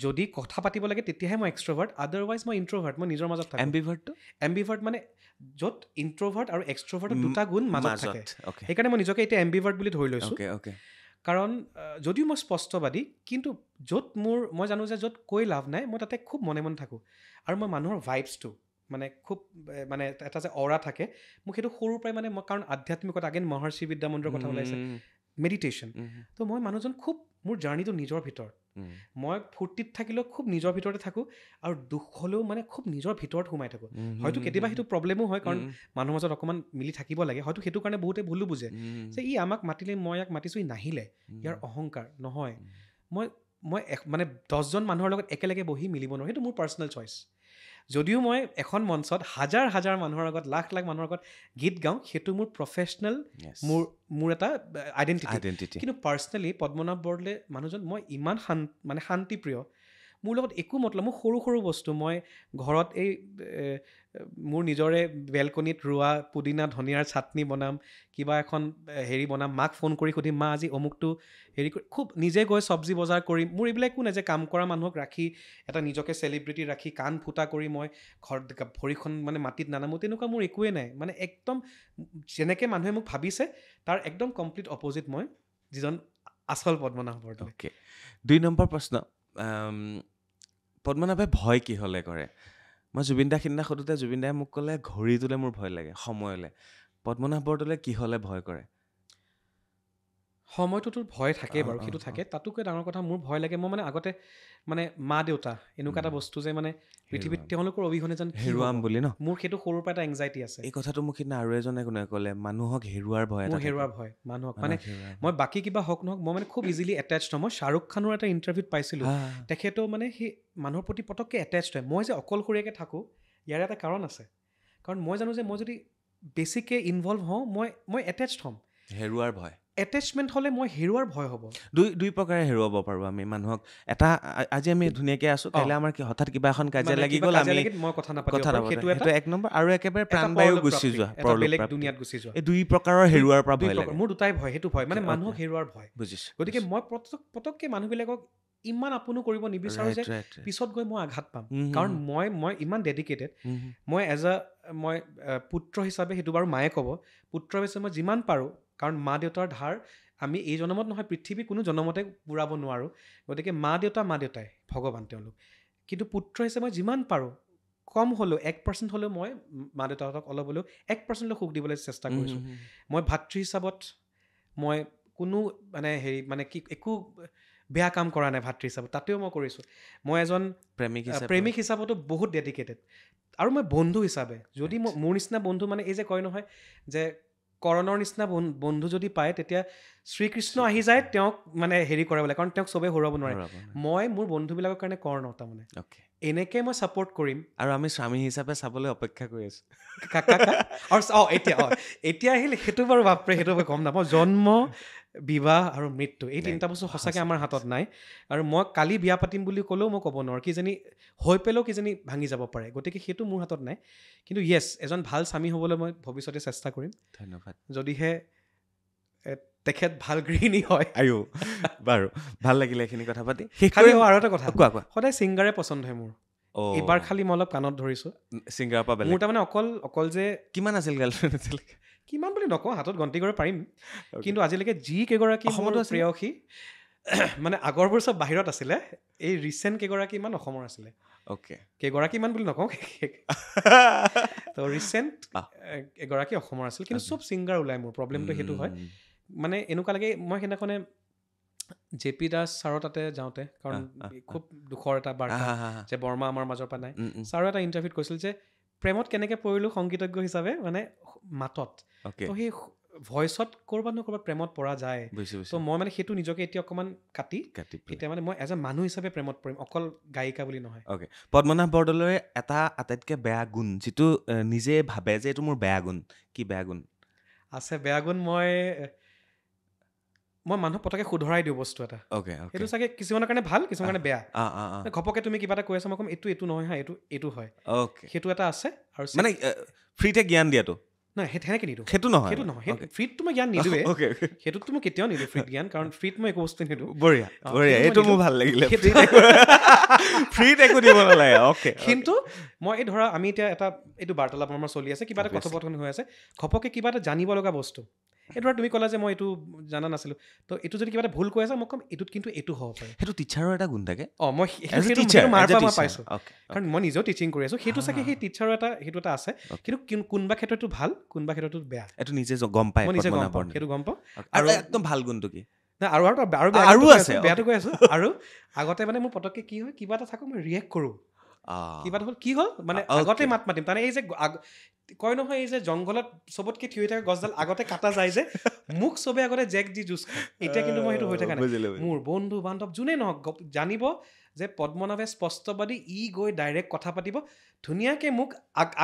যদি কথা পাতিব লাগে তেতিয়াহে মই এক্সট্ৰভাৰ্ট আদাৰৱাইজ মই ইণ্ট্ৰভাৰ্ট মই নিজৰ মাজত থাকোঁ এম্বিভাৰ্ট মানে য'ত ইণ্ট্ৰভাৰ্ট আৰু এক্সট্ৰভাৰ্টৰ 2টা গুণ মাজত থাকে সেইকাৰণে মই নিজকে এতিয়া এম্বিভাৰ্ট বুলি ধৰি লৈছোঁ কাৰণ যদিও মই স্পষ্টবাদী কিন্তু য'ত মই জানো যে য'ত কৈ লাভ নাই মই তাতে খুব মনে মনে থাকোঁ আৰু মই মানুহৰ ভাইবছটো মানে খুব মানে এটা যে অৰা থাকে মোক সেইটো সৰুৰ পৰাই মানে মই কাৰণ আধ্যাত্মিকতা আগেন মহৰ্ষি বিদ্যামন্দিৰৰ কথা ওলাইছে মেডিটেশ্যন তো মই মানুহজন খুব মোৰ জাৰ্ণিটো নিজৰ ভিতৰত মই ফূৰ্তিত থাকিলেও খুব নিজৰ ভিতৰতে থাকোঁ আৰু দুখ হ'লেও মানে খুব নিজৰ ভিতৰত সোমাই থাকোঁ হয়তো কেতিয়াবা সেইটো প্ৰব্লেমো হয় কাৰণ মানুহৰ মাজত অকণমান মিলি থাকিব লাগে হয়তো সেইটো কাৰণে বহুতে ভুলো বুজে যে ই আমাক মাতিলে মই ইয়াক মাতিছোঁ ই নাহিলে ইয়াৰ অহংকাৰ নহয় মই মানে 10জন মানুহৰ লগত একেলগে বহি মিলিব নোৱাৰোঁ সেইটো মোৰ পাৰ্চনেল চইচ যদিও মই এখন মঞ্চত হাজাৰ হাজাৰ মানুহৰ আগত লাখ লাখ মানুহৰ আগত গীত গাওঁ সেইটো মোৰ প্ৰফেচনেল মোৰ এটা আইডেণ্টিটি কিন্তু পাৰ্চনেলি পদ্মনাভ বৰদলৈ মানুহজন মই ইমান মানে শান্তিপ্ৰিয় মোৰ লগত একো মতলব মোৰ সৰু সৰু বস্তু মই ঘৰত এই মোৰ নিজৰে বেলকনিত ৰোৱা পুদিনা ধনিয়াৰ চাটনি বনাম কিবা এখন হেৰি বনাম মাক ফোন কৰি সুধিম মা আজি অমুকটো হেৰি কৰি খুব নিজে গৈ চব্জি বজাৰ কৰিম মোৰ এইবিলাক একো নাই যে কাম কৰা মানুহক ৰাখি এটা নিজকে চেলিব্ৰিটি ৰাখি কাণ ফুটা কৰি মই ঘৰত ভৰিখন মানে মাটিত নানামো তেনেকুৱা মোৰ একোৱেই নাই মানে একদম যেনেকৈ মানুহে মোক ভাবিছে তাৰ একদম কমপ্লিট অপজিট মই যিজন আচল পদ্মনাভ বৰদলৈ 2 নম্বৰ প্ৰশ্ন পদ্মনাভে ভয় কি হলে কৰে মই জুবিন দাক সিদিনা সোধোতে জুবিন দাই মোক ক'লে ঘড়ীটোলে মোৰ ভয় লাগে সময়লে পদ্মনাভ বৰদলৈ কি হলে ভয় কৰে সময়টোতো ভয় থাকে বাৰু সেইটো থাকে তাতোকৈ ডাঙৰ কথা মোৰ ভয় লাগে মই মানে আগতে মানে মা দেউতা এনেকুৱা এটা বস্তু যে মানে পৃথিৱীত তেওঁলোকৰ অবিহনে যেন হেৰুৱাম বুলি ন মোৰ সেইটো সৰুৰ পৰা এটা এংজাইটি আছে এই কথাটো মোক সিদিনা আৰু এজনে কোনে ক'লে মানুহক হেৰুৱাৰ ভয় এটা মোৰ হেৰুৱাৰ ভয় মানুহক মানে মই বাকী কিবা হওক নহওক মই মানে খুব ইজিলি এটেচড হয় মই শ্বাহৰুখ খানৰ এটা ইণ্টাৰভিউত পাইছিলোঁ তেখেতেও মানে সেই মানুহৰ প্ৰতি পটককৈ এটেচড হয় মই যে অকলশৰীয়াকৈ থাকোঁ ইয়াৰ এটা কাৰণ আছে কাৰণ মই জানো যে মই যদি বেছিকৈ ইনভলভ হওঁ মই এটেচড হ'ম হেৰুৱাৰ ভয় এটেচমেণ্ট হ'লে মই হেৰুৱাৰ ভয় হ'ব দুই প্ৰকাৰে হেৰুৱাব পাৰোঁ আমি মানুহক এটা আজি আমি ধুনীয়াকৈ আছোঁ কাইলৈ আমাৰ হঠাৎ কিবা এখন কাজিয়া লাগি গ'ল আমি মই কথা নাপাতিব সেইটো এটা এক নম্বৰ আৰু একেবাৰে প্ৰাণবায়ু গুচি যোৱা বেলেগ দুনিয়াত গুচি যোৱা এই দুই প্ৰকাৰৰ হেৰুৱাৰ পৰা ভয় লাগে মোৰ দুটাই ভয় সেইটো ভয় মানে মানুহক হেৰুৱাৰ ভয় বুজিছোঁ গতিকে মই পটককৈ মানুহবিলাকক ইমান আপোনো কৰিব নিবিচাৰোঁ যে পিছত গৈ মই আঘাত পাম কাৰণ মই ইমান ডেডিকেটেড মই মই পুত্ৰ হিচাপে সেইটো বাৰু মায়ে ক'ব পুত্ৰ হিচাপে মই যিমান পাৰোঁ কাৰণ মা দেউতাৰ ধাৰ আমি এই জনমত নহয় পৃথিৱী কোনো জনমতে পুৰাব নোৱাৰোঁ গতিকে মা দেউতাই ভগৱান তেওঁলোক কিন্তু পুত্ৰ হিচাপে মই যিমান পাৰোঁ কম হ'লেও 1% হ'লেও মই মা দেউতাহঁতক অলপ হ'লেও 1% সুখ দিবলৈ চেষ্টা কৰিছোঁ মই ভাতৃ হিচাপত মই কোনো মানে হেৰি মানে কি একো বেয়া কাম কৰা নাই ভাতৃ হিচাপত তাতেও মই কৰিছোঁ মই এজন প্ৰেমিক হিচাপতো বহুত ডেডিকেটেড আৰু মই বন্ধু হিচাপে যদি মোৰ নিচিনা বন্ধু মানে এই যে কয় নহয় যে কৰণৰ নিচিনা বন্ধু যদি পায় তেতিয়া শ্ৰীকৃষ্ণ আহি যায় তেওঁক মানে হেৰি কৰে বোলে কাৰণ তেওঁক চবেই হেৰুৱাব নোৱাৰে মই মোৰ বন্ধুবিলাকৰ কাৰণে কৰ্ণ তাৰমানে এনেকৈ মই ছাপোৰ্ট কৰিম আৰু আমি স্বামী হিচাপে চাবলৈ অপেক্ষা কৰি আছোঁ আৰু এতিয়া আহিলে সেইটো বাৰু বাপৰে সেইটো গম নাপাওঁ জন্ম বিবাহ আৰু মৃত্যু এই তিনিটা বস্তু সঁচাকৈ আমাৰ হাতত নাই আৰু মই কালি বিয়া পাতিম বুলি ক'লেও মই ক'ব নোৱাৰোঁ কিজানি হৈ পেলেও কিজানি ভাঙি যাব পাৰে গতিকে সেইটো মোৰ হাতত নাই কিন্তু য়েছ এজন ভাল স্বামী হ'বলৈ মই ভৱিষ্যতে চেষ্টা কৰিম ধন্যবাদ যদিহে তেখেত ভাল গৃহিণী হয় আয়ো বাৰু ভাল লাগিলে এইখিনি কথা পাতি আৰু এটা কথা কোৱা সদায় ছিংগাৰে পচন্দ হয় মোৰ এইবাৰ খালি মই অলপ কাণত ধৰিছোঁ ছিংগাৰৰ পৰা মোৰ তাৰমানে অকল যে কিমান আছিল গাৰ্লফ্ৰেণ্ড এতিয়ালৈকে কিমান বুলি নকওঁ হাতত গন্তি কৰিব পাৰিম কিন্তু আজিলৈকে যি কেইগৰাকী অসমতো প্ৰেয়সী মানে আগৰবোৰ চব বাহিৰত আছিলে এই ৰিচেণ্ট কেইগৰাকী ইমান অসমৰ আছিলে কেইগৰাকী ইমান বুলি নকওঁ তো ৰিচেণ্ট এগৰাকী অসমৰ আছিল কিন্তু চব ছিংগাৰ ওলাই মোৰ প্ৰব্লেমটো সেইটো হয় মানে এনেকুৱা লাগে মই সেইদিনাখনে JP দাস ছাৰৰ তাতে যাওঁতে কাৰণ খুব দুখৰ এটা বাৰ্তা যে বৰ্মা আমাৰ মাজৰ পৰা নাই ছাৰৰ এটা ইণ্টাৰভিউত কৈছিল যে প্ৰেমত কেনেকৈ পৰিলোঁ সংগীতজ্ঞ হিচাপে মানে মাতত তো সেই ভইচত ক'ৰবাত ক'ৰবাত প্ৰেমত পৰা যায় তো মই মানে সেইটো নিজকে এতিয়া অকণমান কাটি এতিয়া মানে মই এজ এ মানুহ হিচাপে প্ৰেমত পৰিম অকল গায়িকা বুলি নহয় পদ্মনাভ বৰদলৈৰ এটা আটাইতকৈ বেয়া গুণ যিটো নিজে ভাবে যে এইটো মোৰ বেয়া গুণ কি বেয়া গুণ আছে বেয়া গুণ মই মানুহক পটককৈ শুধৰাই দিওঁ বস্তু এটা সেইটো চাগে কিছুমানৰ কাৰণে ভাল কিছুমানৰ কাৰণে বেয়া ঘপককৈ তুমি কিবা এটা কৈ আছা মই ক'ম এইটো নহয় হা এইটো হয় সেইটো এটা আছে আৰু মানে ফ্ৰীতে জ্ঞান দিয়াটো নাই সেনেকৈ নিদিওঁ সেইটো নহয় ফ্ৰীতটো মই জ্ঞান নিদিওঁৱে সেইটোতো মই কেতিয়াও নিদিওঁ ফ্ৰীত জ্ঞান কাৰণ ফ্ৰীত মই একো বস্তু নিদিওঁ বঢ়িয়া এইটো মোৰ ভাল লাগিলে ফ্ৰীত একো দিব নালাগে কিন্তু মই এই ধৰা আমি এতিয়া এটা এইটো বাৰ্তালাপ আমাৰ চলি আছে কিবা এটা কথোপকথন হৈ আছে ঘপককৈ কিবা এটা জানিব লগা বস্তু এই ধৰা তুমি ক'লা যে মই এইটো জানা নাছিলোঁ তো এইটো যদি কিবা এটা ভুল কৈ আছে মই ক'ম এইটোত কিন্তু এইটো হ'ব পাৰে সেইটো টিচাৰৰ এটা গুণ থাকে মই মাৰ পৰা মই পাইছোঁ কাৰণ মই নিজেও টিচিং কৰি আছোঁ সেইটো চাগে সেই টিচাৰৰ সেইটো এটা আছে কিন্তু কোনোবা ক্ষেত্ৰতো ভাল কোনোবা ক্ষেত্ৰতো বেয়া এইটো নিজে গম পায় মই নিজে গম পাওঁ সেইটো গম পাওঁ আৰু একদম ভাল গুণটো কি আৰু আছে বেয়াটো কৈ আছোঁ আৰু আগতে মানে মোৰ পটককৈ কি হয় কিবা এটা থাকক মই ৰিয়েক্ট কৰোঁ কিবা এটা হ'ল কি হ'ল মানে আগতে মাত মাতিম তাৰমানে এই যে কয় নহয় এই যে জংঘলত চবতকৈ থিয় হৈ থকা গছডাল আগতে কাটা যায় যে মোক চবে আগতে জেক দি যুঁজ খায় এতিয়া কিন্তু মই সেইটো হৈ থকা নাই মোৰ বন্ধু বান্ধৱ যোনেই নহওক জানিব যে পদ্মনাভে স্পষ্টবাদী গৈ ডাইৰেক্ট কথা পাতিব ধুনীয়াকৈ মোক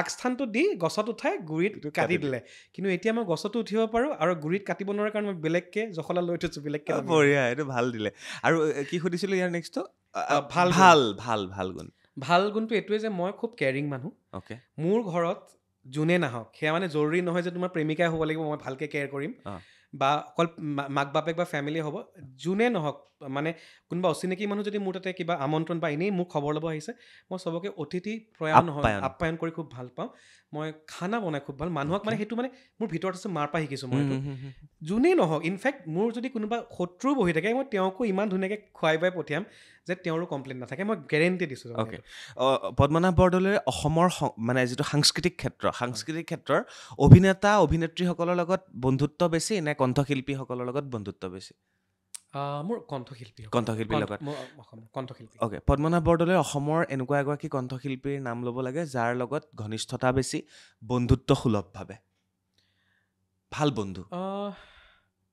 আগস্থানটো দি গছত উঠাই গুৰিত কাটি দিলে কিন্তু এতিয়া মই গছতো উঠিব পাৰোঁ আৰু গুৰিত কাটিব নোৱাৰে কাৰণ মই বেলেগকৈ জখলা লৈ থৈছোঁ বেলেগকৈ বঢ়িয়া এইটো ভাল দিলে আৰু কি সুধিছিলোঁ ইয়াৰ নেক্সটটো ভাল গুণ ভাল গুণটো এইটোৱে যে মই খুব কেয়াৰিং মানুহ মোৰ ঘৰত যোনে নাহক সেয়া মানে জৰুৰী নহয় যে তোমাৰ প্ৰেমিকাই হ'ব লাগিব মই ভালকৈ কেয়াৰ কৰিম বা অকল মাক বাপেক বা ফেমিলি হ'ব, যোনে নহওক, মানে কোনোবা অচিনাকি মানুহ যদি মোৰ তাতে কিবা আমন্ত্ৰণ বা এনেই মোক খবৰ ল'ব আহিছে, মই চবকে অতিথি আপ্যায়ন কৰি খুব ভাল পাওঁ। মই খানা বনাই খুব ভাল, মানুহক মানে সেইটো মানে মোৰ ভিতৰত আছে, মাৰ পৰা শিকিছোঁ মই এইটো। যোনেই নহওক, ইনফেক্ট মোৰ যদি কোনোবা শত্ৰু বহি থাকে, মই তেওঁকো ইমান ধুনীয়াকৈ খুৱাই বাই পঠিয়াম যে তেওঁৰো কমপ্লেইন নাথাকে, মই গেৰেণ্টি দিছোঁ। অ'কে, পদ্মনাভ বৰদলৈৰ অসমৰ মানে যিটো সাংস্কৃতিক ক্ষেত্ৰৰ অভিনেতা অভিনেত্ৰীসকলৰ লগত বন্ধুত্ব বেছি নে কণ্ঠশিল্পীসকলৰ লগত বন্ধুত্ব বেছি? মোৰ কণ্ঠশিল্পীৰ লগত কণ্ঠশিল্পী। অ'কে, পদ্মনাভ বৰদলৈৰ অসমৰ এনেকুৱা এগৰাকী কণ্ঠশিল্পীৰ নাম ল'ব লাগে যাৰ লগত ঘনিষ্ঠতা বেছি, বন্ধুত্ব সুলভভাৱে, ভাল বন্ধু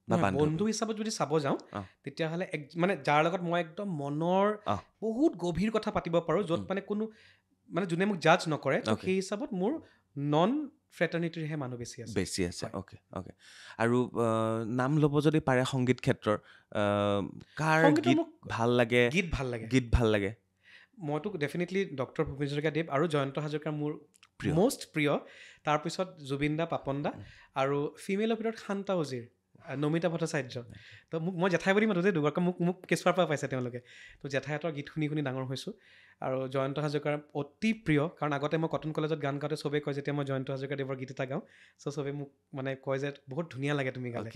বা বন্ধু হিচাপত যদি চাব যাওঁ, তেতিয়াহ'লে মানে যাৰ লগত মই একদম মনৰ বহুত গভীৰ কথা পাতিব পাৰোঁ, য'ত মানে কোনো মানে যোনে মোক জাজ নকৰে, সেই হিচাপত মোৰ নন ফ্ৰেটাৰ্নিটিৰহে মানুহ বেছি আছে। অ'কে, আৰু নাম ল'ব যদি পাৰে সংগীত ক্ষেত্ৰৰ, কাৰ গীত ভাল লাগে? গীত ভাল লাগে মইতো ডেফিনেটলি ডক্টৰ ভূপেন হাজৰিকাদেৱ আৰু জয়ন্ত হাজৰিকা মোৰ মষ্ট প্ৰিয়। তাৰপিছত জুবিন দা, পাপন দা, আৰু ফিমেলৰ ভিতৰত শান্তা উজীৰ, নমিতা ভট্টাচাৰ্য। তো মই জেঠাই বুলি মাতোঁ যে দুগৰাকী মোক কেঁচুৱাৰ পৰা পাইছে তেওঁলোকে। তো জেঠাইহঁতৰ গীত শুনি ডাঙৰ হৈছোঁ। আৰু জয়ন্ত হাজৰিকাৰ অতি প্ৰিয়, কাৰণ আগতে মই কটন কলেজত গান গাওঁতে চবেই কয় যেতিয়া মই জয়ন্ত হাজৰিকাদেৱৰ গীত এটা গাওঁ, চ' চবেই মোক মানে কয় যে বহুত ধুনীয়া লাগে তুমি গালে।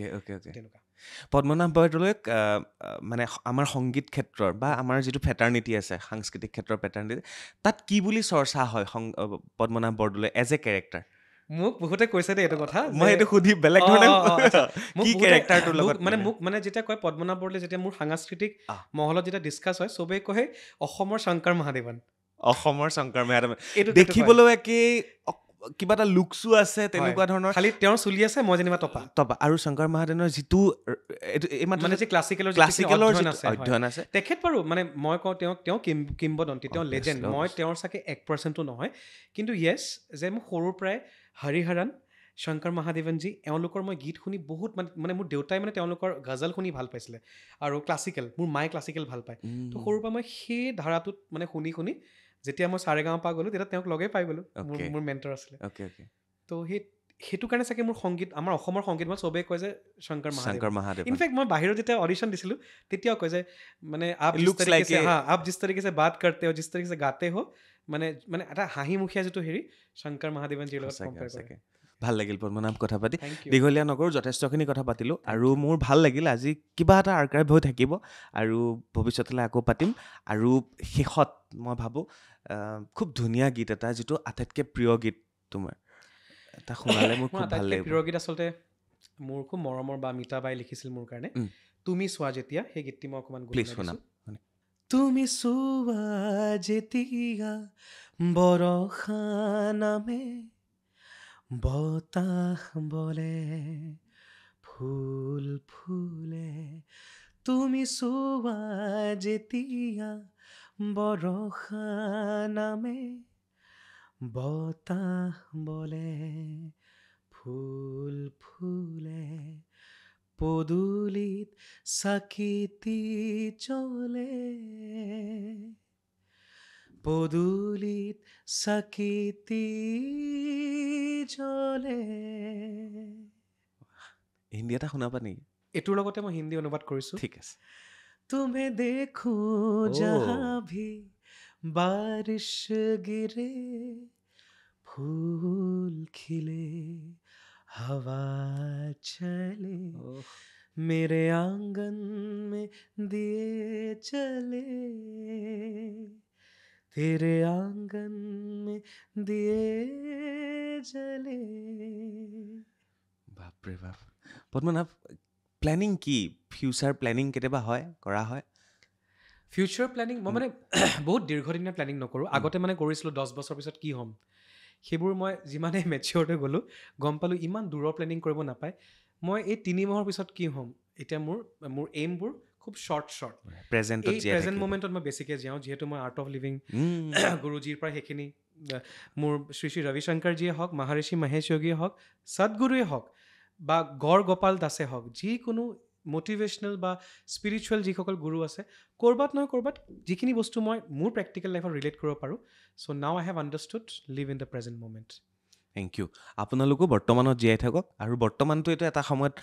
তেনেকুৱা পদ্মনাভ বৰদলৈক মানে আমাৰ সংগীত ক্ষেত্ৰৰ বা আমাৰ যিটো ফেটাৰ্নিটি আছে, সাংস্কৃতিক ক্ষেত্ৰৰ ফেটাৰ্নিটি, তাত কি বুলি চৰ্চা হয় Padmanabha Bordoloi as a character? মোক বহুতে কৈছে দেই এইটো কথা, মই এইটো সুধি বেলেগ ধৰণে কি কেৰেক্টাৰটোৰ লগত মানে মোক মানে যেতিয়া কয় পদ্মনাভ বৰদলৈ, যেতিয়া মোৰ সাংস্কৃতিক মহলত যেতিয়া ডিছকাছ হয়, চবেই কয় অসমৰ শংকৰ মহাদেৱন। দেখিবলৈ একেই, কিবা এটা লুকছো আছে তেনেকুৱা ধৰণৰ, খালি তেওঁৰ চুলি আছে, মই যেনিবা টপা। আৰু শংকৰ মহাদেৱনৰ যিটো মানে যে ক্লাছিকেলৰ অধ্যয়ন আছে, তেখেত বাৰু মানে মই কওঁ তেওঁ কিংবদন্তি, তেওঁ লেজেণ্ড। মই তেওঁৰ চাগে 1%ও নহয়, কিন্তু য়েছ, যে মোক সৰুৰ পৰাই হৰিহৰণ, শংকৰ মহাদেৱনজী, এওঁলোকৰ মই গীত শুনি বহুত মানে মোৰ দেউতাই মানে তেওঁলোকৰ গজল শুনি ভাল পাইছিলে, আৰু ক্লাছিকেল, মোৰ মায়ে ক্লাছিকেল ভাল পায়। তো সৰুৰ পৰা মই সেই ধাৰাটোত মানে শুনি যেতিয়া মই চাৰেগাঁৱৰ গ'লোঁ, তেতিয়া তেওঁক লগেই পাই গ'লোঁ, মোৰ মেণ্টৰ আছিলে। তো সেইটো কাৰণে চাগে মোৰ সংগীত, আমাৰ অসমৰ সংগীত, মই চবেই কয় যে শংকৰ মহাদেৱ। ইনফেক্ট মই বাহিৰত যেতিয়া অডিশ্যন দিছিলোঁ, তেতিয়াও কয় যে মানে আপ জিছ তৰিকে সে বাত কৰতে হো, জিছ তৰিকে সে গাতে হো, মানে এটা হাঁহিমুখীয়া যিটো হেৰি, শংকৰ মহাদেৱনজীৰ লগত কম্পেয়াৰ কৰে। ভাল লাগিল পদ্মনাভ কথা পাতি, দীঘলীয়া নকৰোঁ, যথেষ্টখিনি কথা পাতিলোঁ, আৰু মোৰ ভাল লাগিল আজি কিবা এটা আৰ্কাইভ হৈ থাকিব, আৰু ভৱিষ্যতলৈ আকৌ পাতিম। আৰু শেষত মই ভাবোঁ খুব ধুনীয়া গীত এটা, যিটো আটাইতকৈ প্ৰিয় গীত তোমাৰ, এটা শুনালে মোৰ খুব ভাল লাগিব। প্ৰিয় গীত আচলতে মোৰ খুব মৰমৰ বা মিতা বাই লিখিছিল মোৰ কাৰণে, তুমি চোৱা যেতিয়া, সেই গীতটি মই অকণমান প্লিজ শুনাম। তুমি চোৱা যেতিয়া বৰষা নামে, বতাহ বলে, ফুল ফুলে, তুমি চোৱা যেতিয়া বৰষা নামে, বতাহ বলে, ফুল ফুলে, পদূলিত চাকিতি জ্বলে, পদূলিত চাকিতি জ্বলে। হিন্দী এটা শুনাবা নেকি? এইটোৰ লগতে মই হিন্দী অনুবাদ কৰিছোঁ। ঠিক আছে। তুমি দেখো জहाँ भी बारिश गिरे, फूल खिले, हवा चले, मेरे आंगन में दिए चले, तेरे आंगन में दिए जले। বাপৰে বাপ। পদ্মনাভ, প্লেনিং কি? ফিউচাৰ প্লেনিং কেতিয়াবা কৰা হয়? ফিউচাৰ প্লেনিং মই মানে বহুত দীৰ্ঘদিনীয়া প্লেনিং নকৰোঁ। আগতে মানে কৰিছিলোঁ 10 বছৰ পিছত কি হ'ম, সেইবোৰ মই যিমানেই মেচিয়ৰ্ড হৈ গ'লোঁ, গম পালোঁ ইমান দূৰৰ প্লেনিং কৰিব নাপায়। মই এই 3 মাহৰ পিছত কি হ'ম, এতিয়া মোৰ এইমবোৰ খুব শ্বৰ্ট প্ৰেজেণ্ট মমেণ্টত মই বেছিকৈ যাওঁ, যিহেতু মই আৰ্ট অফ লিভিং গুৰুজীৰ পৰা সেইখিনি, মোৰ শ্ৰী শ্ৰী ৰবিশংকৰজীয়ে হওক, মহাৰিষি মহেশ যোগীয়ে হওক, সদগুৰুৱে হওক, বা গড় গোপাল দাসে হওক, যিকোনো মটিভেশ্যনেল বা স্পিৰিচুৱেল যিসকল গুৰু আছে, ক'ৰবাত নহয় ক'ৰবাত যিখিনি বস্তু মই মোৰ প্ৰেক্টিকেল লাইফত ৰিলেট কৰিব পাৰোঁ। So' now I have understood live in the present moment. Thank you. আপোনালোকো বৰ্তমানত জীয়াই থাকক, আৰু বৰ্তমানটো এইটো এটা সময়ত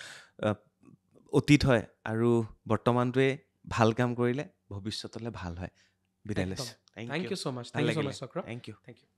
অতীত হয় আৰু বৰ্তমানটোৱে ভাল কাম কৰিলে ভৱিষ্যতলৈ ভাল হয়। বিদায় একদম। লৈছোঁ। Thank you so much. ভাল Thank you so লাগিলে। much, Chakra. Thank you. Thank you.